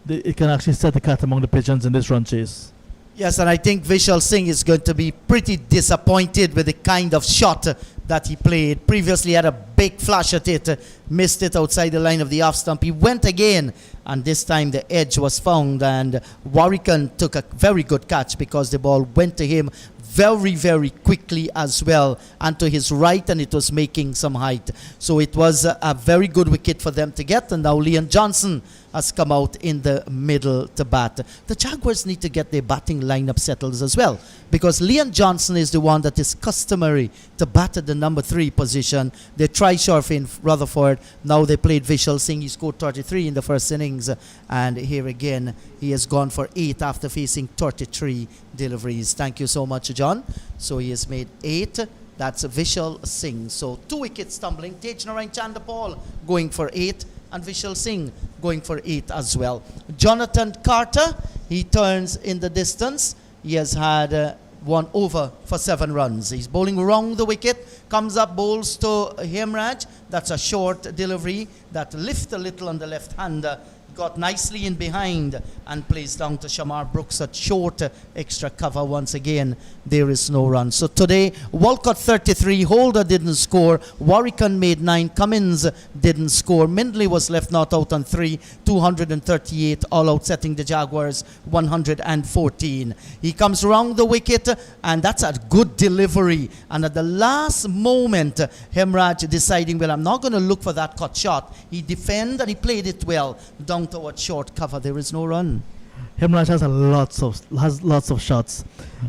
it can actually set the cat among the pigeons in this run chase. Yes, and I think Vishal Singh is going to be pretty disappointed with the kind of shot that he played. Previously had a big flash at it, missed it outside the line of the off stump. He went again, and this time the edge was found, and Warrikan took a very good catch because the ball went to him very, very quickly as well, and to his right, and it was making some height. So it was a very good wicket for them to get, and now Leon Johnson has come out in the middle to bat. The Jaguars need to get their batting lineup settled as well, because Leon Johnson is the one that is customary to bat at the number 3 position. They tried Sharfin Rutherford. Now they played Vishal Singh. He scored 33 in the first innings, and here again he has gone for 8 after facing 33 deliveries. Thank you so much, John. So he has made 8. That's Vishal Singh. So 2 wickets tumbling. Tejnarain Chandapal going for 8. And Vishal Singh going for 8 as well. Jonathan Carter, he turns in the distance. He has had 1 over for 7 runs. He's bowling wrong the wicket. Comes up, bowls to Hemraj. That's a short delivery that lifts a little on the left hander. Got nicely in behind and plays down to Shamar Brooks at short extra cover. Once again, there is no run. So today, Walcott 33, Holder didn't score, Warrikan made 9, Cummins didn't score, Mindley was left not out on 3, 238 all out, setting the Jaguars 114. He comes around the wicket, and that's a good delivery. And at the last moment, Hemraj deciding, well, I'm not going to look for that cut shot. He defended and he played it well down towards short cover. There is no run. Hemraj has lots of shots,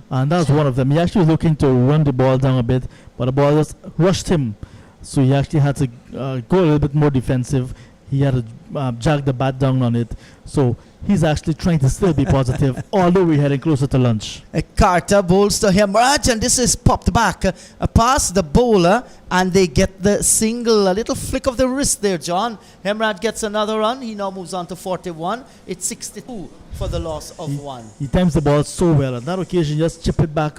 and that's one of them. He actually was looking to run the ball down a bit, but the ball just rushed him, so he actually had to go a little bit more defensive. He had to jag the bat down on it. So he's actually trying to still be positive, although we're heading closer to lunch. Carter bowls to Hemraj, and this is popped back past the bowler, and they get the single, a little flick of the wrist there, John. Hemraj gets another run. He now moves on to 41. It's 62 for the loss of 1. He times the ball so well. On that occasion, just chip it back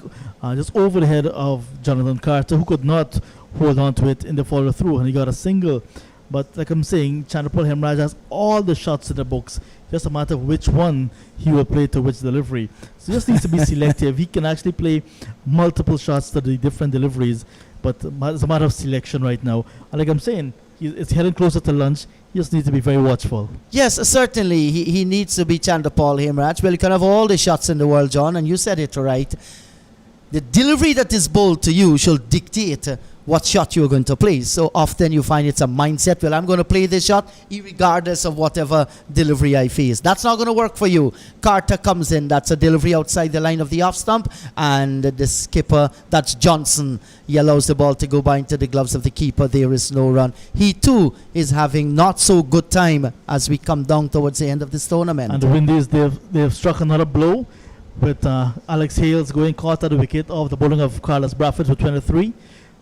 just over the head of Jonathan Carter, who could not hold on to it in the follow-through, and he got a single But like I'm saying, Chandrapal Hemraj has all the shots in the books. Just a matter of which one he will play to which delivery. So he just needs to be selective. He can actually play multiple shots to the different deliveries, but it's a matter of selection right now. And like I'm saying, it's heading closer to lunch. He just needs to be very watchful. Yes, certainly. He needs to be Chandrapal Hemraj. Well, you can have all the shots in the world, John, and you said it right. The delivery that is bowled to you shall dictate what shot you're going to play. So often you find it's a mindset, well, I'm going to play this shot regardless of whatever delivery I face. That's not going to work for you. Carter comes in. That's a delivery outside the line of the off stump. And the skipper, that's Johnson. He allows the ball to go by into the gloves of the keeper. There is no run. He too is having not so good time as we come down towards the end of this tournament. And the Windies, they've struck another blow with Alex Hales going caught at the wicket of the bowling of Carlos Bradford for 23.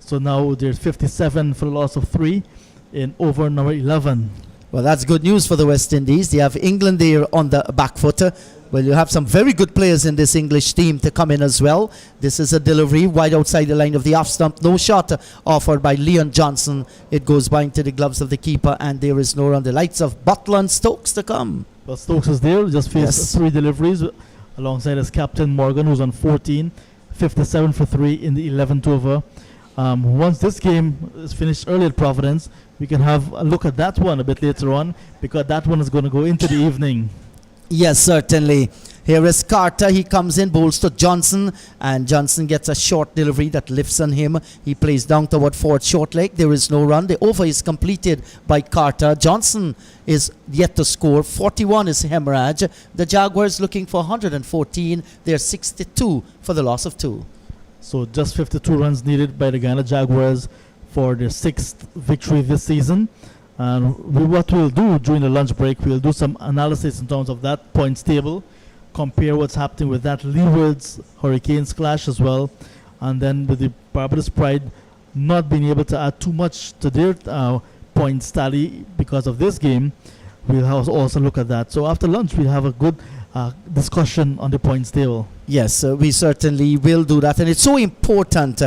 So now there's 57 for the loss of 3 in over number 11. Well, that's good news for the West Indies. They have England there on the back foot. Well, you have some very good players in this English team to come in as well. This is a delivery wide outside the line of the off stump. No shot offered by Leon Johnson. It goes by into the gloves of the keeper, and there is no run. The lights of Butler and Stokes to come. Well, Stokes is there. Just faced 3 deliveries alongside his captain Morgan, who's on 14. 57 for 3 in the 11th over. Once this game is finished early at Providence, we can have a look at that one a bit later on, because that one is going to go into the evening. Yes, certainly. Here is Carter. He comes in, bowls to Johnson, and Johnson gets a short delivery that lifts on him. He plays down toward forward short leg. There is no run. The over is completed by Carter. Johnson is yet to score. 41 is Hemraj. The Jaguars looking for 114. They're 62 for the loss of 2. So just 52 runs needed by the Guyana Jaguars for their 6th victory this season. And what we'll do during the lunch break, we'll do some analysis in terms of that points table, compare what's happening with that Leeward's Hurricanes clash as well, and then with the Barbados Pride not being able to add too much to their points tally because of this game, we'll also look at that. So after lunch, we'll have a good discussion on the points table. Yes, we certainly will do that, and it's so important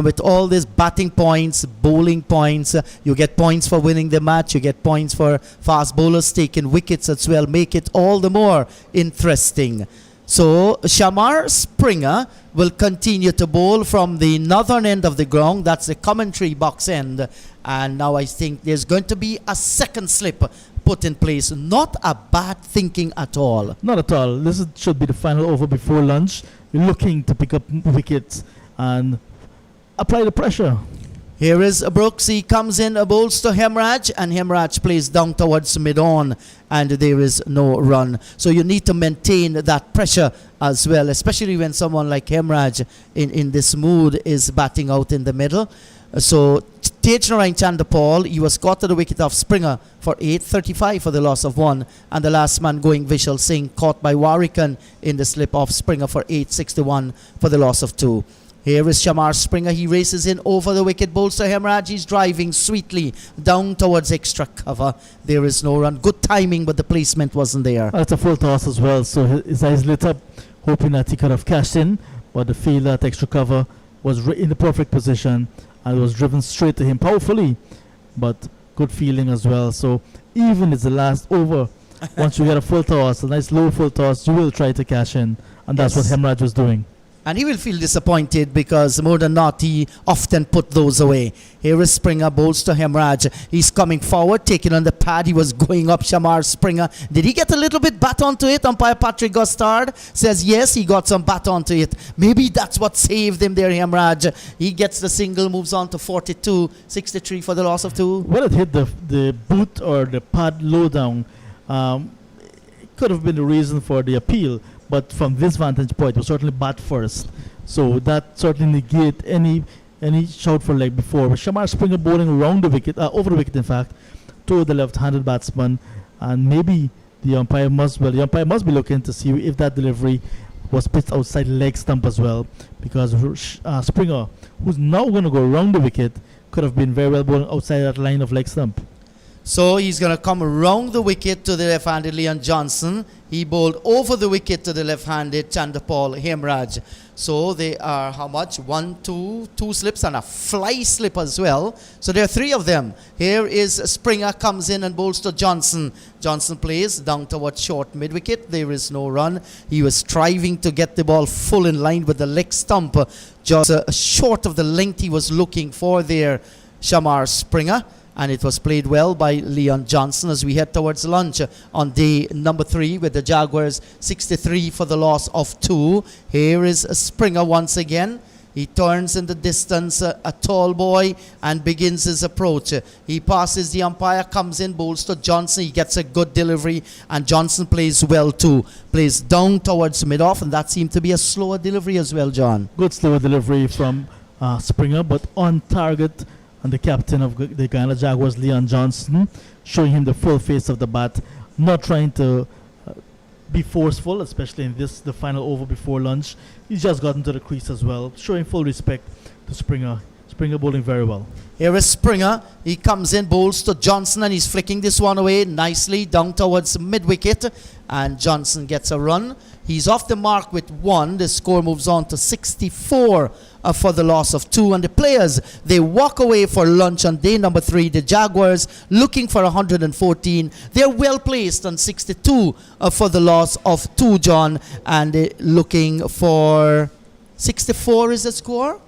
with all these batting points, bowling points. You get points for winning the match. You get points for fast bowlers taking wickets as well. Make it all the more interesting. So Shamar Springer will continue to bowl from the northern end of the ground. That's the commentary box end. And now I think there's going to be a second slip put in place. Not a bad thinking at all. Not at all. Should be the final over before lunch. We're looking to pick up wickets and apply the pressure. Here is Brooks. He comes in, bowls to Hemraj, and Hemraj plays down towards mid-on, and there is no run. So you need to maintain that pressure as well, especially when someone like Hemraj in this mood is batting out in the middle. So Tejnarayan Chandrapal, he was caught at the wicket of Springer for 8.35 for the loss of 1, and the last man going Vishal Singh caught by Warrican in the slip of Springer for 8.61 for the loss of 2. Here is Shamar Springer. He races in over the wicket, bowls to Hemraj. He's driving sweetly down towards extra cover. There is no run. Good timing, but the placement wasn't there. That's a full toss as well, so his eyes lit up, hoping that he could have cashed in, but the fielder at extra cover was in the perfect position and was driven straight to him powerfully, but good feeling as well. So even it's the last over. Once you get a full toss, a nice low full toss, you will try to cash in, and that's what Hemraj was doing. And he will feel disappointed because more than not, he often put those away. Here is Springer, bowls to Hemraj. He's coming forward, taking on the pad. He was going up, Shamar Springer. Did he get a little bit bat onto it? Umpire Patrick Gustard says yes, he got some bat onto it. Maybe that's what saved him there, Hemraj. He gets the single, moves on to 42, 63 for the loss of 2. Well, it hit the boot or the pad low down. It could have been the reason for the appeal. But from this vantage point, it was certainly bat first. So that certainly negate any shout for leg before. But Shamar Springer bowling around the wicket, over the wicket in fact, to the left-handed batsman. And maybe the umpire must be looking to see if that delivery was pitched outside leg stump as well. Because Springer, who's now going to go around the wicket, could have been very well bowling outside that line of leg stump. So he's going to come around the wicket to the left-handed Leon Johnson. He bowled over the wicket to the left-handed Chandapal Hemraj. So they are how much? 1, 2, 2 slips and a fly slip as well. So there are 3 of them. Here is Springer comes in and bowls to Johnson. Johnson plays down towards short mid-wicket. There is no run. He was striving to get the ball full in line with the leg stump. Just short of the length he was looking for there, Shamar Springer. And it was played well by Leon Johnson as we head towards lunch on day number 3 with the Jaguars 63 for the loss of 2. Here is Springer once again. He turns in the distance, a tall boy, and begins his approach. He passes the umpire, comes in, bowls to Johnson. He gets a good delivery, and Johnson plays well too. Plays down towards mid-off, and that seemed to be a slower delivery as well, John. Good slower delivery from Springer, but on target. And the captain of the Guyana Jaguars, Leon Johnson, showing him the full face of the bat, not trying to be forceful, especially in the final over before lunch. He's just gotten to the crease as well, showing full respect to Springer. Springer bowling very well. Here is Springer. He comes in, bowls to Johnson, and he's flicking this one away nicely down towards mid-wicket. And Johnson gets a run. He's off the mark with 1. The score moves on to 64 for the loss of 2. And the players, they walk away for lunch on day number 3. The Jaguars looking for 114. They're well placed on 62 for the loss of 2, John. And looking for 64 is the score?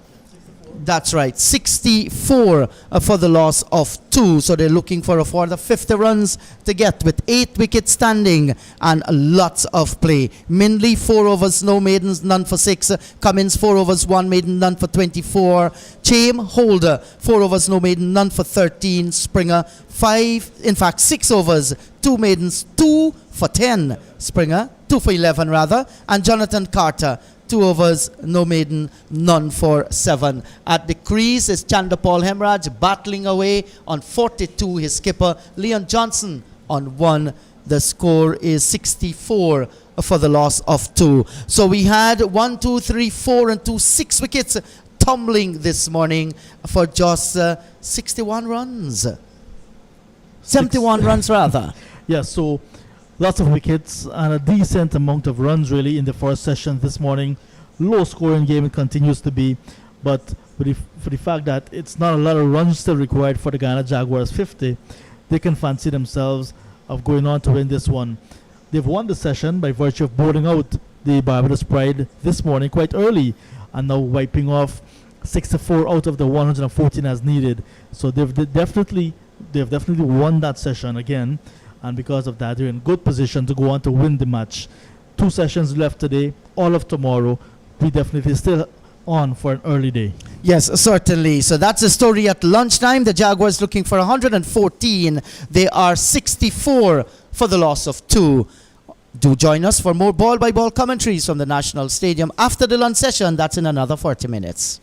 That's right, 64 for the loss of 2. So they're looking for a further 50 runs to get with 8 wickets standing and lots of play. Mindley, 4 overs, no maidens, none for 6. Cummins, 4 overs, 1 maiden, none for 24. Chame, Holder, 4 overs, no maiden, none for 13. Springer, 6 overs, 2 maidens, 2 for 10. Springer, 2 for 11 rather. And Jonathan Carter, 2 overs, no maiden, none for 7. At the crease is Chandapal Hemraj battling away on 42. His skipper, Leon Johnson, on 1. The score is 64 for the loss of 2. So we had 1, 2, 3, 4, and 2, 6 wickets tumbling this morning for just 61 runs. 71 runs rather. Yeah, so lots of wickets and a decent amount of runs really in the first session this morning. Low scoring game it continues to be, but for the fact that it's not a lot of runs still required for the Guyana Jaguars 50, they can fancy themselves of going on to win this one. They've won the session by virtue of bowling out the Barbados Pride this morning quite early and now wiping off 64 out of the 114 as needed. So they've definitely won that session again. And because of that, they're in good position to go on to win the match. 2 sessions left today, all of tomorrow. We definitely still on for an early day. Yes, certainly. So that's the story at lunchtime. The Jaguars looking for 114. They are 64 for the loss of 2. Do join us for more ball-by-ball commentaries from the National Stadium after the lunch session. That's in another 40 minutes.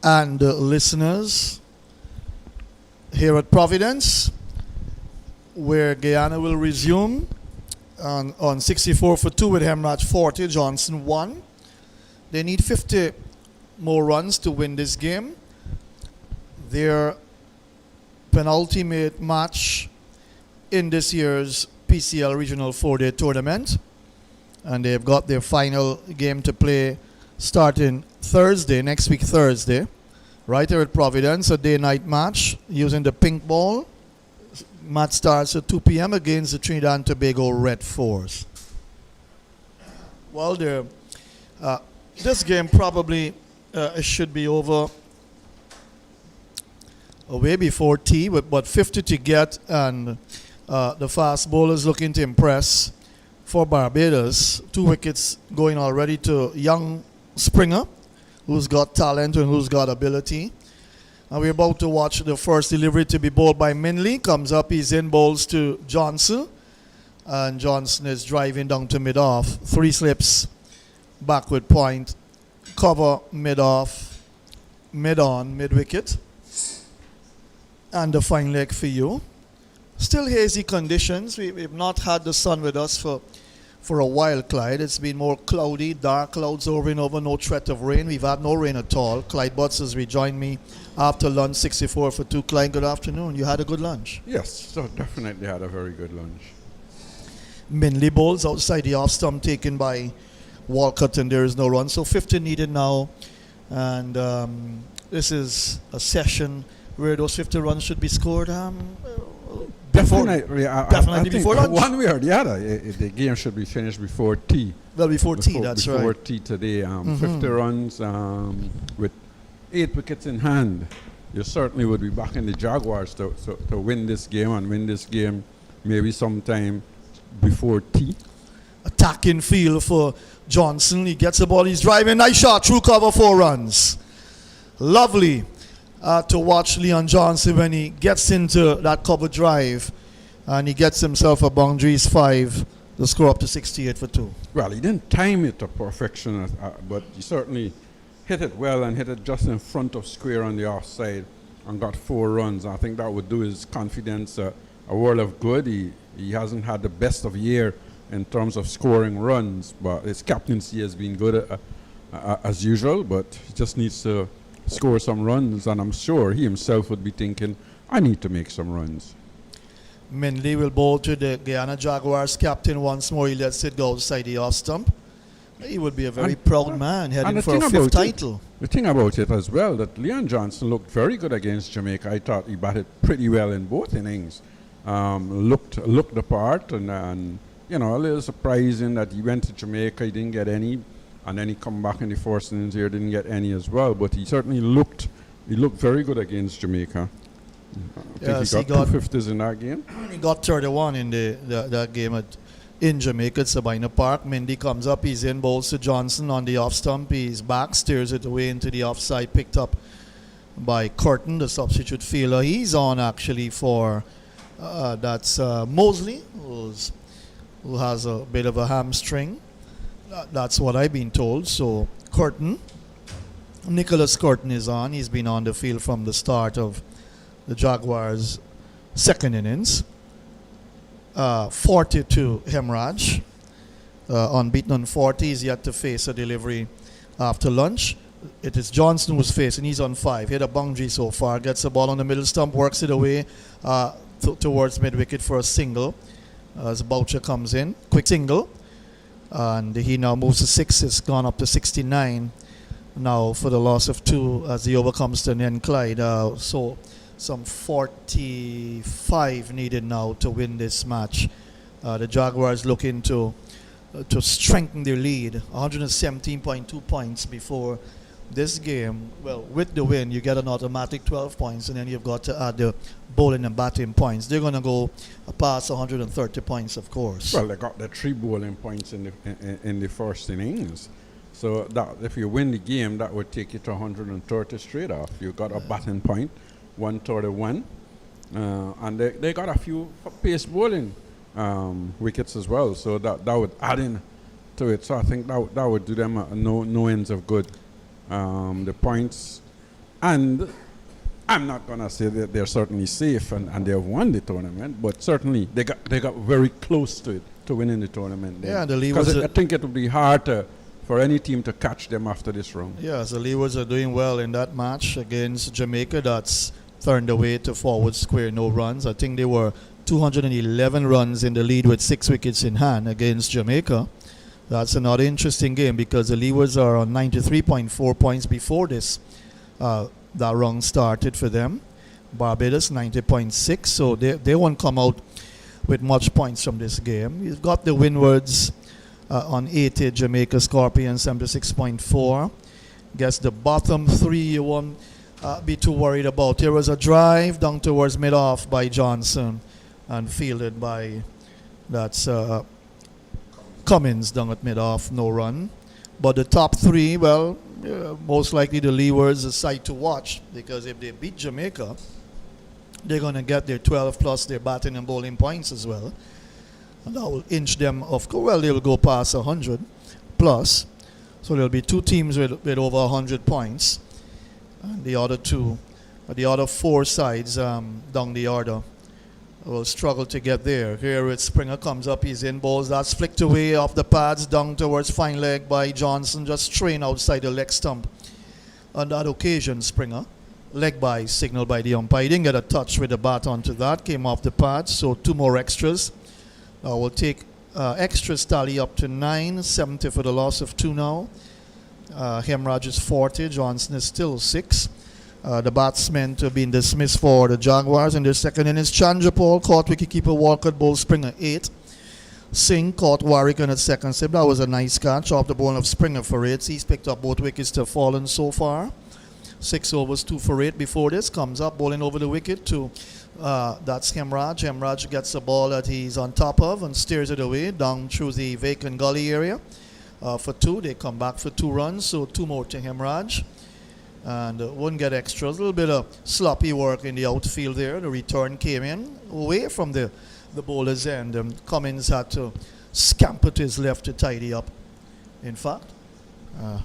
and listeners here at Providence, where Guyana will resume on 64 for 2 with Hemraj 40, Johnson 1. They need 50 more runs to win this game. Their penultimate match in this year's PCL Regional 4-Day Tournament. And they've got their final game to play starting Thursday, next week Thursday, right here at Providence, a day-night match using the pink ball. Match starts at 2 p.m. against the Trinidad and Tobago Red Force. Well, this game probably should be over way before tea, but 50 to get, and the fast bowlers looking to impress for Barbados. 2 wickets going already to young Springer, who's got talent and who's got ability. And we're about to watch the first delivery to be bowled by Minley. Comes up, he's in, bowls to Johnson. And Johnson is driving down to mid-off. 3 slips, backward point, cover mid-off, mid-on, mid-wicket. And the fine leg for you. Still hazy conditions. We've not had the sun with us for a while, Clyde. It's been more cloudy, dark clouds over and over, no threat of rain. We've had no rain at all. Clyde Butts has rejoined me after lunch, 64 for 2. Clyde, good afternoon. You had a good lunch? Yes, so definitely had a very good lunch. Minley bowls outside the off stump taken by Walcott, and there is no run. So 50 needed now. And this is a session where those 50 runs should be scored. Definitely, I think before lunch. one way or the other, the game should be finished before tea. Well, before tea, that's before right. tea today. 50 runs with 8 wickets in hand. You certainly would be backing the Jaguars to win this game and win this game maybe sometime before tea. Attacking field for Johnson. He gets the ball, he's driving. Nice shot, through cover, 4 runs. Lovely to watch Leon Johnson when he gets into that cover drive and he gets himself a boundaries 5, the score up to 68 for 2. Well, he didn't time it to perfection, but he certainly hit it well and hit it just in front of square on the offside and got 4 runs. I think that would do his confidence a world of good. He hasn't had the best of year in terms of scoring runs, but his captaincy has been good as usual, but he just needs to score some runs, and I'm sure he himself would be thinking, I need to make some runs. Minley will bowl to the Guyana Jaguars captain once more. He lets it go outside the off stump. He would be a very proud man heading for a 5th title. The thing about it as well, that Leon Johnson looked very good against Jamaica. I thought he batted pretty well in both innings. Looked the part, and you know, a little surprising that he went to Jamaica, he didn't get any, and then he come back in the first innings here, didn't get any as well. But he certainly looked very good against Jamaica. I think he got 2 50s in that game. He got 31 in that game in Jamaica at Sabina Park. Mindy comes up, he's in, bowls to Johnson on the off stump. He's back, steers it away into the offside, picked up by Curtin, the substitute fielder. He's on actually for that's Mosley, who has a bit of a hamstring. That's what I've been told. So Curtin, Nicholas Curtin is on. He's been on the field from the start of the Jaguars' 2nd innings. 40 to Hemraj. Unbeaten on 40. He's yet to face a delivery after lunch. It is Johnson who's facing. He's on 5. Hit a boundary so far. Gets the ball on the middle stump. Works it away towards mid-wicket for a single. As Boucher comes in. Quick single. And he now moves to 6. It's gone up to 69 now for the loss of 2 as he overcomes the Nen Clyde. So some 45 needed now to win this match. The Jaguars looking to strengthen their lead. 117.2 points before this game. Well, with the win, you get an automatic 12 points, and then you've got to add the bowling and batting points. They're going to go past 130 points, of course. Well, they got the 3 bowling points in the first innings. So that if you win the game, that would take you to 130 straight off. You got a batting point, 131, and they got a few pace bowling wickets as well. So that would add in to it. So I think that would do them no ends of good. The points And I'm not going to say that they're certainly safe and they have won the tournament, but certainly they got very close to it, to winning the tournament. Yeah, the because Leewards I think it would be hard for any team to catch them after this round. Yeah, the Leewards are doing well in that match against Jamaica. That's turned away to forward square, no runs. I think they were 211 runs in the lead with 6 wickets in hand against Jamaica. That's another interesting game because the Leewards are on 93.4 points before this. That round started for them. Barbados 90.6, so they won't come out with much points from this game. You've got the Windwards on 80, Jamaica Scorpions 76.4. Guess the bottom three you won't be too worried about. Here was a drive down towards mid-off by Johnson and fielded by Cummins down at mid-off, no run. But the top three, well, most likely the Leewards, a sight to watch because if they beat Jamaica, they're going to get their 12 plus their batting and bowling points as well. And that will inch them, of course, well, they will go past 100 plus. So there'll be 2 teams with over 100 points. And the other 4 sides down the order will struggle to get there. Here it's Springer comes up, he's in balls. That's flicked away off the pads down towards fine leg by Johnson, just straight outside the leg stump. On that occasion, Springer, leg by, signal by the umpire. He didn't get a touch with the bat onto that, came off the pads, so 2 more extras. We'll take extras tally up to 9, 70 for the loss of 2 now. Hemraj is 40, Johnson is still 6. The batsmen to have been dismissed for the Jaguars in their second innings. Chandrapal caught wicketkeeper Walcott, bowled Springer 8. Singh caught Warwick at second sip. That was a nice catch off the ball of Springer for 8. He's picked up both wickets to have fallen so far. 6 overs, 2 for 8 before this. Comes up, bowling over the wicket to, that's Hemraj. Hemraj gets the ball that he's on top of and steers it away down through the vacant gully area for 2. They come back for 2 runs, so 2 more to Hemraj. And wouldn't get extras. A little bit of sloppy work in the outfield there. The return came in away from the bowler's end. Cummins had to scamper to his left to tidy up. In fact,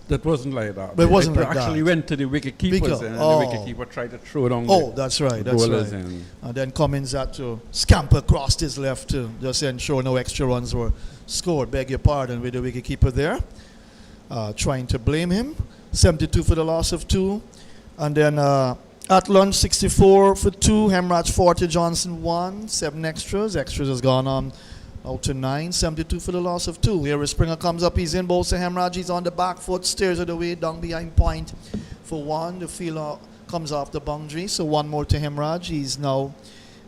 that wasn't like that. But it wasn't like actually that. went to the wicket keepers and the wicket keeper tried to throw down that's right. That's right. And then Cummins had to scamper across his left to just ensure no extra runs were scored. Beg your pardon with the wicket keeper there. Trying to blame him. 72 for the loss of 2. And then at lunch, 64 for 2. Hemraj 40, Johnson 1. 7 extras. Extras has gone on out to 9. 72 for the loss of 2. Here Springer comes up. He's in bowls to Hemraj. He's on the back foot. Steers it away down behind point for 1. The fielder comes off the boundary. So 1 more to Hemraj. He's now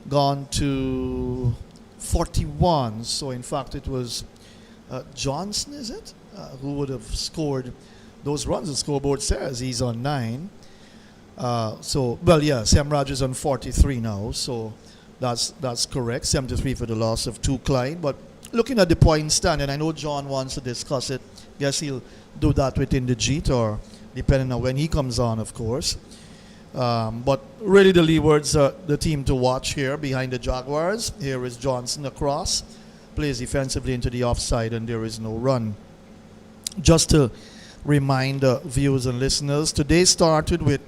gone to 41. So in fact it was Johnson, is it? Who would have scored those runs. The scoreboard says he's on 9. Hemraj is on 43 now, so that's correct. 73 for the loss of 2, Clyde. But looking at the point stand, and I know John wants to discuss it. Guess he'll do that within the Jeet, or depending on when he comes on, of course. But really the Leewards are the team to watch here behind the Jaguars. Here is Johnson across. Plays defensively into the offside, and there is no run. Just to remind viewers and listeners, today started with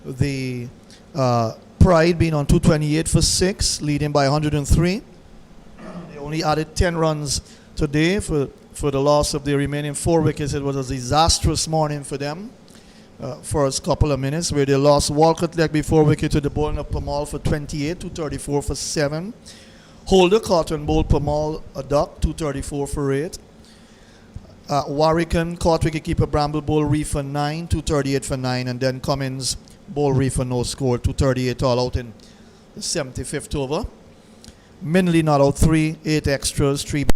the Pride being on 228 for 6, leading by 103. They only added 10 runs today for the loss of the remaining 4 wickets. It was a disastrous morning for them. First couple of minutes where they lost Walcott leg before wicket to the bowling of Pamal for 28, 234 for 7. Holder caught and bowled Pamal a duck, 234 for 8. Warwican caught wicketkeeper Bramble bowl Reef for 9, 238 for 9, and then Cummins bowl Reef for no score, 238 all out in the 75th over. Minley not out 3, 8 extras, 3.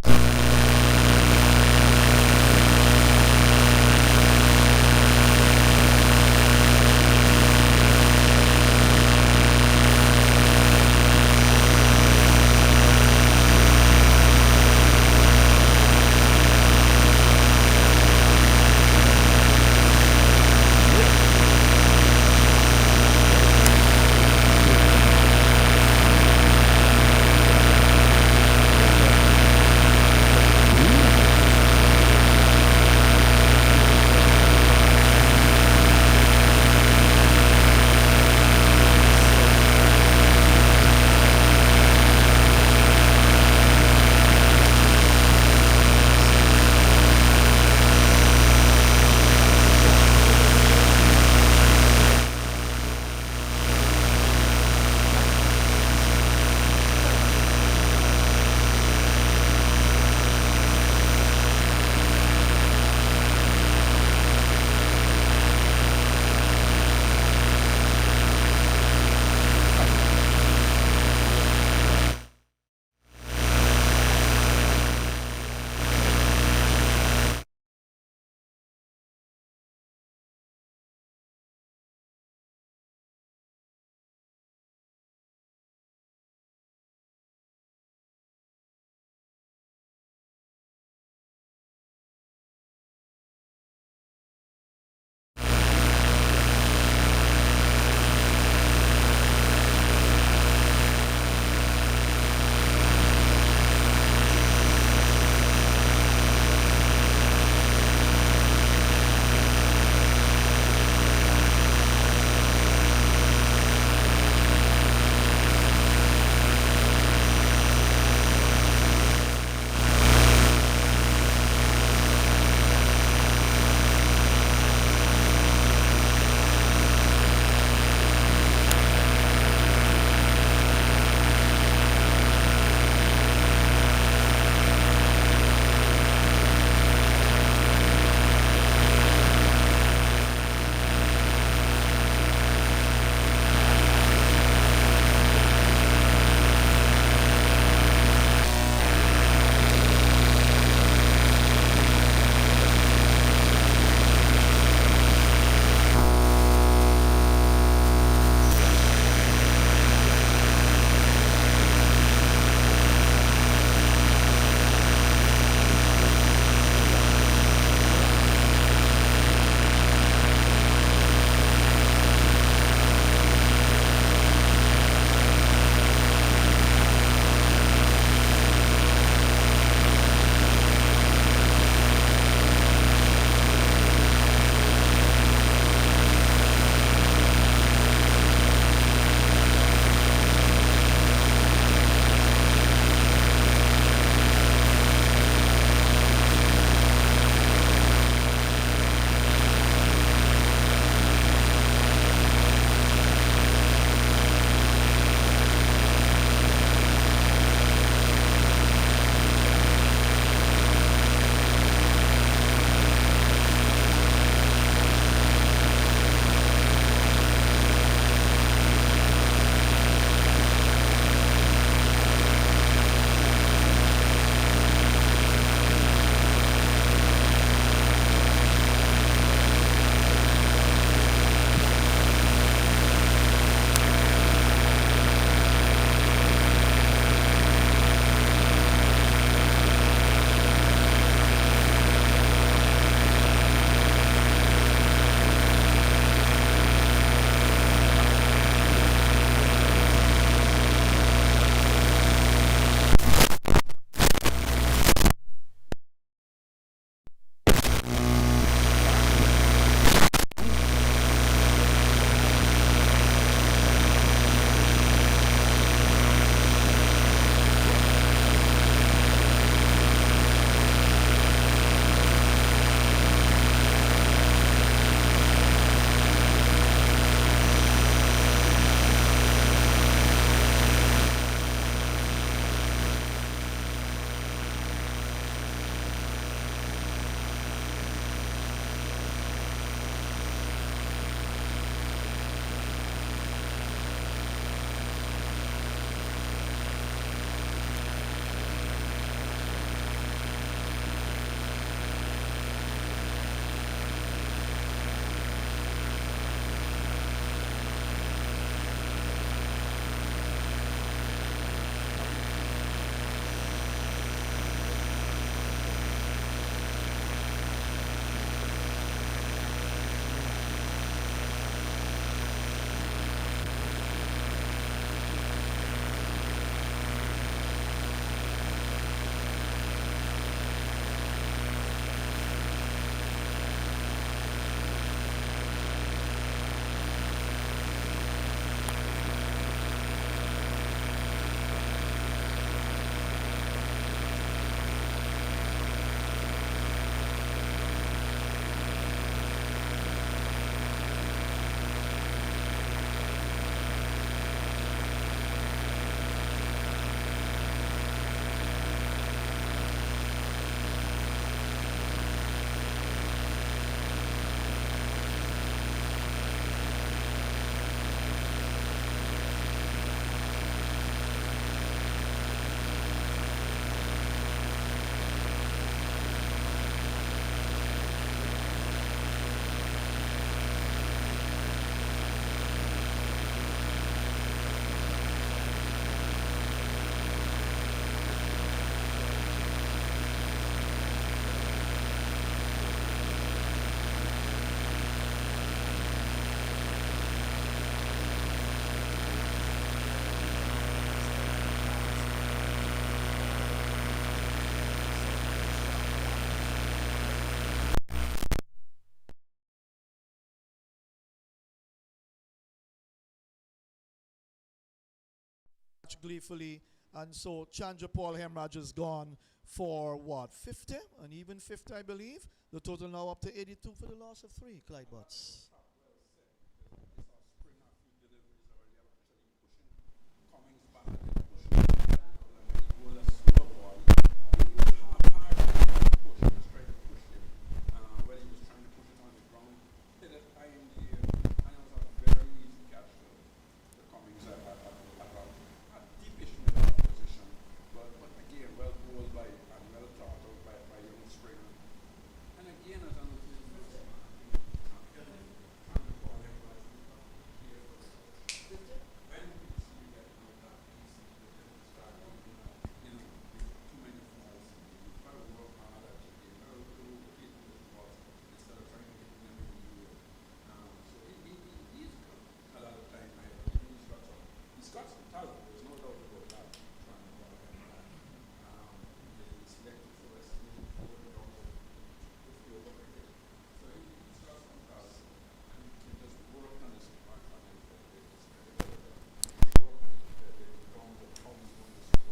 gleefully. And so Chandra Paul Hemraj is gone for what, 50? An even 50, I believe. The total now up to 82 for the loss of 3, Clyde Butts.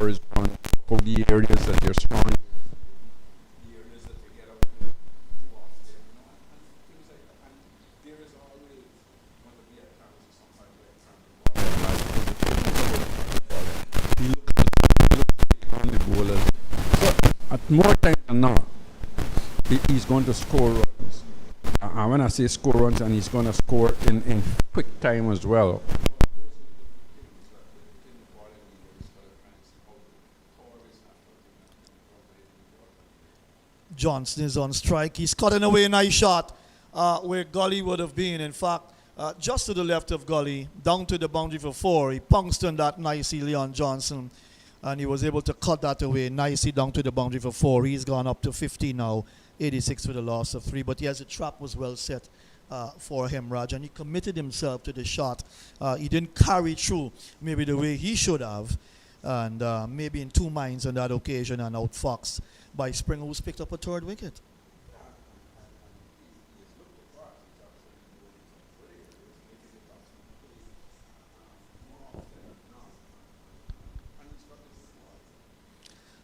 Is on for the areas that they're strong, the areas that they get up to off there, things like that. And there is always going to be a chance of somebody like he looks on the bowler. But at more time than not, he's going to score runs. When I say score runs, and he's going to score in quick time as well. Johnson is on strike. He's cutting away a nice shot where Gully would have been. In fact, just to the left of Gully, down to the boundary for 4. He punctured that nicely, Leon Johnson, and he was able to cut that away nicely down to the boundary for 4. He's gone up to 50 now, 86 for the loss of 3. But yes, the trap was well set for Hemraj, and he committed himself to the shot. He didn't carry through maybe the way he should have, and maybe in 2 minds on that occasion, and outfoxed by Springer, who's picked up a 3rd wicket.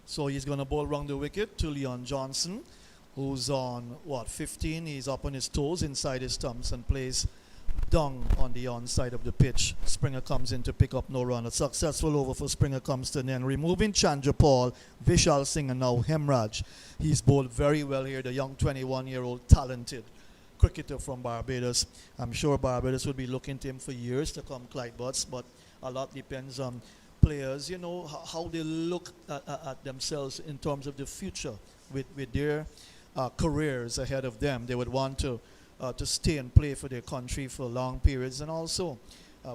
So he's going to bowl round the wicket to Leon Johnson, who's on, 15? He's up on his toes inside his stumps and plays down on the onside of the pitch. Springer comes in to pick up no run. A successful over for Springer comes to an end. Removing Chandra Paul, Vishal Singh, and now Hemraj. He's bowled very well here, the young 21-year-old talented cricketer from Barbados. I'm sure Barbados will be looking to him for years to come, Clyde Butts, but a lot depends on players, how they look at themselves in terms of the future with their careers ahead of them. They would want to stay and play for their country for long periods, and also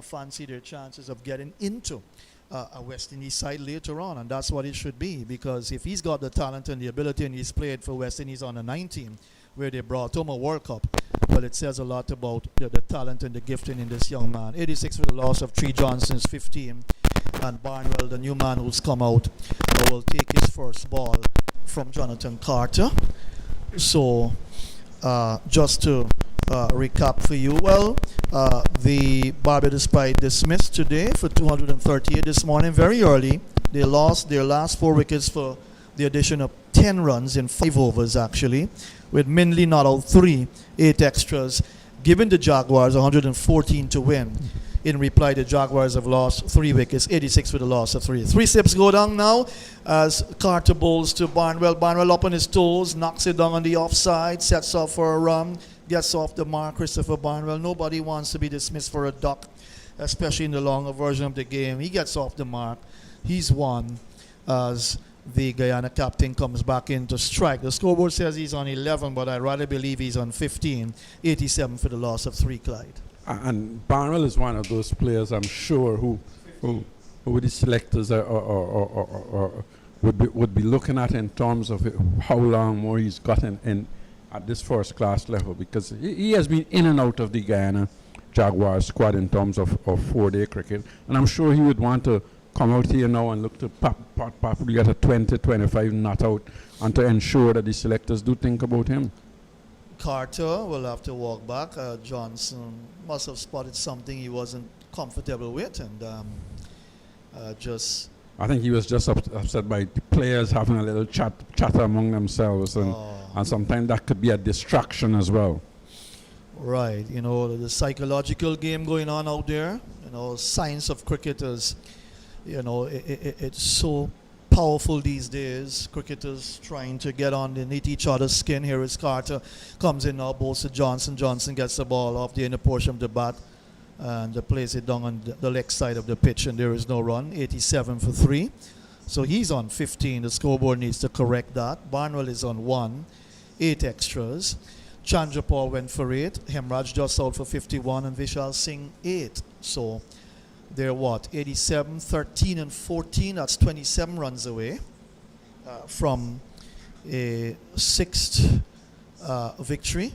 fancy their chances of getting into a West Indies side later on, and that's what it should be, because if he's got the talent and the ability and he's played for West Indies on the 19, where they brought home a World Cup, well, it says a lot about the talent and the gifting in this young man. 86 for the loss of 3, Johnson's 15, and Barnwell, the new man who's come out, will take his first ball from Jonathan Carter. So just to recap for you, the Barbados Pride dismissed today for 238 this morning, very early. They lost their last 4 wickets for the addition of 10 runs in 5 overs, actually, with Minley not out 3, 8 extras, giving the Jaguars 114 to win. In reply, the Jaguars have lost 3 wickets, 86 for the loss of 3. 3 steps go down now as Carter bowls to Barnwell. Barnwell up on his toes, knocks it down on the offside, sets off for a run, gets off the mark, Christopher Barnwell. Nobody wants to be dismissed for a duck, especially in the longer version of the game. He gets off the mark. He's won as the Guyana captain comes back in to strike. The scoreboard says he's on 11, but I rather believe he's on 15. 87 for the loss of 3, Clyde. And Barnwell is one of those players, I'm sure, who the selectors would be looking at in terms of how long more he's gotten in at this first class level, because he has been in and out of the Guyana Jaguars squad in terms of 4-day cricket, and I'm sure he would want to come out here now and look to probably get a 20-25 not out, and to ensure that the selectors do think about him. Carter will have to walk back. Johnson must have spotted something he wasn't comfortable with, and Just I think he was just upset by the players having a little chatter among themselves, and sometimes that could be a distraction as well. right. The psychological game going on out there. Science of cricket is, it's so powerful these days. Cricketers trying to get underneath each other's skin. Here is Carter, comes in now, bowls to Johnson. Johnson gets the ball off the inner portion of the bat and plays it down on the leg side of the pitch, and there is no run. 87 for 3. So he's on 15. The scoreboard needs to correct that. Barnwell is on 1. 8 extras. Chandrapal went for 8. Hemraj just out for 51, and Vishal Singh 8. So they're 87, 13 and 14. That's 27 runs away from a 6th victory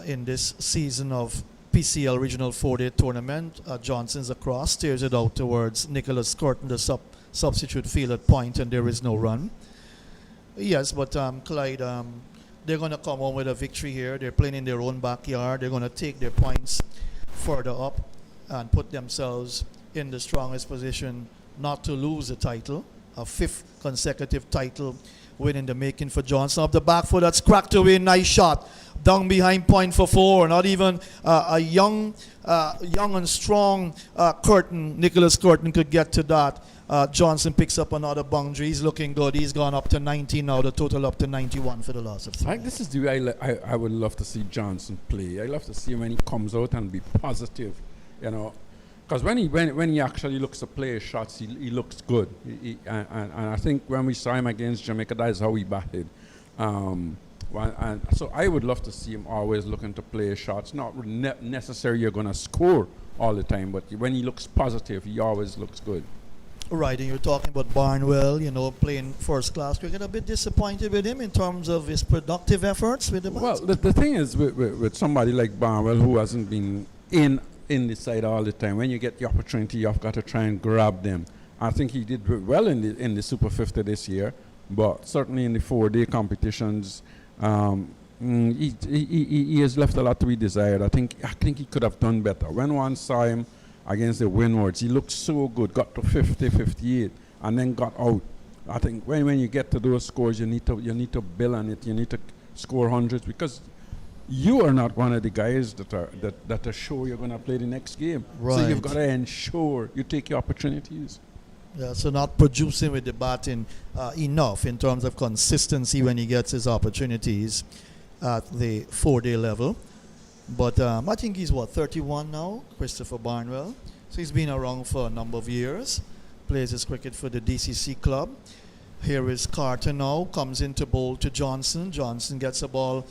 in this season of PCL Regional 4-Day Tournament. Johnson's across, steers it out towards Nicholas Curtin, the substitute field at point, and there is no run. Yes, but Clyde, they're going to come home with a victory here. They're playing in their own backyard. They're going to take their points further up and put themselves in the strongest position not to lose the title. A 5th consecutive title win in the making for Johnson. Off the back foot, that's cracked away. Nice shot. Down behind point for 4. Not even a young and strong Nicholas Curtin could get to that. Johnson picks up another boundary. He's looking good. He's gone up to 19 now. The total up to 91 for the loss of 3. I think this is the way I would love to see Johnson play. I love to see him when he comes out and be positive, because when he actually looks to play his shots, he looks good. And I think when we saw him against Jamaica, that is how he batted. And so I would love to see him always looking to play his shots. Not necessarily you're going to score all the time, but when he looks positive, he always looks good. Right, and you're talking about Barnwell, playing first class cricket. A bit disappointed with him in terms of his productive efforts with the bats. Well, the thing is with somebody like Barnwell who hasn't been in the side all the time, when you get the opportunity, you've got to try and grab them. I think he did well in the Super 50 this year, but certainly in the 4-day competitions, he has left a lot to be desired. I think he could have done better. When one saw him against the Windwards, he looked so good, got to 50, 58, and then got out. I think when you get to those scores, you need to build on it. You need to score hundreds, because you are not one of the guys that are sure you're going to play the next game. Right. So you've got to ensure you take your opportunities. Yeah, so not producing with the batting enough in terms of consistency when he gets his opportunities at the 4-day level. But I think he's 31 now, Christopher Barnwell. So he's been around for a number of years. Plays his cricket for the DCC club. Here is Carter now, comes into bowl to Johnson. Johnson gets a ball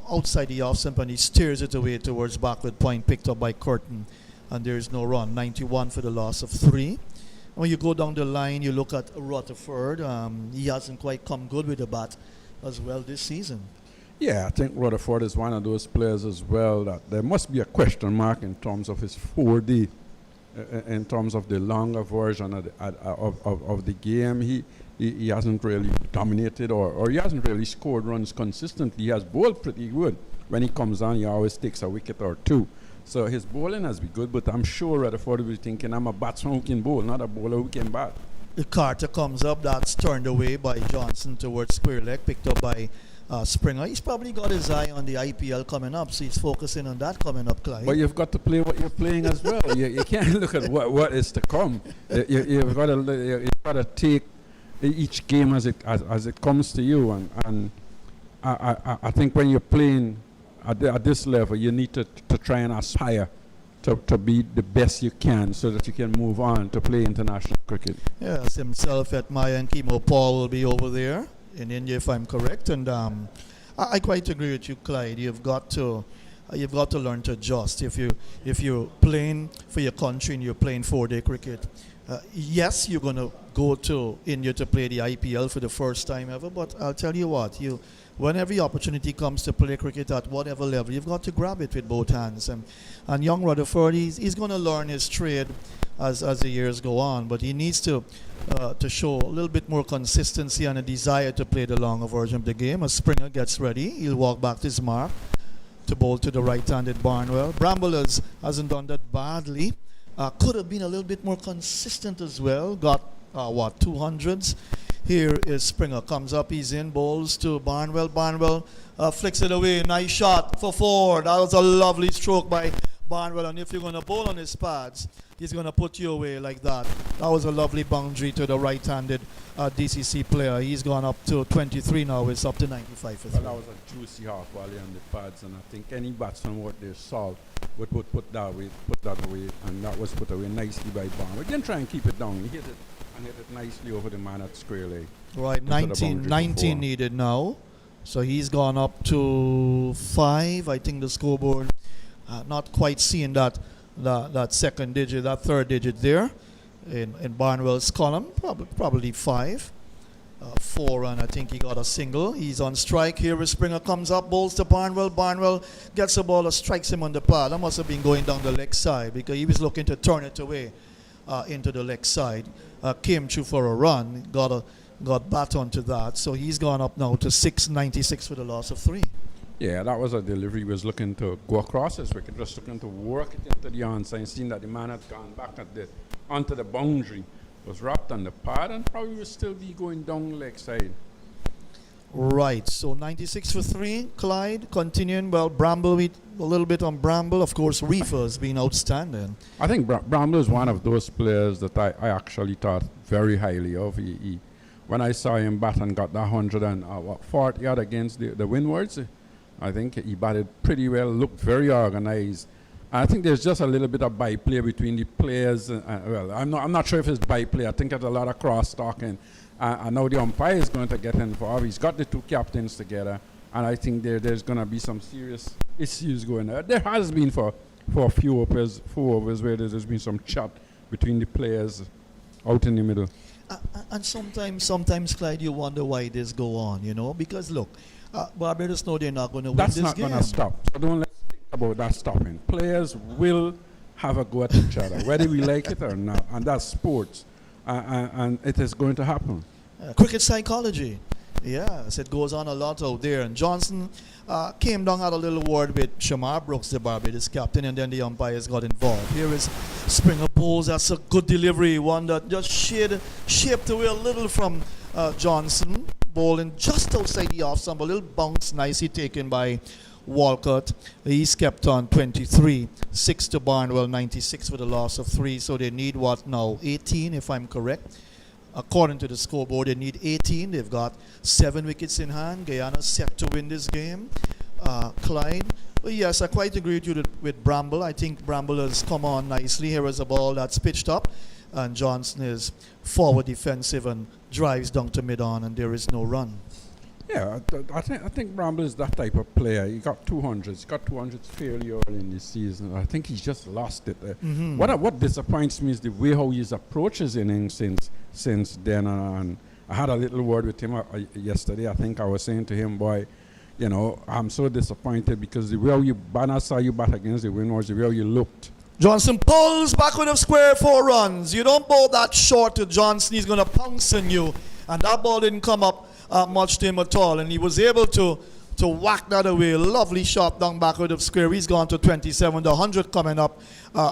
outside the off stump and he steers it away towards backward point, picked up by Curtin. And there is no run. 91 for the loss of 3. When you go down the line, you look at Rutherford. He hasn't quite come good with the bat as well this season. Yeah, I think Rutherford is one of those players as well that there must be a question mark in terms of his 4D, in terms of the longer version of the game. He hasn't really dominated or he hasn't really scored runs consistently. He has bowled pretty good. When he comes on, he always takes a wicket or 2. So his bowling has been good, but I'm sure Rutherford will be thinking, I'm a batsman who can bowl, not a bowler who can bat. The Carter comes up, that's turned away by Johnson towards square leg, picked up by Springer. He's probably got his eye on the IPL coming up, so he's focusing on that coming up, Clyde. But you've got to play what you're playing as well. You can't look at what is to come. You've got to take each game as it comes to you. And I think when you're playing at this level, you need to try and aspire to be the best you can so that you can move on to play international cricket. Yes, himself at Maya and Kimo Paul will be over there in India, if I'm correct. And I quite agree with you, Clyde. You've got to learn to adjust. If you're playing for your country and you're playing 4-day cricket, yes, you're going to go to India to play the IPL for the first time ever. But I'll tell you what, whenever the opportunity comes to play cricket at whatever level, you've got to grab it with both hands. And young Rutherford, he's going to learn his trade as the years go on, but he needs to show a little bit more consistency and a desire to play the longer version of the game. As Springer gets ready, he'll walk back to his mark to bowl to the right-handed Barnwell. Bramble hasn't done that badly Could have been a little bit more consistent as well. Got 200s. Here is Springer, comes up, he's in, bowls to Barnwell. Barnwell flicks it away, nice shot for 4. That was a lovely stroke by Barnwell, and if you're going to bowl on his pads, he's going to put you away like that. That was a lovely boundary to the right-handed DCC player. He's gone up to 23 now, it's up to 95 for 3. Well, that was a juicy half volley on the pads, and I think any batsman what they saw would put that away, and that was put away nicely by Barnwell. He didn't try and keep it down, he hit it nicely over the man at square leg. Right, 19 needed now. So he's gone up to 5. I think the scoreboard not quite seeing that second digit, that third digit there in Barnwell's column. Probably 5. 4 and I think he got a single. He's on strike here. Springer comes up, bowls to Barnwell. Barnwell gets the ball, strikes him on the pad. That must have been going down the leg side because he was looking to turn it away into the leg side. Came through for a run, got bat onto that. So he's gone up now to 696 for the loss of 3. Yeah, that was a delivery. He was looking to go across his wicket, just looking to work it into the onside, seeing that the man had gone back onto the boundary, was wrapped on the pad, and probably will still be going down leg side. Right, so 96 for 3. Clyde continuing. Well, Bramble, a little bit on Bramble. Of course, Reefer's been outstanding. I think Bramble is one of those players that I actually thought very highly of. He when I saw him bat and got that 140 yard against the Windwards, I think he batted pretty well, looked very organized. I think there's just a little bit of byplay between the players. Well, I'm not sure if it's byplay. I think there's a lot of cross-talking. I know the umpire is going to get involved. He's got the two captains together, and I think there's going to be some serious issues going on. There has been for a few overs, 4 overs, where there's been some chat between the players out in the middle. And sometimes, Clyde, you wonder why this go on, because look, Barbados know they're not going to win this game. That's not going to stop. So don't let's think about that stopping. Players will have a go at each other, whether we like it or not, and that's sports. And it is going to happen. Cricket psychology. Yes, it goes on a lot out there. And Johnson came down, had a little word with Shamar Brooks, the Barbados captain, and then the umpires got involved. Here is Springer bowls. That's a good delivery. One that just shaped away a little from Johnson. Bowling just outside the off stump. A little bounce nicely taken by Walcott. He's kept on 23. 6 to Barnwell, 96 for the loss of 3. So they need what now? 18, if I'm correct. According to the scoreboard, they need 18. They've got 7 wickets in hand. Guyana set to win this game. Clyde. Well, yes, I quite agree with you with Bramble. I think Bramble has come on nicely. Here is a ball that's pitched up. And Johnson is forward defensive and drives down to mid-on, and there is no run. Yeah, I think Bramble is that type of player. He got 200s. He got 200s fairly early in the season. I think he's just lost it. Mm-hmm. What disappoints me is the way how he's approached his innings since then. And I had a little word with him yesterday. I think I was saying to him, boy, I'm so disappointed because the way I saw you bat against the Windwards, the way you looked. Johnson pulls backward of square, 4 runs. You don't bowl that short to Johnson, he's going to pounce on you. And that ball didn't come up much to him at all. And he was able to whack that away. Lovely shot down backward of square. He's gone to 27. The 100 coming up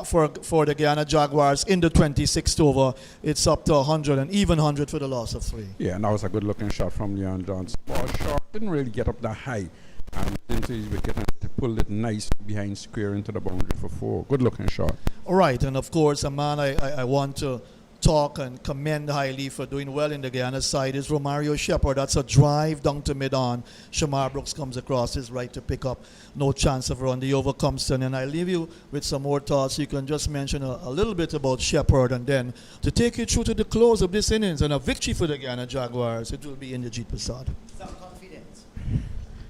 for the Guyana Jaguars in the 26th over. It's up to 100, and even 100 for the loss of 3. Yeah, and that was a good-looking shot from Leon Johnson. Ball short, didn't really get up that high. And into his wicket and pulled it nice behind square into the boundary for 4. Good looking shot. All right, and of course, a man I want to talk and commend highly for doing well in the Guyana side is Romario Shepherd. That's a drive down to mid-on. Shamar Brooks comes across his right to pick up. No chance of run. The over comes in, and I leave you with some more thoughts. You can just mention a little bit about Shepherd, and then to take you through to the close of this innings and a victory for the Guyana Jaguars, it will be Inderjeet Prasad. Some confidence.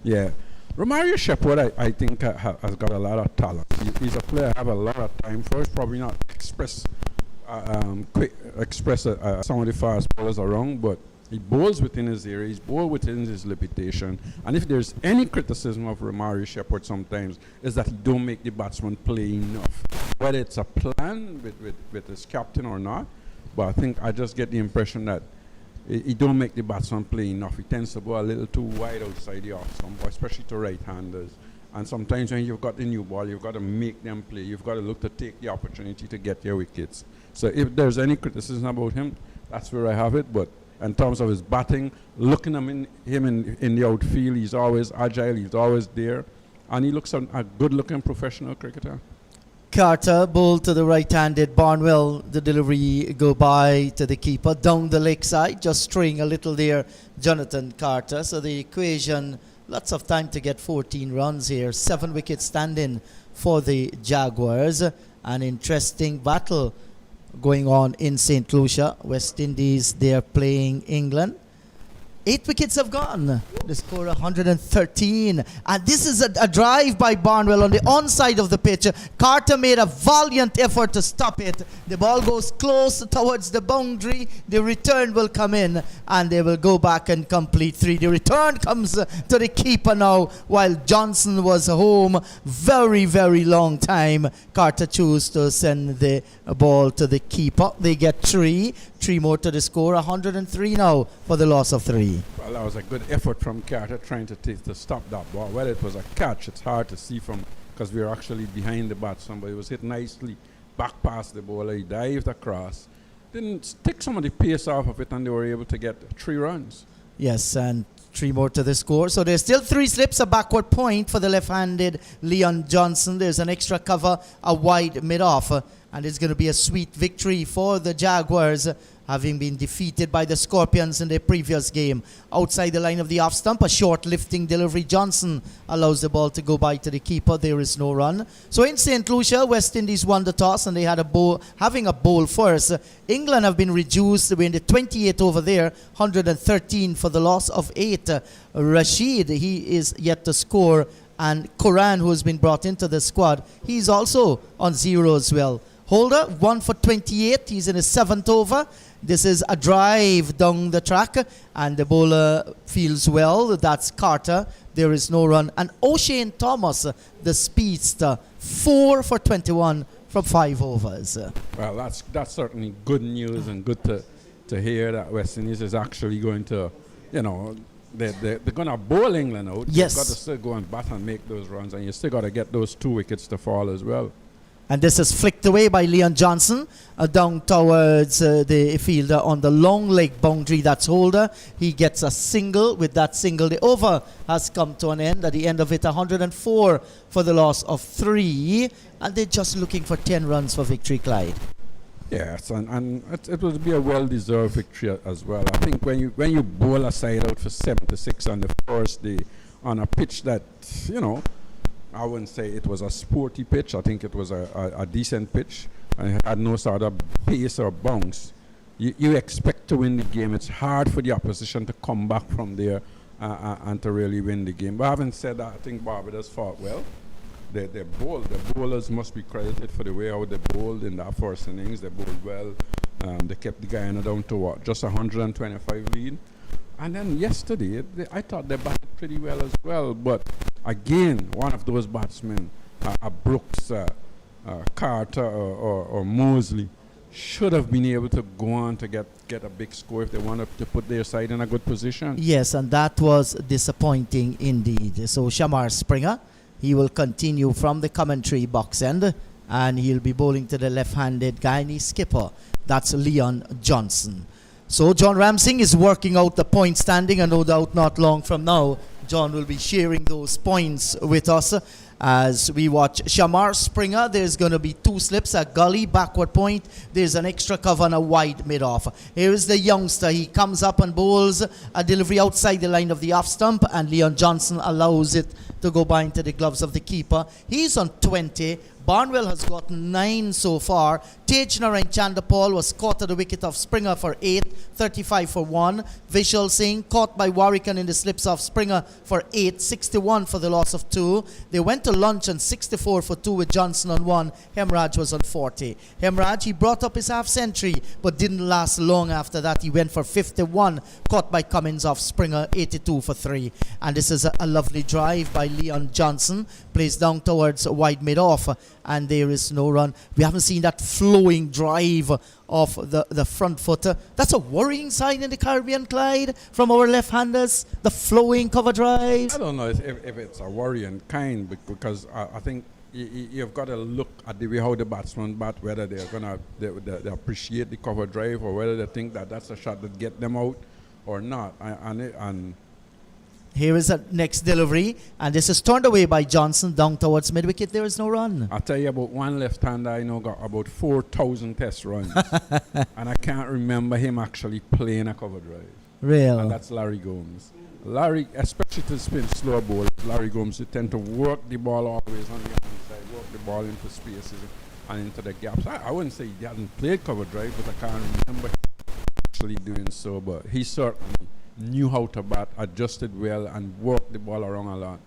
Yeah. Romario Shepherd, I think, has got a lot of talent. He's a player I have a lot of time for. He's probably not express some of the fast bowlers around, but he bowls within his area. He's bowled within his limitation. And if there's any criticism of Romario Shepherd sometimes, is that he don't make the batsman play enough. Whether it's a plan with his captain or not, but I think I just get the impression that he don't make the batsman play enough. He tends to go a little too wide outside the off stump, especially to right-handers. And sometimes when you've got the new ball, you've got to make them play. You've got to look to take the opportunity to get your wickets. So if there's any criticism about him, that's where I have it. But in terms of his batting, looking at him in the outfield, he's always agile, he's always there. And he looks a good-looking professional cricketer. Carter bowled to the right-handed Barnwell. The delivery go by to the keeper down the leg side, just straying a little there, Jonathan Carter. So the equation, lots of time to get 14 runs here. 7 wickets standing for the Jaguars. An interesting battle going on in St. Lucia. West Indies, they're playing England. 8 wickets have gone. The score 113. And this is a drive by Barnwell on the onside of the pitch. Carter made a valiant effort to stop it. The ball goes close towards the boundary. The return will come in and they will go back and complete 3. The return comes to the keeper now while Johnson was home. Very, very long time. Carter chose to send the ball to the keeper. They get 3. 3 more to the score. 103 now for the loss of 3. Well, that was a good effort from Carter trying to stop that ball. Whether it was a catch, it's hard to see from because we were actually behind the batsman, but it was hit nicely back past the bowler. He dived across. Didn't take some of the pace off of it, and they were able to get 3 runs. Yes, and 3 more to the score. So there's still 3 slips, a backward point for the left-handed Leon Johnson. There's an extra cover, a wide mid-off. And it's going to be a sweet victory for the Jaguars, having been defeated by the Scorpions in their previous game. Outside the line of the off stump, a short lifting delivery. Johnson allows the ball to go by to the keeper. There is no run. So in St. Lucia, West Indies won the toss and they had having a bowl first. England have been reduced. We're in the 28th over there, 113 for the loss of 8. Rashid, he is yet to score. And Koran, who has been brought into the squad, he's also on 0 as well. Holder, 1 for 28. He's in his 7th over. This is a drive down the track, and the bowler feels well. That's Carter. There is no run. And O'Shane Thomas, the speedster, 4 for 21 from 5 overs. Well, that's certainly good news and good to hear that West Indies is actually going to, they're going to bowl England out. Yes. You've got to still go and bat and make those runs, and you still got to get those 2 wickets to fall as well. And this is flicked away by Leon Johnson down towards the fielder on the long leg boundary. That's Holder. He gets a single. With that single, the over has come to an end. At the end of it, 104 for the loss of 3. And they're just looking for 10 runs for victory, Clyde. Yes, and it will be a well-deserved victory as well. I think when you bowl a side out for 76 on the first day on a pitch that, I wouldn't say it was a sporty pitch. I think it was a decent pitch. And it had no sort of pace or bounce. You expect to win the game. It's hard for the opposition to come back from there and to really win the game. But having said that, I think Barbados fought well. They bowled. The bowlers must be credited for the way how they bowled in that first innings. They bowled well. They kept the Guyana down to just 125 lead. And then yesterday, I thought they batted pretty well as well. But again, one of those batsmen, Brooks, Carter, or Mosley, should have been able to go on to get a big score if they wanted to put their side in a good position. Yes, and that was disappointing indeed. So Shamar Springer, he will continue from the commentary box end, and he'll be bowling to the left-handed Guyanese skipper. That's Leon Johnson. So John Ramsing is working out the point standing, and no doubt not long from now, John will be sharing those points with us as we watch Shamar Springer. There's going to be 2 slips, a gully backward point. There's an extra cover and a wide mid-off. Here is the youngster. He comes up and bowls a delivery outside the line of the off stump, and Leon Johnson allows it to go by into the gloves of the keeper. He's on 20. Barnwell has got 9 so far. Tej Narain Chandapal was caught at the wicket of Springer for 8, 35 for 1. Vishal Singh caught by Warwican in the slips of Springer for 8, 61 for the loss of 2. They went to lunch on 64 for 2 with Johnson on 1. Hemraj was on 40. Hemraj, he brought up his half century but didn't last long after that. He went for 51, caught by Cummins off Springer, 82 for 3. And this is a lovely drive by Leon Johnson. Plays down towards wide mid-off. and there is no run. We haven't seen that flowing drive of the front footer. That's a worrying sign in the Caribbean, Clyde, from our left-handers, the flowing cover drive. I don't know if it's a worrying kind, because I think you've got to look at the way how the batsmen bat, whether they're gonna they appreciate the cover drive, or whether they think that that's a shot that get them out or not. And here is the next delivery, and this is turned away by Johnson down towards mid-wicket. There is no run. I'll tell you about one left-hander I know got about 4,000 test runs, and I can't remember him actually playing a cover drive. Real. And that's Larry Gomes. Larry, especially to spin slow ball, Larry Gomes, they tend to work the ball always on the outside, work the ball into spaces and into the gaps. I wouldn't say he hadn't played cover drive, but I can't remember actually doing so. But he certainly knew how to bat, adjusted well, and worked the ball around a lot.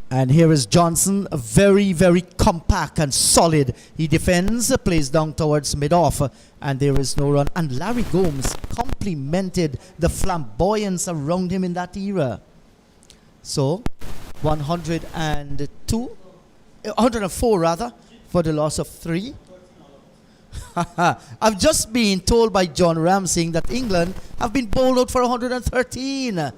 And here is Johnson, very, very compact and solid. He defends, plays down towards mid-off, and there is no run. And Larry Gomes complemented the flamboyance around him in that era. So, 104 rather, for the loss of 3. I've just been told by John Ramsey that England have been bowled out for 113.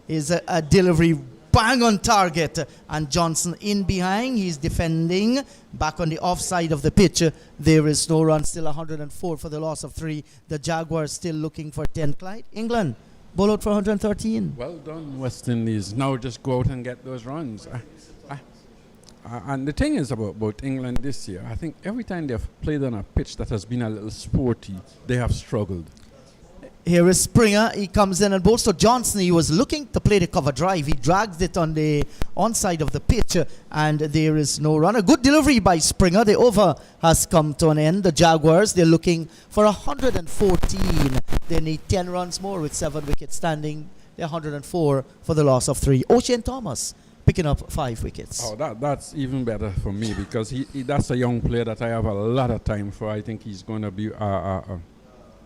Is a delivery bang on target, and Johnson in behind. He's defending back on the offside of the pitch. There is no run, still 104 for the loss of 3. The Jaguars still looking for 10. Clyde, England bowled out for 113. Well done, West Indies. Now just go out and get those runs. And the thing is about England this year, I think every time they've played on a pitch that has been a little sporty, they have struggled. Here is Springer. He comes in and bowls to Johnson. He was looking to play the cover drive. He drags it on the onside of the pitch, and there is no run. A good delivery by Springer. The over has come to an end. The Jaguars, they're looking for 114. They need 10 runs more with 7 wickets standing. They're 104 for the loss of 3. O'Shane Thomas picking up 5 wickets. Oh, that's even better for me, because he that's a young player that I have a lot of time for. I think he's going to be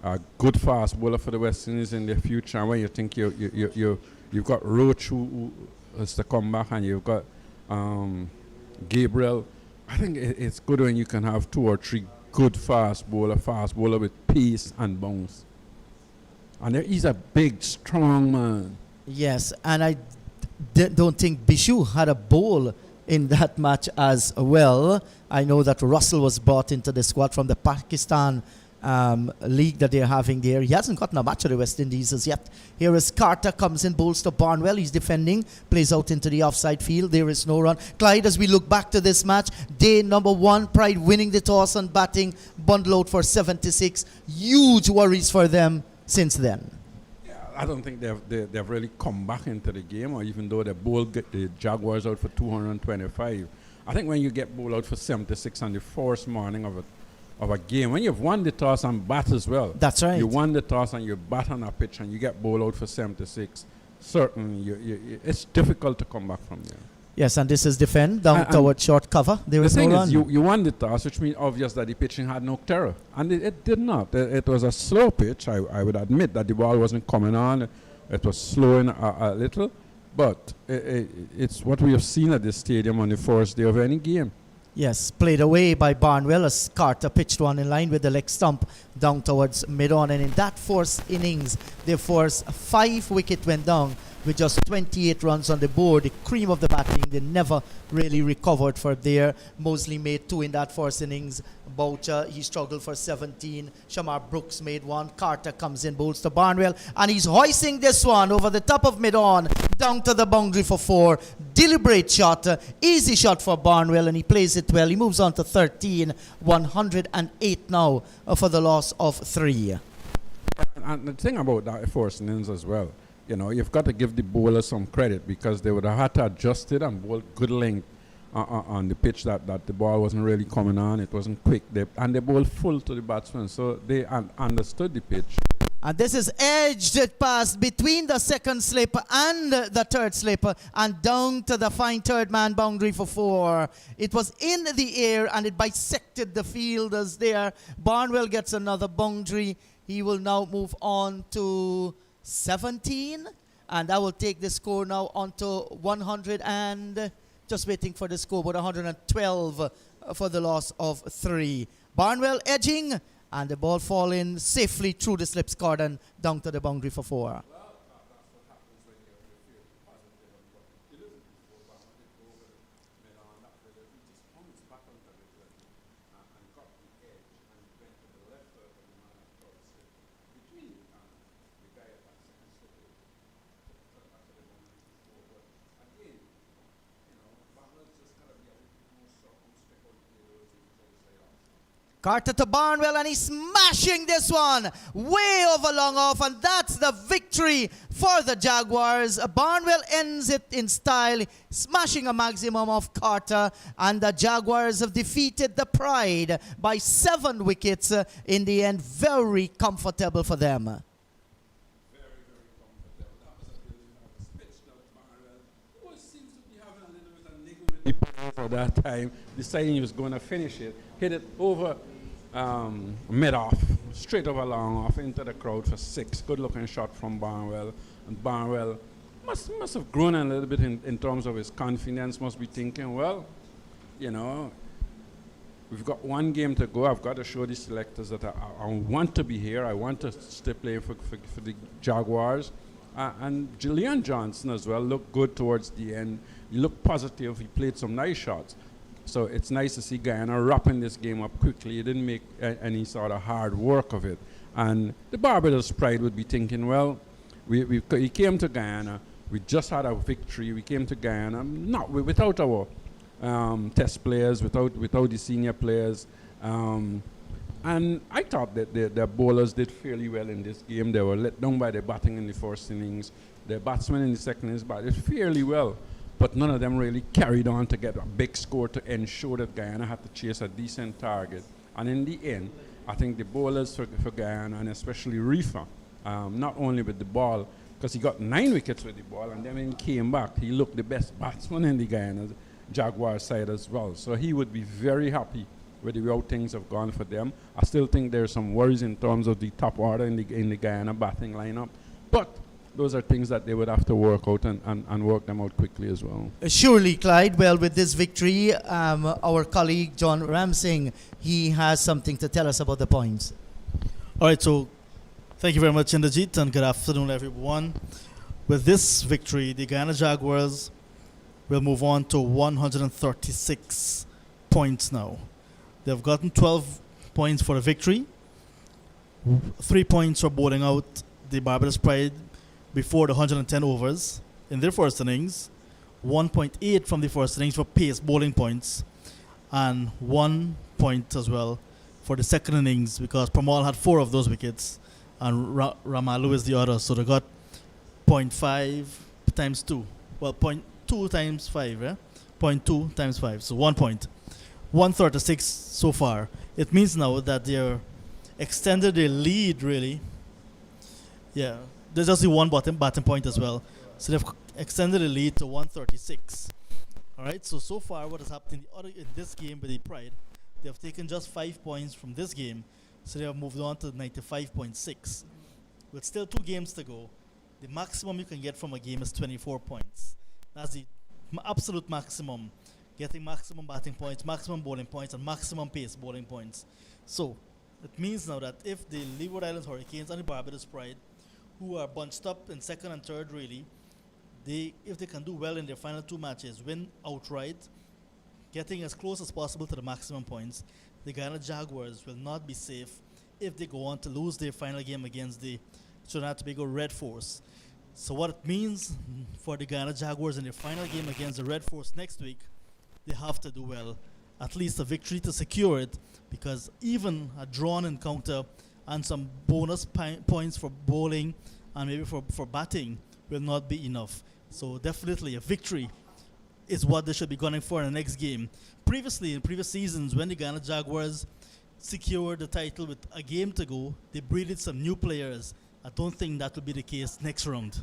a good fast bowler for the West Indies in the future. And when you think you've got Roach who has to come back, and you've got Gabriel, I think it's good when you can have 2 or 3 good fast bowler with pace and bounce. And he's a big, strong man. Yes, and I don't think Bishu had a bowl in that match as well. I know that Russell was brought into the squad from the Pakistan league that they're having there. He hasn't gotten a match of the West Indies as yet. Here is Carter, comes in, bowls to Barnwell. He's defending, plays out into the offside field. There is no run. Clyde, as we look back to this match, day number 1, Pride winning the toss and batting, bundle out for 76. Huge worries for them since then. I don't think they've really come back into the game, or even though they bowled the Jaguars out for 225. I think when you get bowled out for 76 on the first morning of a game, when you've won the toss and bat as well. That's right. You won the toss and you bat on a pitch and you get bowled out for 76. Certainly, it's difficult to come back from there. Yes, and this is defend down towards short cover. There is no run. The thing is, you won the toss, which means obvious that the pitching had no terror. And it did not. It was a slow pitch. I would admit that the ball wasn't coming on. It was slowing a little. But it's what we have seen at this stadium on the first day of any game. Yes, played away by Barnwell as Carter pitched one in line with the leg stump down towards mid-on. And in that first innings, their first 5 wicket went down with just 28 runs on the board. The cream of the batting, they never really recovered for there. Mosley made 2 in that first innings. Boucher, he struggled for 17. Shamar Brooks made 1. Carter comes in, bowls to Barnwell, and he's hoisting this one over the top of mid-on, down to the boundary for 4. Deliberate shot, easy shot for Barnwell, and he plays it well. He moves on to 13, 108 now for the loss of 3. And the thing about that first innings as well, you know, you've got to give the bowler some credit, because they would have had to adjust it and bowl good length on the pitch that the ball wasn't really coming on. It wasn't quick. And they bowled full to the batsman, so they understood the pitch. And this is edged past between the second slip and the third slip and down to the fine third man boundary for 4. It was in the air and it bisected the fielders there. Barnwell gets another boundary. He will now move on to 17, and that will take the score now on to 100 and just waiting for the score, but 112 for the loss of 3. Barnwell edging, and the ball falling safely through the slips cordon down to the boundary for 4. Carter to Barnwell, and he's smashing this one way over long off, and that's the victory for the Jaguars. Barnwell ends it in style, smashing a maximum of Carter, and the Jaguars have defeated the Pride by 7 wickets in the end. Very comfortable for them. Very, very comfortable. That was a really nice pitch now, Barnwell. Who seems to be having a little bit of niggle with the ball for that time, deciding he was going to finish it. Hit it over mid-off, straight over long off into the crowd for 6. Good looking shot from Barnwell. And Barnwell must have grown a little bit in terms of his confidence, must be thinking, well, you know, we've got 1 game to go. I've got to show the selectors that I want to be here. I want to stay playing for the Jaguars. And Julian Johnson as well looked good towards the end. He looked positive. He played some nice shots. So it's nice to see Guyana wrapping this game up quickly. He didn't make any sort of hard work of it. And the Barbados Pride would be thinking, well, we came to Guyana. We just had a victory. We came to Guyana without our test players, without the senior players. And I thought that the bowlers did fairly well in this game. They were let down by the batting in the first innings. The batsmen in the second innings batted fairly well. But none of them really carried on to get a big score to ensure that Guyana had to chase a decent target. And in the end, I think the bowlers for Guyana, and especially Reefer, not only with the ball, because he got 9 wickets with the ball, and then when he came back, he looked the best batsman in the Guyana Jaguar side as well. So he would be very happy with the way things have gone for them. I still think there's some worries in terms of the top order in the Guyana batting lineup. But those are things that they would have to work out and work them out quickly as well. Surely, Clyde. Well, with this victory, our colleague John Ramsing, he has something to tell us about the points. All right, so thank you very much, Indrajit, and good afternoon, everyone. With this victory, the Guyana Jaguars will move on to 136 points now. They've gotten 12 points for a victory, 3 points for bowling out the Barbados Pride before the 110 overs in their first innings, 1.8 from the first innings for pace bowling points, and 1 point as well for the second innings because Pramal had 4 of those wickets and Ramalu is the other. So they got 0.5 times 2. Well, 0.2 times 5, yeah? 0.2 times 5, so 1 point. 136 so far. It means now that they're extended their lead, really. Yeah. There's just the 1 batting point as well. So they've extended the lead to 136. All right, so far what has happened in this game with the Pride, they have taken just 5 points from this game. So they have moved on to 95.6. With still 2 games to go, the maximum you can get from a game is 24 points. That's the absolute maximum. Getting maximum batting points, maximum bowling points, and maximum pace bowling points. So it means now that if the Leeward Islands Hurricanes and the Barbados Pride, who are bunched up in second and third really, if they can do well in their final 2 matches, win outright, getting as close as possible to the maximum points, the Guyana Jaguars will not be safe if they go on to lose their final game against the Trinidad and Tobago Red Force. So what it means for the Guyana Jaguars in their final game against the Red Force next week, they have to do well, at least a victory to secure it, because even a drawn encounter and some bonus points for bowling and maybe for batting will not be enough. So definitely a victory is what they should be gunning for in the next game. Previously, in previous seasons, when the Guyana Jaguars secured the title with a game to go, they breeded some new players. I don't think that will be the case next round.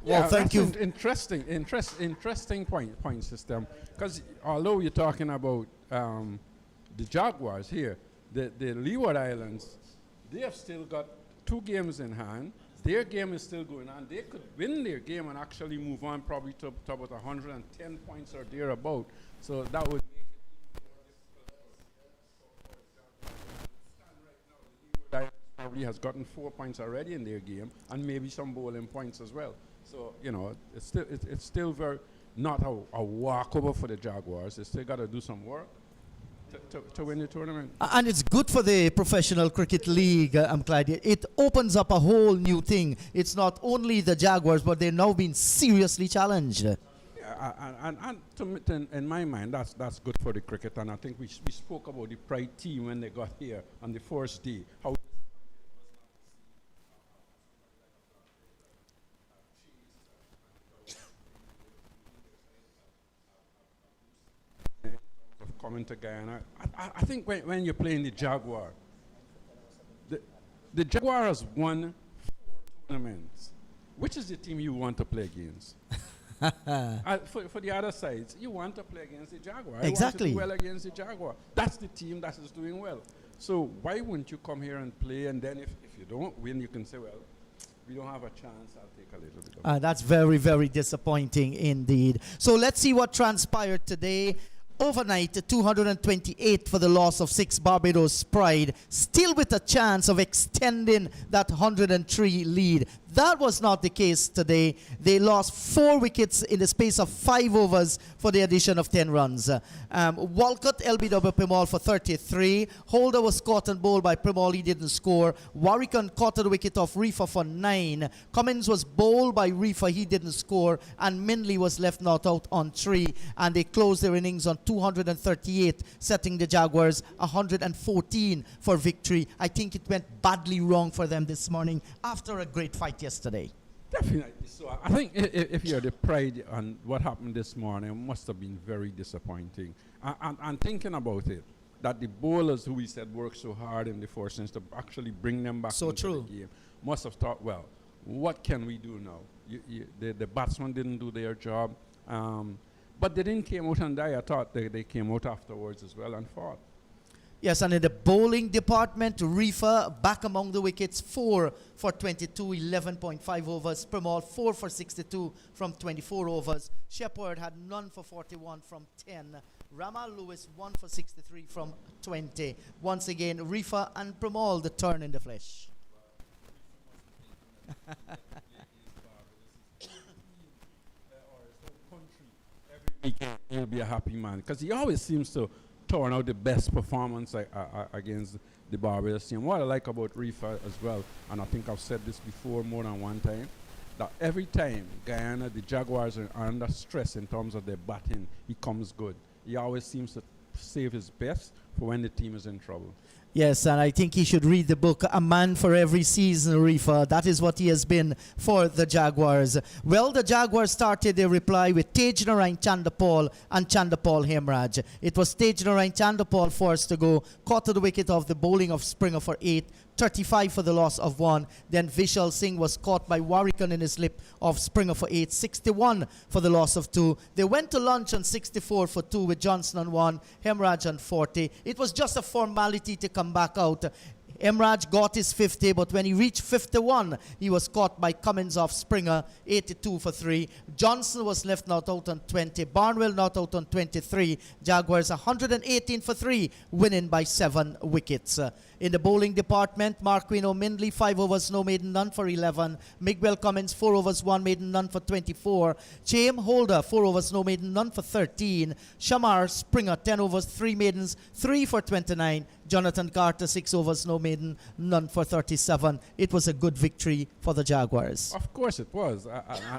Well, thank you. Interesting point system. Because although you're talking about the Jaguars here, the Leeward Islands, they have still got 2 games in hand. Their game is still going on. They could win their game and actually move on probably to about 110 points or thereabout. So that would make it probably has gotten 4 points already in their game, and maybe some bowling points as well. So, you know, it's still very not a walkover for the Jaguars. They still got to do some work to win the tournament. And it's good for the Professional Cricket League, I'm glad. It opens up a whole new thing. It's not only the Jaguars, but they're now being seriously challenged. Yeah, in my mind, that's good for the cricket. And I think we spoke about the Pride team when they got here on the first day. How of coming to Guyana. I think when you're playing the Jaguar, the Jaguar has won 4 tournaments. Which is the team you want to play against? For the other sides, you want to play against the Jaguar. Exactly. You want to do well against the Jaguar. That's the team that is doing well. So why wouldn't you come here and play? And then if you don't win, you can say, well, we don't have a chance. I'll take a little bit of That's very, very disappointing indeed. So let's see what transpired today. Overnight, 228 for the loss of 6 Barbados Pride, still with a chance of extending that 103 lead. That was not the case today. They lost 4 wickets in the space of 5 overs for the addition of 10 runs. Walcott LBW Primol for 33. Holder was caught and bowled by Primol. He didn't score. Warwickon caught the wicket off Reefer for 9. Cummins was bowled by Reefer. He didn't score. And Mindley was left not out on 3. And they closed their innings on 238, setting the Jaguars 114 for victory. I think it went badly wrong for them this morning after a great fight yesterday. Definitely. So I think if you're the Pride and what happened this morning, it must have been very disappointing. And thinking about it, that the bowlers who we said worked so hard in the first innings to actually bring them back into the game must have thought, well, what can we do now? The batsmen didn't do their job. But they didn't came out and die. I thought they came out afterwards as well and fought. Yes, and in the bowling department, Reefer back among the wickets, 4 for 22, 11.5 overs. Primol, 4 for 62 from 24 overs. Shepherd had none for 41 from 10. Ramal Lewis, 1 for 63 from 20. Once again, Reefer and Primol, the turn in the flesh. He'll be a happy man because he always seems to turn out the best performance against the Barbados team. What I like about Reefer as well, and I think I've said this before more than one time, that every time Guyana, the Jaguars are under stress in terms of their batting, he comes good. He always seems to save his best for when the team is in trouble. Yes, and I think he should read the book, A Man for Every Season, Reefer. That is what he has been for the Jaguars. Well, the Jaguars started their reply with Tej Narain Chandapal and Chandapal Hemraj. It was Tej Narain Chandapal first to go, caught to the wicket of the bowling of Springer for 8, 35 for the loss of 1. Then Vishal Singh was caught by Warwickon in his slip of Springer for 8, 61 for the loss of 2. They went to lunch on 64 for 2 with Johnson on 1, Hemraj on 40. It was just a formality to come back out. Hemraj got his 50, but when he reached 51, he was caught by Cummins off Springer, 82 for 3. Johnson was left not out on 20. Barnwell not out on 23. Jaguars 118 for 3, winning by 7 wickets. In the bowling department, Marquino Mindley, 5 overs, no maiden, none for 11. Miguel Cummins, 4 overs, 1 maiden, none for 24. Chaim Holder, 4 overs, no maiden, none for 13. Shamar Springer, 10 overs, 3 maidens, 3 for 29. Jonathan Carter, 6 overs, no maiden, none for 37. It was a good victory for the Jaguars. Of course it was.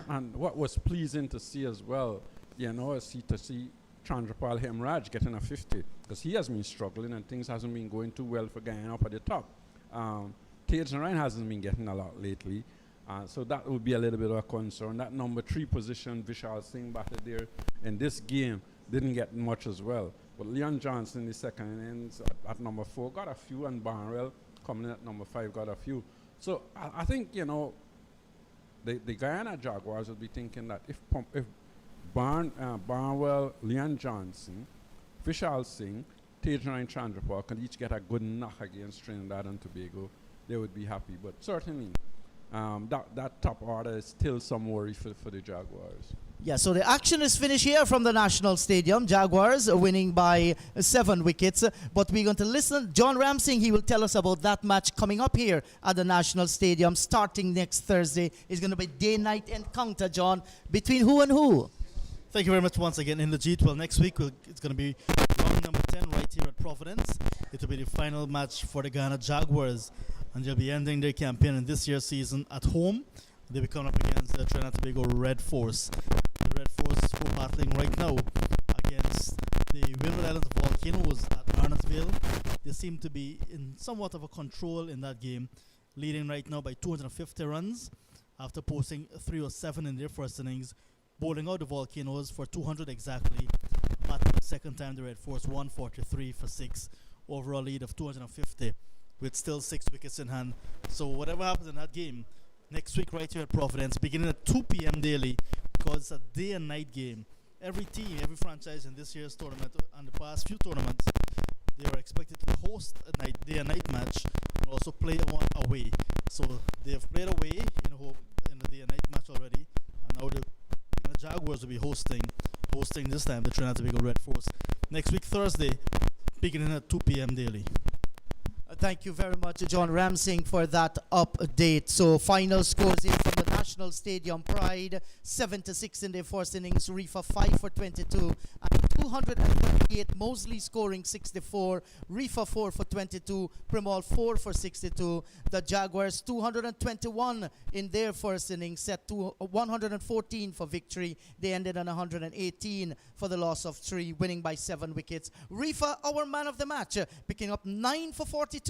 And what was pleasing to see as well, is to see Chandrapal Hemraj getting a 50, because he has been struggling and things hasn't been going too well for Guyana up at the top. Tej Narain hasn't been getting a lot lately, so that would be a little bit of a concern. That number 3 position, Vishal Singh batted there in this game, didn't get much as well. But Leon Johnson in the second innings at number 4 got a few, and Barnwell coming in at number 5 got a few. So I think, the Guyana Jaguars would be thinking that if Barnwell, Leon Johnson, Vishal Singh, Tej Narain Chandrapal can each get a good knock against Trinidad and Tobago, they would be happy. But certainly, that top order is still some worry for the Jaguars. Yeah, so the action is finished here from the National Stadium. Jaguars are winning by 7 wickets. But we're going to listen. John Ramsing, he will tell us about that match coming up here at the National Stadium starting next Thursday. It's going to be day-night encounter, John. Between who and who? Thank you very much once again. In the G, well, next week it's going to be round number 10 right here at Providence. It will be the final match for the Guyana Jaguars, and they'll be ending their campaign in this year's season at home. They'll be coming up against the Trinidad and Tobago Red Force. The Red Force who are battling right now against the Windward Islands Volcanoes at Arnottsville. They seem to be in somewhat of a control in that game, leading right now by 250 runs after posting 307 in their first innings, bowling out the Volcanoes for 200 exactly. But the second time the Red Force 143 for 6, overall lead of 250 with still 6 wickets in hand. So whatever happens in that game next week right here at Providence, beginning at 2 p.m. daily, because it's a day and night game. Every team, every franchise in this year's tournament and the past few tournaments, they were expected to host a day and night match and also play one away. So they have played away in the day and night match already, and now the Jaguars will be hosting this time the Trinidad and Tobago Red Force next week Thursday, beginning at 2 p.m. daily. Thank you very much, John Ramsing, for that update. So final scores here from the National Stadium. Pride 7-6 in their first innings. Reefer 5 for 22 and 238. Mosley scoring 64. Reefer 4 for 22. Primol 4 for 62. The Jaguars 221 in their first innings, set to 114 for victory. They ended on 118 for the loss of 3, winning by 7 wickets. Reefer, our man of the match, picking up 9 for 42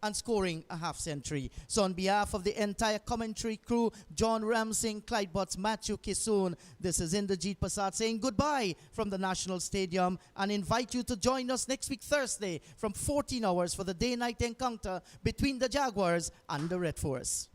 and scoring a half century. So on behalf of the entire commentary crew, John Ramsing, Clyde Butts, Matthew Kisoon, this is Inderjeet Prasad saying goodbye from the National Stadium and invite you to join us next week Thursday from 14 hours for the day-night encounter between the Jaguars and the Red Force.